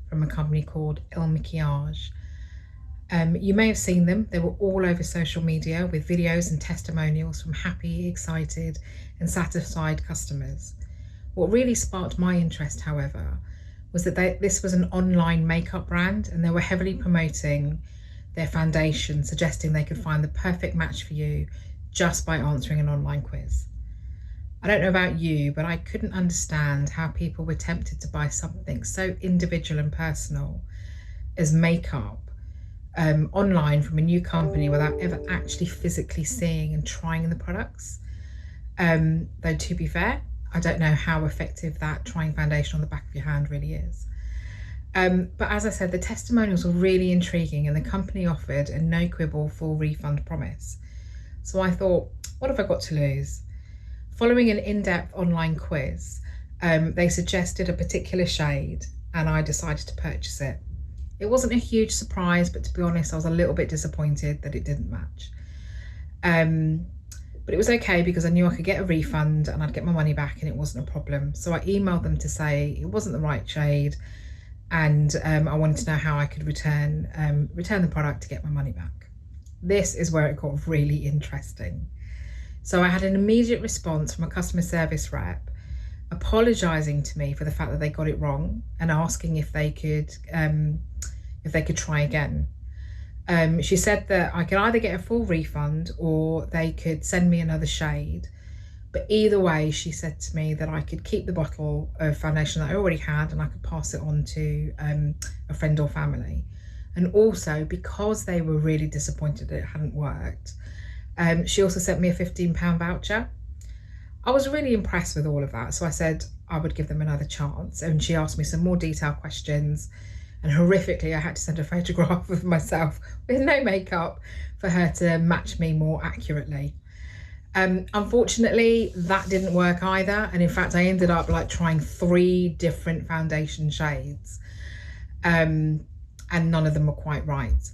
from a company called Il Maquillage. You may have seen them. They were all over social media with videos and testimonials from happy, excited and satisfied customers. What really sparked my interest, however, was that this was an online makeup brand and they were heavily promoting their foundation, suggesting they could find the perfect match for you just by answering an online quiz. I don't know about you, but I couldn't understand how people were tempted to buy something so individual and personal as makeup online from a new company without ever actually physically seeing and trying the products. Though to be fair, I don't know how effective that trying foundation on the back of your hand really is. But as I said, the testimonials were really intriguing and the company offered a no quibble full refund promise. So I thought, what have I got to lose? Following an in-depth online quiz, they suggested a particular shade and I decided to purchase it. It wasn't a huge surprise, but to be honest, I was a little bit disappointed that it didn't match. But it was okay because I knew I could get a refund and I'd get my money back and it wasn't a problem. So I emailed them to say it wasn't the right shade and I wanted to know how I could return the product to get my money back. This is where it got really interesting. So I had an immediate response from a customer service rep apologising to me for the fact that they got it wrong and asking if they could try again. She said that I could either get a full refund or they could send me another shade. But either way, she said to me that I could keep the bottle of foundation that I already had and I could pass it on to a friend or family. And also, because they were really disappointed that it hadn't worked, she also sent me a £15 voucher. I was really impressed with all of that, so I said I would give them another chance, and she asked me some more detailed questions, and horrifically I had to send a photograph of myself with no makeup for her to match me more accurately. Unfortunately, that didn't work either, and in fact I ended up trying 3 different foundation shades, and none of them were quite right.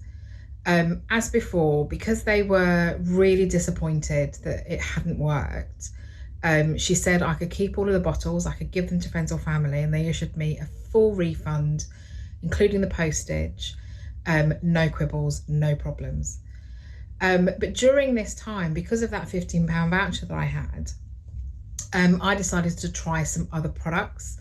As before, because they were really disappointed that it hadn't worked, she said I could keep all of the bottles, I could give them to friends or family, and they issued me a full refund, including the postage, no quibbles, no problems. But during this time, because of that £15 voucher that I had, I decided to try some other products.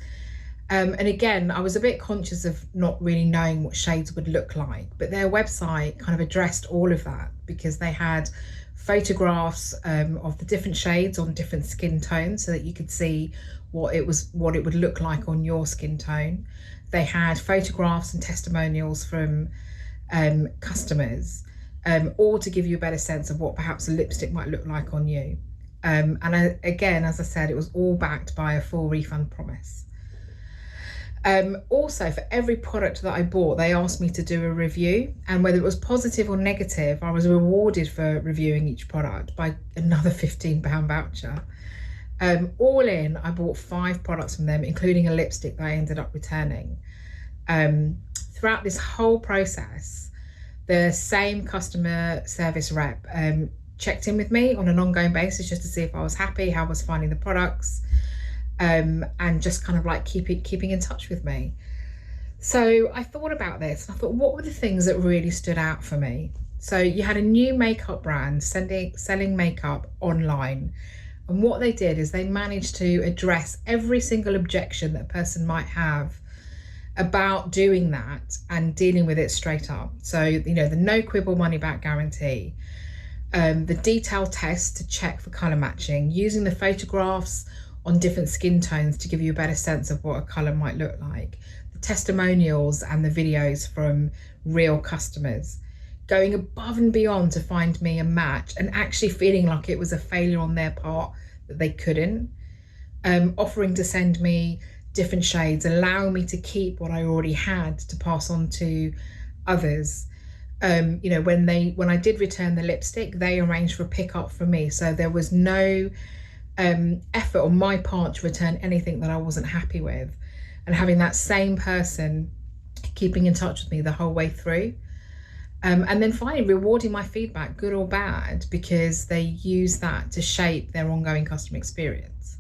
And again, I was a bit conscious of not really knowing what shades would look like, but their website kind of addressed all of that because they had photographs of the different shades on different skin tones so that you could see what it would look like on your skin tone. They had photographs and testimonials from customers, all to give you a better sense of what perhaps a lipstick might look like on you. Again, as I said, it was all backed by a full refund promise. Also, for every product that I bought, they asked me to do a review, and whether it was positive or negative, I was rewarded for reviewing each product by another £15 voucher. All in, I bought 5 products from them, including a lipstick that I ended up returning. Throughout this whole process, the same customer service rep checked in with me on an ongoing basis just to see if I was happy, how I was finding the products, and just kind of keeping in touch with me. So I thought about this and I thought, what were the things that really stood out for me? So you had a new makeup brand selling makeup online, and what they did is they managed to address every single objection that a person might have about doing that and dealing with it straight up. So, you know, the no quibble money back guarantee, the detailed test to check for colour matching, using the photographs on different skin tones to give you a better sense of what a colour might look like, the testimonials and the videos from real customers, going above and beyond to find me a match and actually feeling like it was a failure on their part that they couldn't, offering to send me different shades, allowing me to keep what I already had to pass on to others. You know, when I did return the lipstick, they arranged for a pickup for me, so there was no effort on my part to return anything that I wasn't happy with, and having that same person keeping in touch with me the whole way through, and then finally rewarding my feedback, good or bad, because they use that to shape their ongoing customer experience.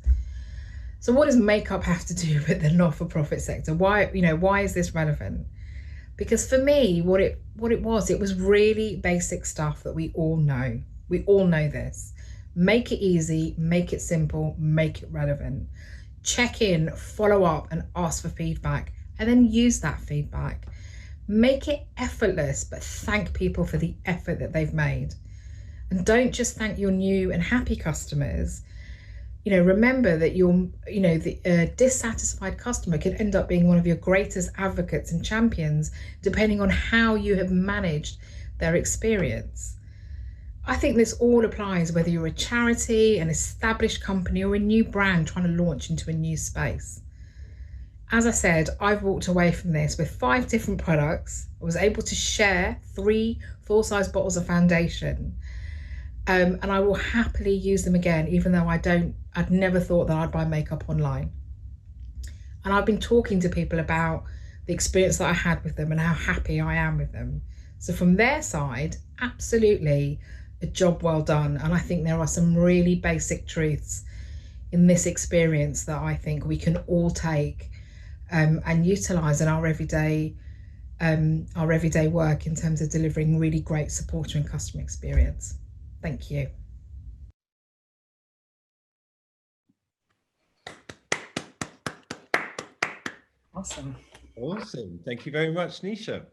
So what does makeup have to do with the not-for-profit sector? Why is this relevant? Because for me, what it was really basic stuff that we all know. We all know this. Make it easy, make it simple, make it relevant. Check in, follow up, and ask for feedback, and then use that feedback. Make it effortless, but thank people for the effort that they've made. And don't just thank your new and happy customers. You know, remember that the dissatisfied customer could end up being one of your greatest advocates and champions, depending on how you have managed their experience. I think this all applies whether you're a charity, an established company, or a new brand trying to launch into a new space. As I said, I've walked away from this with 5 different products. I was able to share 3 full-size bottles of foundation. And I will happily use them again, even though I'd never thought that I'd buy makeup online. And I've been talking to people about the experience that I had with them and how happy I am with them. So from their side, absolutely a job well done. And I think there are some really basic truths in this experience that I think we can all take and utilize in our everyday work in terms of delivering really great supporter and customer experience. Thank you. Awesome. Awesome. Thank you very much, Nisha.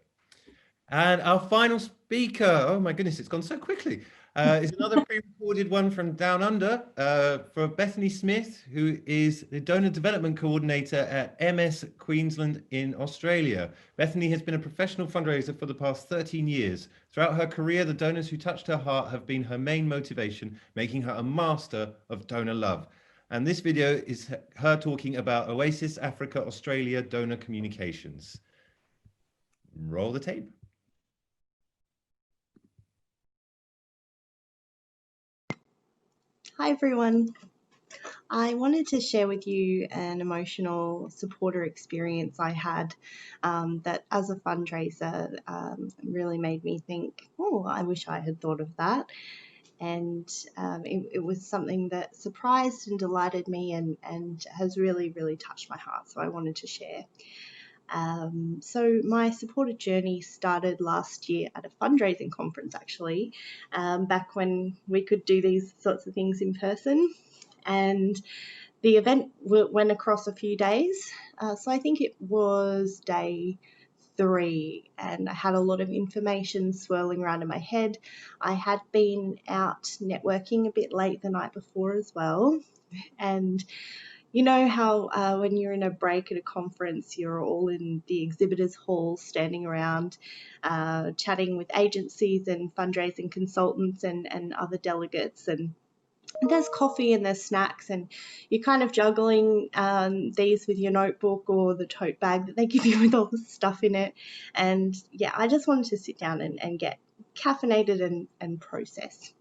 And our final speaker, oh my goodness, it's gone so quickly, is another pre-recorded one from Down Under for Bethany Smith, who is the Donor Development Coordinator at MS Queensland in Australia. Bethany has been a professional fundraiser for the past 13 years. Throughout her career, the donors who touched her heart have been her main motivation, making her a master of donor love. And this video is her talking about Oasis Africa Australia donor communications. Roll the tape. Hi everyone. I wanted to share with you an emotional supporter experience I had that as a fundraiser really made me think, oh, I wish I had thought of that. And it was something that surprised and delighted me and has really, really touched my heart. So I wanted to share. So my supporter journey started last year at a fundraising conference, actually, back when we could do these sorts of things in person. And the event went across a few days. So I think it was day 3, and I had a lot of information swirling around in my head. I had been out networking a bit late the night before as well. And you know how when you're in a break at a conference, you're all in the exhibitors hall standing around chatting with agencies and fundraising consultants and other delegates, and there's coffee and there's snacks, and you're kind of juggling these with your notebook or the tote bag that they give you with all the stuff in it. And yeah, I just wanted to sit down and get caffeinated and process.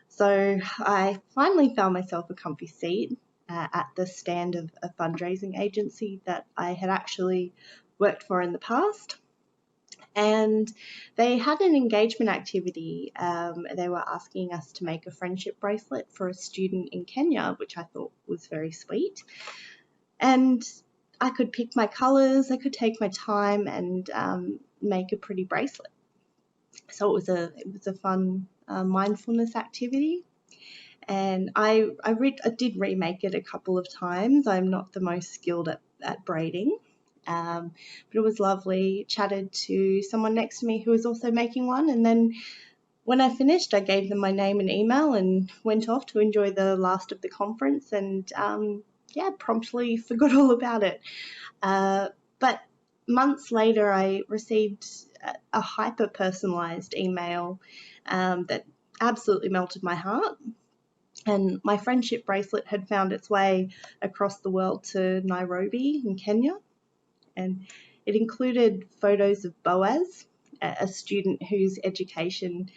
So I finally found myself a comfy seat at the stand of a fundraising agency that I had actually worked for in the past. And they had an engagement activity. They were asking us to make a friendship bracelet for a student in Kenya, which I thought was very sweet. And I could pick my colours, I could take my time and make a pretty bracelet. So it was a fun mindfulness activity. And I did remake it a couple of times. I'm not the most skilled at braiding. But it was lovely. Chatted to someone next to me who was also making one, and then when I finished, I gave them my name and email and went off to enjoy the last of the conference, and yeah, promptly forgot all about it. But months later, I received a hyper-personalized email that absolutely melted my heart. And my friendship bracelet had found its way across the world to Nairobi in Kenya. And it included photos of Boaz, a student whose education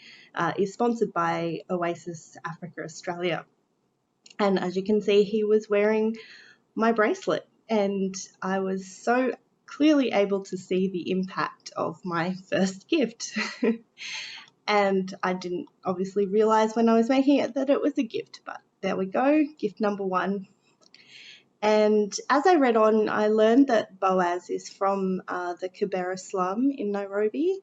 is sponsored by Oasis Africa Australia. And as you can see, he was wearing my bracelet, and I was so clearly able to see the impact of my first gift. And I didn't obviously realize when I was making it that it was a gift, but there we go, gift number one. And as I read on, I learned that Boaz is from the Kibera slum in Nairobi.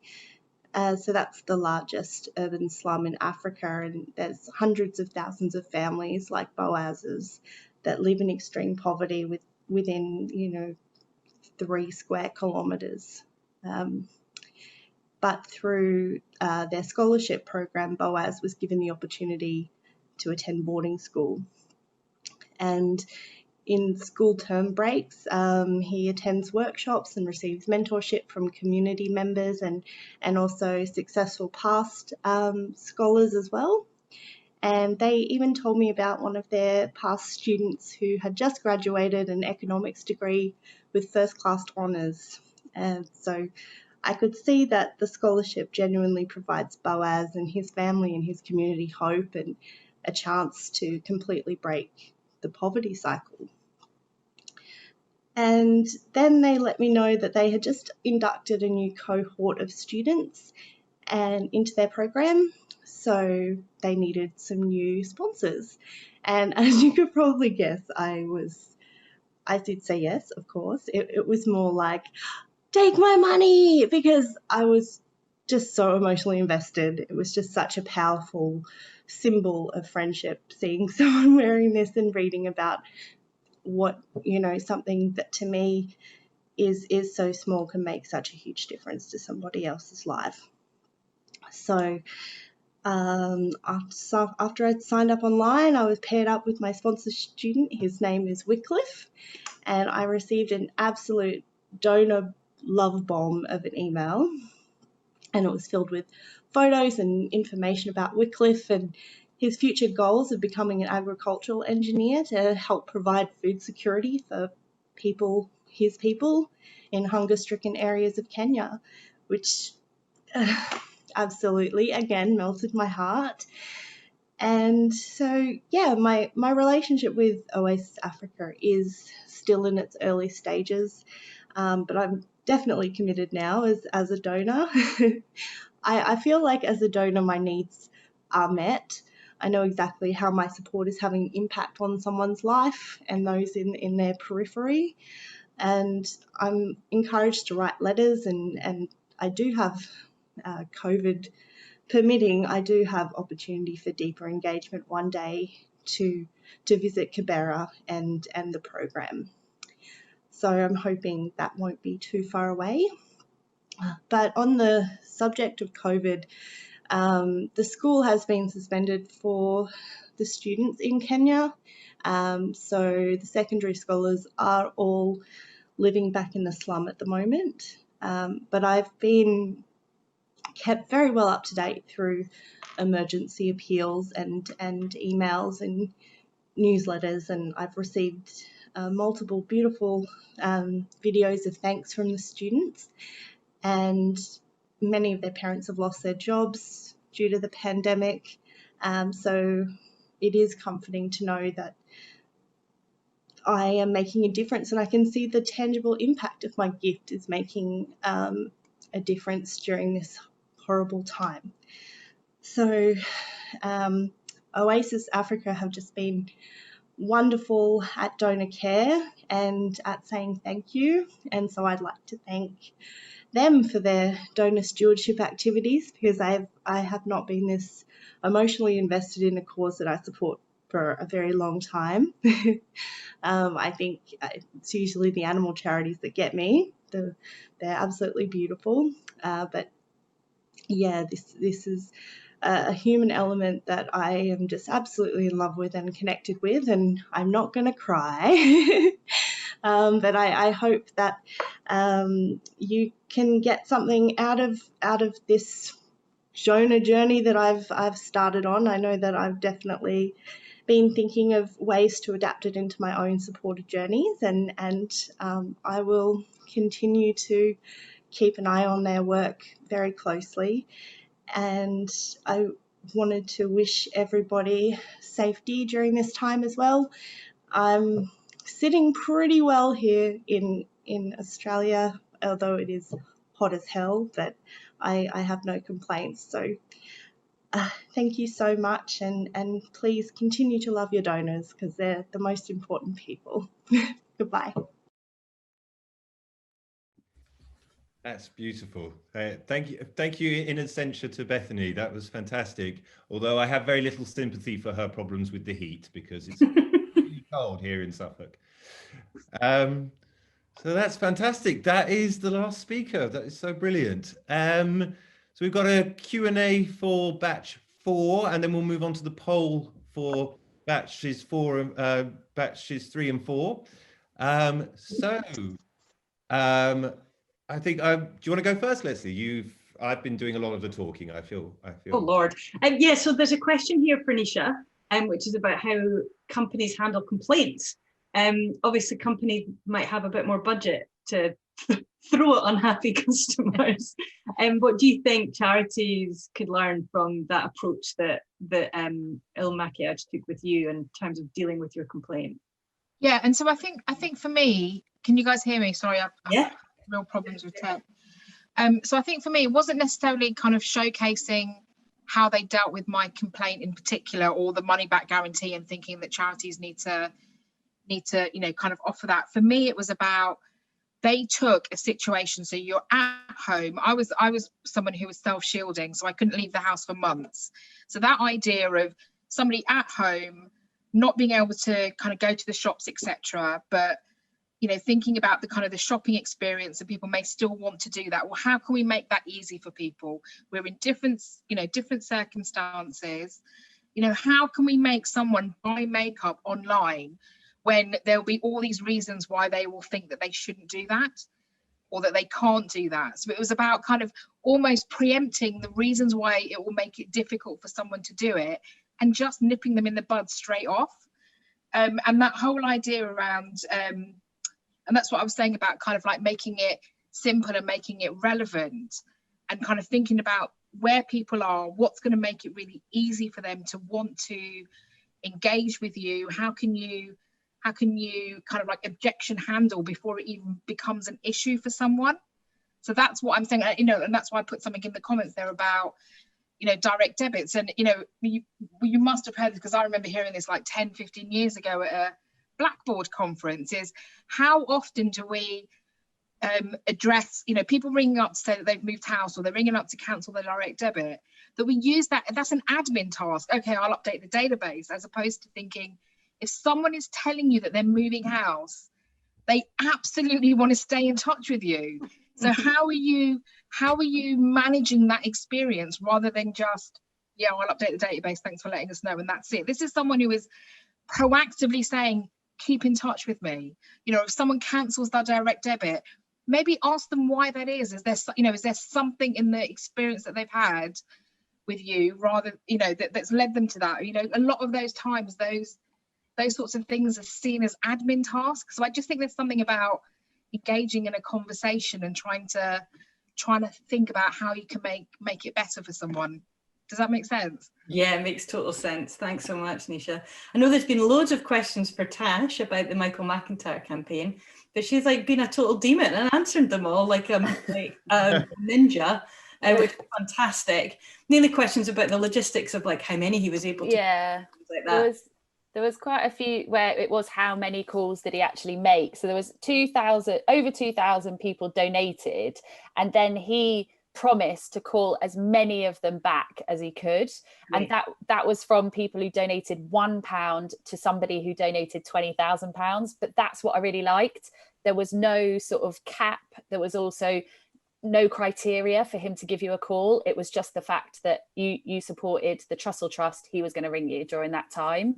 So that's the largest urban slum in Africa, and there's hundreds of thousands of families like Boaz's that live in extreme poverty within 3 square kilometres. But through their scholarship program, Boaz was given the opportunity to attend boarding school. And in school term breaks, he attends workshops and receives mentorship from community members and also successful past scholars as well. And they even told me about one of their past students who had just graduated an economics degree with first-class honours. And so I could see that the scholarship genuinely provides Boaz and his family and his community hope and a chance to completely break the poverty cycle. And then they let me know that they had just inducted a new cohort of students into their program, so they needed some new sponsors. And as you could probably guess, I did say yes, of course. It was more like, take my money, because I was just so emotionally invested. It was just such a powerful symbol of friendship, seeing someone wearing this and reading about what, something that to me is so small can make such a huge difference to somebody else's life. So after I'd signed up online, I was paired up with my sponsor student. His name is Wycliffe, and I received an absolute donor love bomb of an email, and it was filled with photos and information about Wycliffe and his future goals of becoming an agricultural engineer to help provide food security for his people in hunger-stricken areas of Kenya, which absolutely, again, melted my heart. And so, yeah, my relationship with Oasis Africa is still in its early stages, but I'm definitely committed now as a donor. I feel like as a donor, my needs are met. I know exactly how my support is having impact on someone's life and those in their periphery. And I'm encouraged to write letters, and I do have COVID permitting, I do have opportunity for deeper engagement one day to visit Kibera and the program. So I'm hoping that won't be too far away. But on the subject of COVID, the school has been suspended for the students in Kenya. So the secondary scholars are all living back in the slum at the moment. But I've been kept very well up to date through emergency appeals and emails and newsletters, and I've received multiple beautiful videos of thanks from the students, and many of their parents have lost their jobs due to the pandemic, so it is comforting to know that I am making a difference, and I can see the tangible impact of my gift is making a difference during this horrible time. So Oasis Africa have just been wonderful at donor care and at saying thank you, and so I'd like to thank them for their donor stewardship activities, because I have not been this emotionally invested in a cause that I support for a very long time. I think it's usually the animal charities that get me. They're absolutely beautiful. But yeah, this is a human element that I am just absolutely in love with and connected with, and I'm not going to cry. But I hope that you can get something out of this donor journey that I've started on. I know that I've definitely been thinking of ways to adapt it into my own supported journeys, and I will continue to keep an eye on their work very closely. And I wanted to wish everybody safety during this time as well. I'm sitting pretty well here in Australia, although it is hot as hell, but I have no complaints. So thank you so much, and please continue to love your donors, because they're the most important people. Goodbye. That's beautiful. Thank you in absentia to Bethany. That was fantastic. Although I have very little sympathy for her problems with the heat, because it's really cold here in Suffolk. So that's fantastic. That is the last speaker. That is so brilliant. So we've got a Q&A for batch 4, and then we'll move on to the poll for batches 3 and 4. I think, do you want to go first, Leslie? I've been doing a lot of the talking. I feel. Oh Lord. Yeah. So there's a question here for Nisha, which is about how companies handle complaints. Obviously, companies might have a bit more budget to throw at unhappy customers. What do you think charities could learn from that approach that IWITOT took with you in terms of dealing with your complaint? Yeah, and so I think for me, can you guys hear me? Sorry, I've had real problems with tech. So I think for me, it wasn't necessarily kind of showcasing how they dealt with my complaint in particular, or the money back guarantee, and thinking that charities need to kind of offer that. For me, it was about, they took a situation. So you're at home. I was someone who was self-shielding, so I couldn't leave the house for months. So that idea of somebody at home not being able to kind of go to the shops, etc., but thinking about the kind of the shopping experience, and people may still want to do that. Well, how can we make that easy for people? We're in different circumstances. How can we make someone buy makeup online when there'll be all these reasons why they will think that they shouldn't do that, or that they can't do that? So it was about kind of almost preempting the reasons why it will make it difficult for someone to do it, and just nipping them in the bud straight off. And that whole idea around, and that's what I was saying about kind of like making it simple and making it relevant, and kind of thinking about where people are, what's going to make it really easy for them to want to engage with you. How can you kind of like objection handle before it even becomes an issue for someone? So that's what I'm saying, and that's why I put something in the comments there about, direct debits. And, you must have heard this, because I remember hearing this like 10, 15 years ago at a Blackboard conference, is how often do we address, people ringing up to say that they've moved house, or they're ringing up to cancel their direct debit, that we use that's an admin task. Okay, I'll update the database, as opposed to thinking, if someone is telling you that they're moving house, they absolutely want to stay in touch with you. So how are you managing that experience, rather than just, yeah, I'll update the database, thanks for letting us know, and that's it? This is someone who is proactively saying, keep in touch with me. If someone cancels their direct debit, maybe ask them why that is. Is there something in the experience that they've had with you, rather, that's led them to that? A lot of those times, those sorts of things are seen as admin tasks. So I just think there's something about engaging in a conversation and trying to think about how you can make it better for someone. Does that make sense? Yeah, it makes total sense. Thanks so much, Nisha. I know there's been loads of questions for Tash about the Michael McIntyre campaign, but she's like been a total demon and answered them all like ninja, which is fantastic. Mainly questions about the logistics of like how many he was able to. Yeah, like that. There was quite a few where it was how many calls did he actually make. So there was over 2,000 people donated, and then he promised to call as many of them back as he could. And that was from people who donated £1 to somebody who donated £20,000. But that's what I really liked. There was no sort of cap. There was also no criteria for him to give you a call. It was just the fact that you supported the Trussell Trust. He was going to ring you during that time.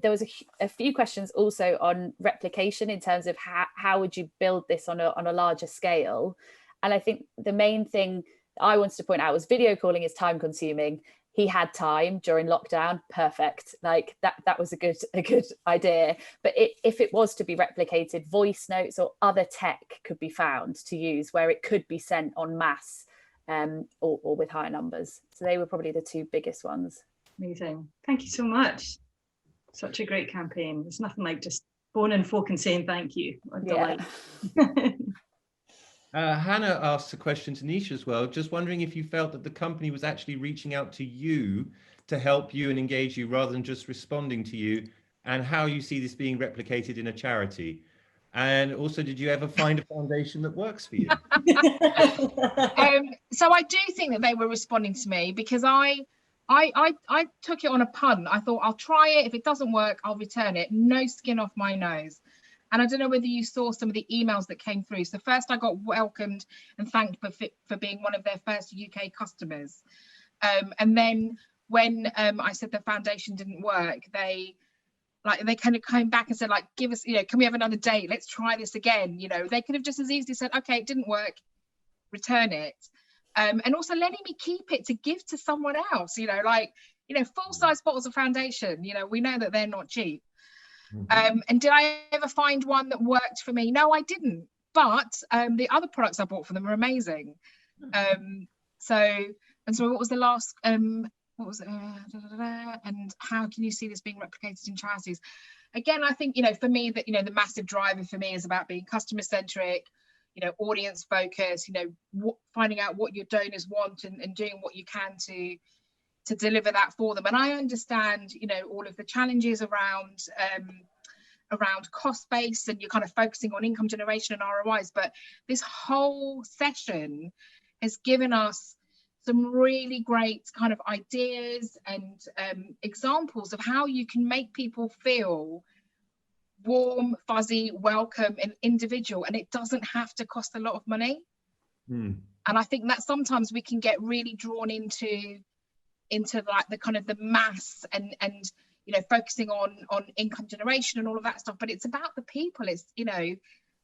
There was a few questions also on replication in terms of how would you build this on a larger scale. And I think the main thing I wanted to point out was video calling is time consuming. He had time during lockdown, perfect. Like that was a good idea. But if it was to be replicated, voice notes or other tech could be found to use where it could be sent en masse or with higher numbers. So they were probably the two biggest ones. Amazing. Thank you so much. Such a great campaign. There's nothing like just phoning folk and saying thank you. Hannah asked a question to Nisha as well, just wondering if you felt that the company was actually reaching out to you to help you and engage you rather than just responding to you, and how you see this being replicated in a charity. And also, did you ever find a foundation that works for you? So I do think that they were responding to me, because I took it on a punt. I thought, I'll try it. If it doesn't work, I'll return it. No skin off my nose. And I don't know whether you saw some of the emails that came through. So first I got welcomed and thanked for being one of their first UK customers. And then when I said the foundation didn't work, they kind of came back and said, like, give us, can we have another date? Let's try this again. They could have just as easily said, okay, it didn't work, return it. And also letting me keep it to give to someone else, full-size bottles of foundation, we know that they're not cheap. And did I ever find one that worked for me? No, I didn't. But the other products I bought for them are amazing. So what was the last? What was it? And how can you see this being replicated in charities? Again, I think for me that the massive driver for me is about being customer centric, audience focused. Finding out what your donors want and doing what you can to deliver that for them. And I understand, all of the challenges around cost base, and you're kind of focusing on income generation and ROIs. But this whole session has given us some really great kind of ideas and examples of how you can make people feel warm, fuzzy, welcome, and individual, and it doesn't have to cost a lot of money. And I think that sometimes we can get really drawn into like the kind of the mass and focusing on income generation and all of that stuff, but it's about the people. It's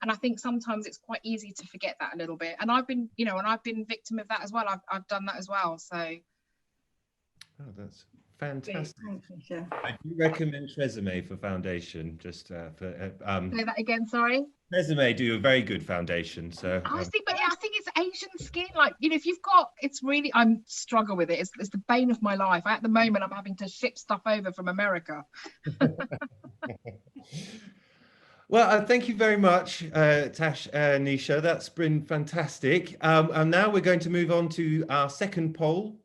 and I think sometimes it's quite easy to forget that a little bit, and I've been victim of that as well. I've done that as well. So that's fantastic. Thank you. I do recommend Tresemme for foundation. Just say that again, sorry. Tresemme do a very good foundation. So I think it's Asian skin. Like if you've got, it's really, I'm struggle with it. It's the bane of my life. At the moment, I'm having to ship stuff over from America. Well, thank you very much, Tash, Nisha. That's been fantastic. And now we're going to move on to our second poll,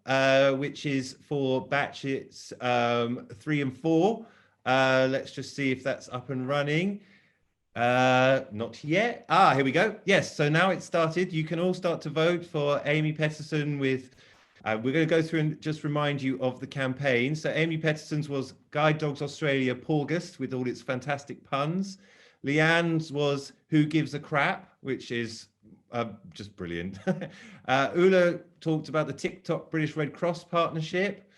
which is for batches 3 and 4. Let's just see if that's up and running. Not yet. Here we go. Yes, so now it's started. You can all start to vote for Amy Petterson with, we're going to go through and just remind you of the campaign. So Amy Petterson's was Guide Dogs Australia Porgust with all its fantastic puns. Leanne's was Who Gives a Crap, which is just brilliant. Ula talked about the TikTok British Red Cross partnership.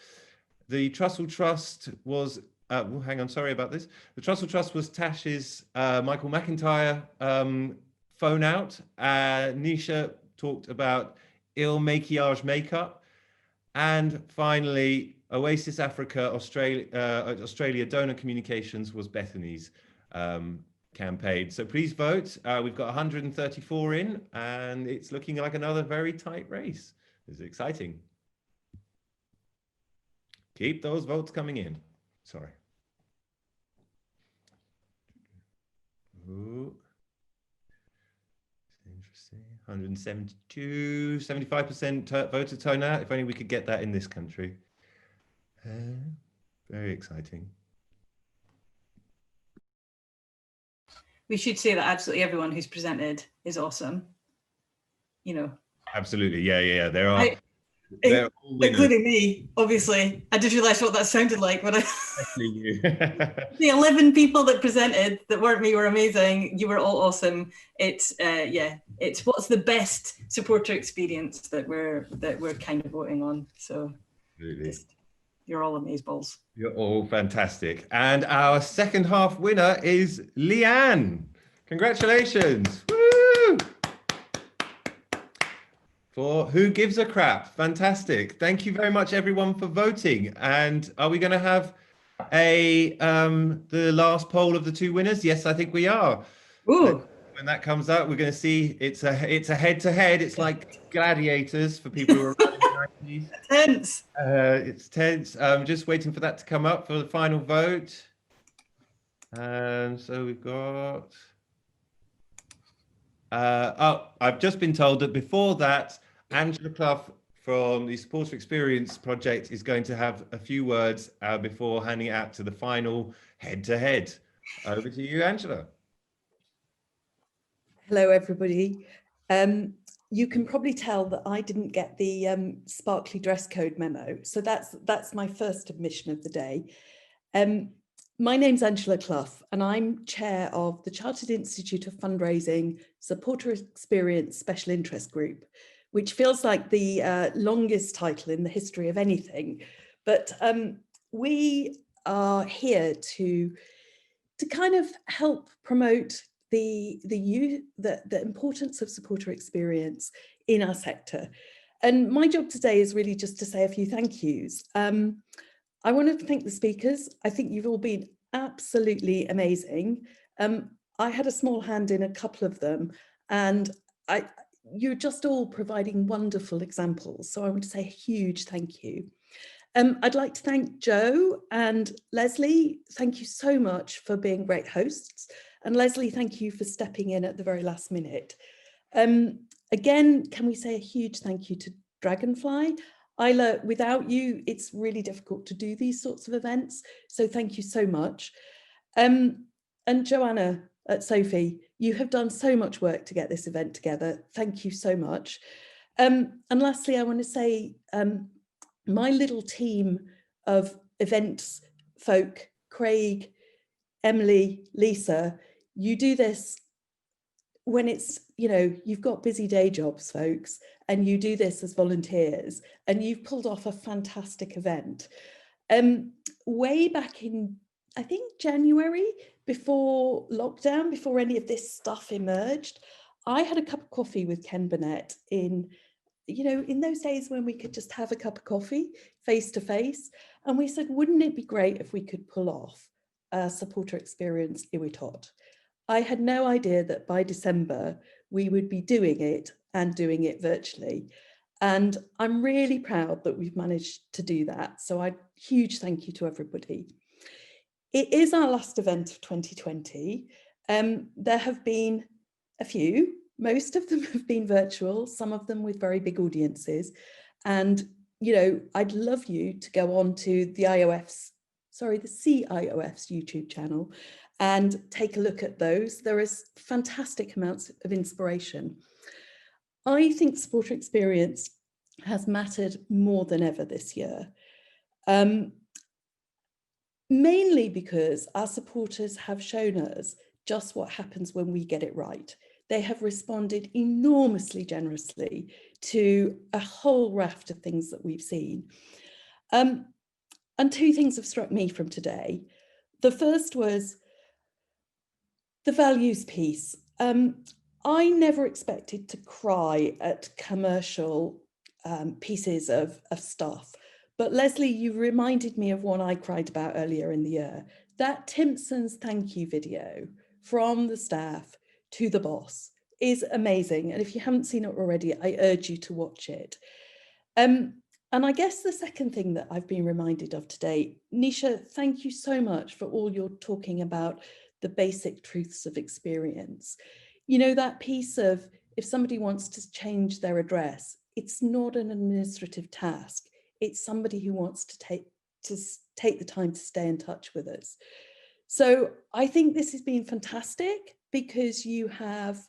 The Trussell Trust was, hang on, sorry about this. The Trussell Trust was Tash's Michael McIntyre phone out. Nisha talked about Il Maquillage Makeup. And finally, Oasis Africa Australia Donor Communications was Bethany's campaign. So please vote. We've got 134 in, and it's looking like another very tight race. This is exciting. Keep those votes coming in. Sorry. Ooh. Interesting. 172, 75% voter turnout. If only we could get that in this country. Very exciting. We should say that absolutely everyone who's presented is awesome. Absolutely. Yeah. There are. They're all winners. Including me, obviously. I just realised what that sounded like when I. Especially you. The 11 people that presented that weren't me were amazing. You were all awesome. It's it's what's the best supporter experience that we're kind of voting on. So you're all amazeballs. You're all fantastic. And our second half winner is Leanne. Congratulations. Woo! For Who Gives a Crap. Fantastic. Thank you very much, everyone, for voting. And are we going to have the last poll of the two winners? Yes, I think we are. Ooh. When that comes out, we're going to see it's a head-to-head. It's like gladiators for people who are around in the 90s. Tense. It's tense. Just waiting for that to come up for the final vote. And so we've got. I've just been told that before that, Angela Clough from the Supporter Experience Project is going to have a few words before handing it out to the final head-to-head. Over to you, Angela. Hello, everybody. You can probably tell that I didn't get the sparkly dress code memo, so that's my first admission of the day. My name's Angela Clough, and I'm chair of the Chartered Institute of Fundraising Supporter Experience Special Interest Group, which feels like the longest title in the history of anything. But we are here to kind of help promote the importance of supporter experience in our sector. And my job today is really just to say a few thank yous. I want to thank the speakers. I think you've all been absolutely amazing. I had a small hand in a couple of them, and you're just all providing wonderful examples. So I want to say a huge thank you. I'd like to thank Joe and Leslie. Thank you so much for being great hosts. And Leslie, thank you for stepping in at the very last minute. Again, can we say a huge thank you to Dragonfly? Isla, without you, it's really difficult to do these sorts of events. So thank you so much. And Joanna at Sophie, you have done so much work to get this event together. Thank you so much. And lastly, I want to say my little team of events folk, Craig, Emily, Lisa, you do this when it's, you've got busy day jobs, folks, and you do this as volunteers, and you've pulled off a fantastic event. Way back in, I think, January, before lockdown, before any of this stuff emerged, I had a cup of coffee with Ken Burnett in those days when we could just have a cup of coffee face to face. And we said, wouldn't it be great if we could pull off a supporter experience IWITOT? I had no idea that by December we would be doing it and doing it virtually. And I'm really proud that we've managed to do that. So a huge thank you to everybody. It is our last event of 2020. There have been a few, most of them have been virtual, some of them with very big audiences. And, I'd love you to go on to the CIOF's YouTube channel and take a look at those. There is fantastic amounts of inspiration. I think supporter experience has mattered more than ever this year, mainly because our supporters have shown us just what happens when we get it right. They have responded enormously generously to a whole raft of things that we've seen. And two things have struck me from today. The first was the values piece. I never expected to cry at commercial pieces of stuff. But Leslie, you reminded me of one I cried about earlier in the year. That Timpson's thank you video from the staff to the boss is amazing. And if you haven't seen it already, I urge you to watch it. And I guess the second thing that I've been reminded of today, Nisha, thank you so much for all you're talking about the basic truths of experience. That piece of if somebody wants to change their address, it's not an administrative task. It's somebody who wants to take the time to stay in touch with us. So I think this has been fantastic because you have,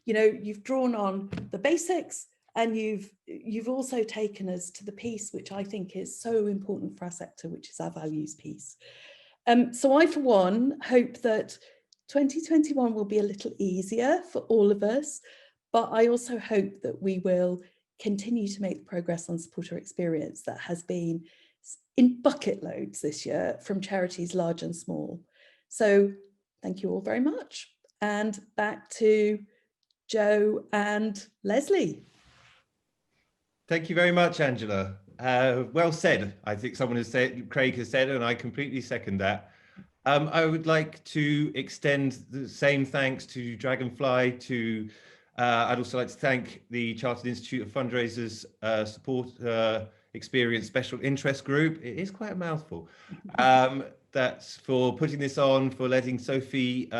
you've drawn on the basics And you've also taken us to the piece which I think is so important for our sector, which is our values piece. So I, for one, hope that 2021 will be a little easier for all of us, but I also hope that we will continue to make the progress on supporter experience that has been in bucket loads this year from charities large and small. So thank you all very much. And back to Joe and Leslie. Thank you very much, Angela. Well said. I think someone has said, Craig has said, and I completely second that. I would like to extend the same thanks to Dragonfly, I'd also like to thank the Chartered Institute of Fundraisers Support Experience Special Interest Group. It is quite a mouthful. That's for putting this on, for letting Sophie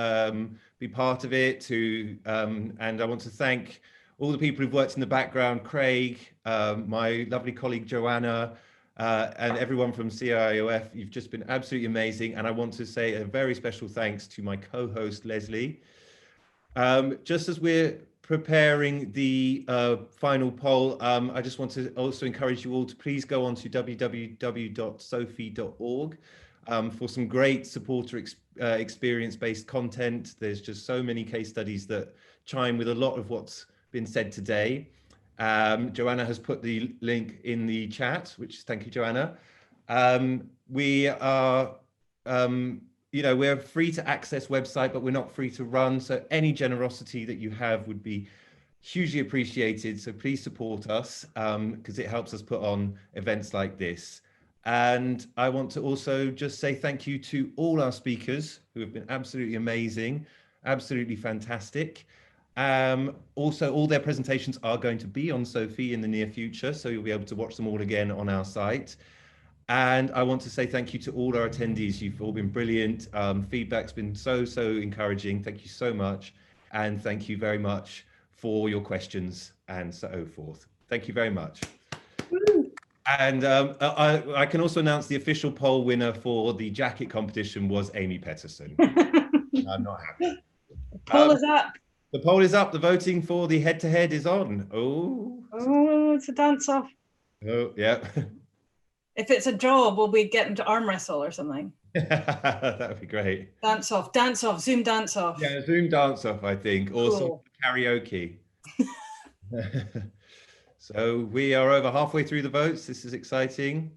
be part of it, and I want to thank all the people who've worked in the background, Craig, my lovely colleague Joanna, and everyone from CIOF. You've just been absolutely amazing. And I want to say a very special thanks to my co-host, Leslie. Just as we're preparing the final poll, I just want to also encourage you all to please go on to www.sophie.org for some great supporter experience-based content. There's just so many case studies that chime with a lot of what's been said today. Joanna has put the link in the chat, which thank you, Joanna. We are, we're free to access website, but we're not free to run. So any generosity that you have would be hugely appreciated. So please support us because it helps us put on events like this. And I want to also just say thank you to all our speakers who have been absolutely amazing, absolutely fantastic. Also, all their presentations are going to be on Sophie in the near future, so you'll be able to watch them all again on our site. And I want to say thank you to all our attendees. You've all been brilliant. Feedback's been so encouraging. Thank you so much. And thank you very much for your questions and so forth. Thank you very much. And I can also announce the official poll winner for the jacket competition was Amy Petterson. I'm not happy. The poll is up. The poll is up. The voting for the head-to-head is on. Oh, it's a dance-off. Oh, yeah. If it's a draw, will we get them to arm wrestle or something? That would be great. Dance off, Zoom dance off. Yeah, Zoom dance off, I think, or Cool. some karaoke. So we are over halfway through the votes. This is exciting.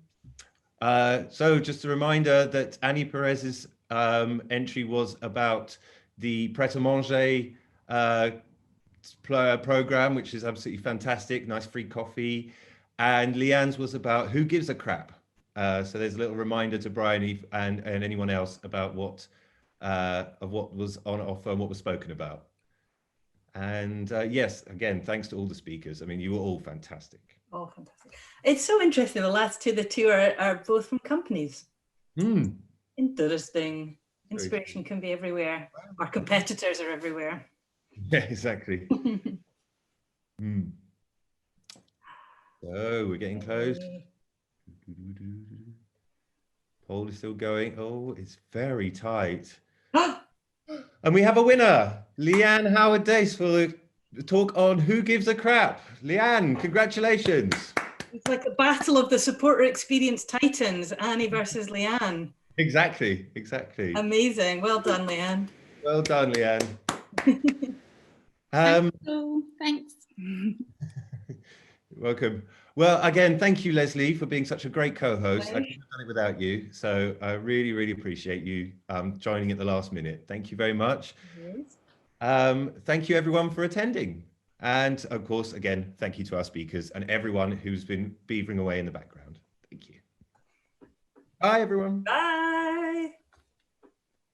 So just a reminder that Annie Perez's entry was about the Pret-a-Manger program, which is absolutely fantastic. Nice free coffee. And Leanne's was about who gives a crap. So there's a little reminder to Brian and anyone else about what was on offer and what was spoken about. And yes, again, thanks to all the speakers. I mean, you were all fantastic. Oh, fantastic. It's so interesting. The two are both from companies. Interesting. Inspiration can be everywhere. Our competitors are everywhere. Yeah, exactly. So we're getting close. Poll is still going. Oh, it's very tight. And we have a winner, Leanne Howard-Dace, for the talk on Who Gives a Crap. Leanne, congratulations. It's like a battle of the supporter experience titans, Annie versus Leanne. Exactly. Amazing. Well done, Leanne. Well done, Leanne. Thanks. You're welcome. Well, again, thank you, Leslie, for being such a great co-host. I couldn't have done it without you. So I really appreciate you joining at the last minute. Thank you very much. Thank you, everyone, for attending. And of course, again, thank you to our speakers and everyone who's been beavering away in the background. Thank you. Bye, everyone. Bye.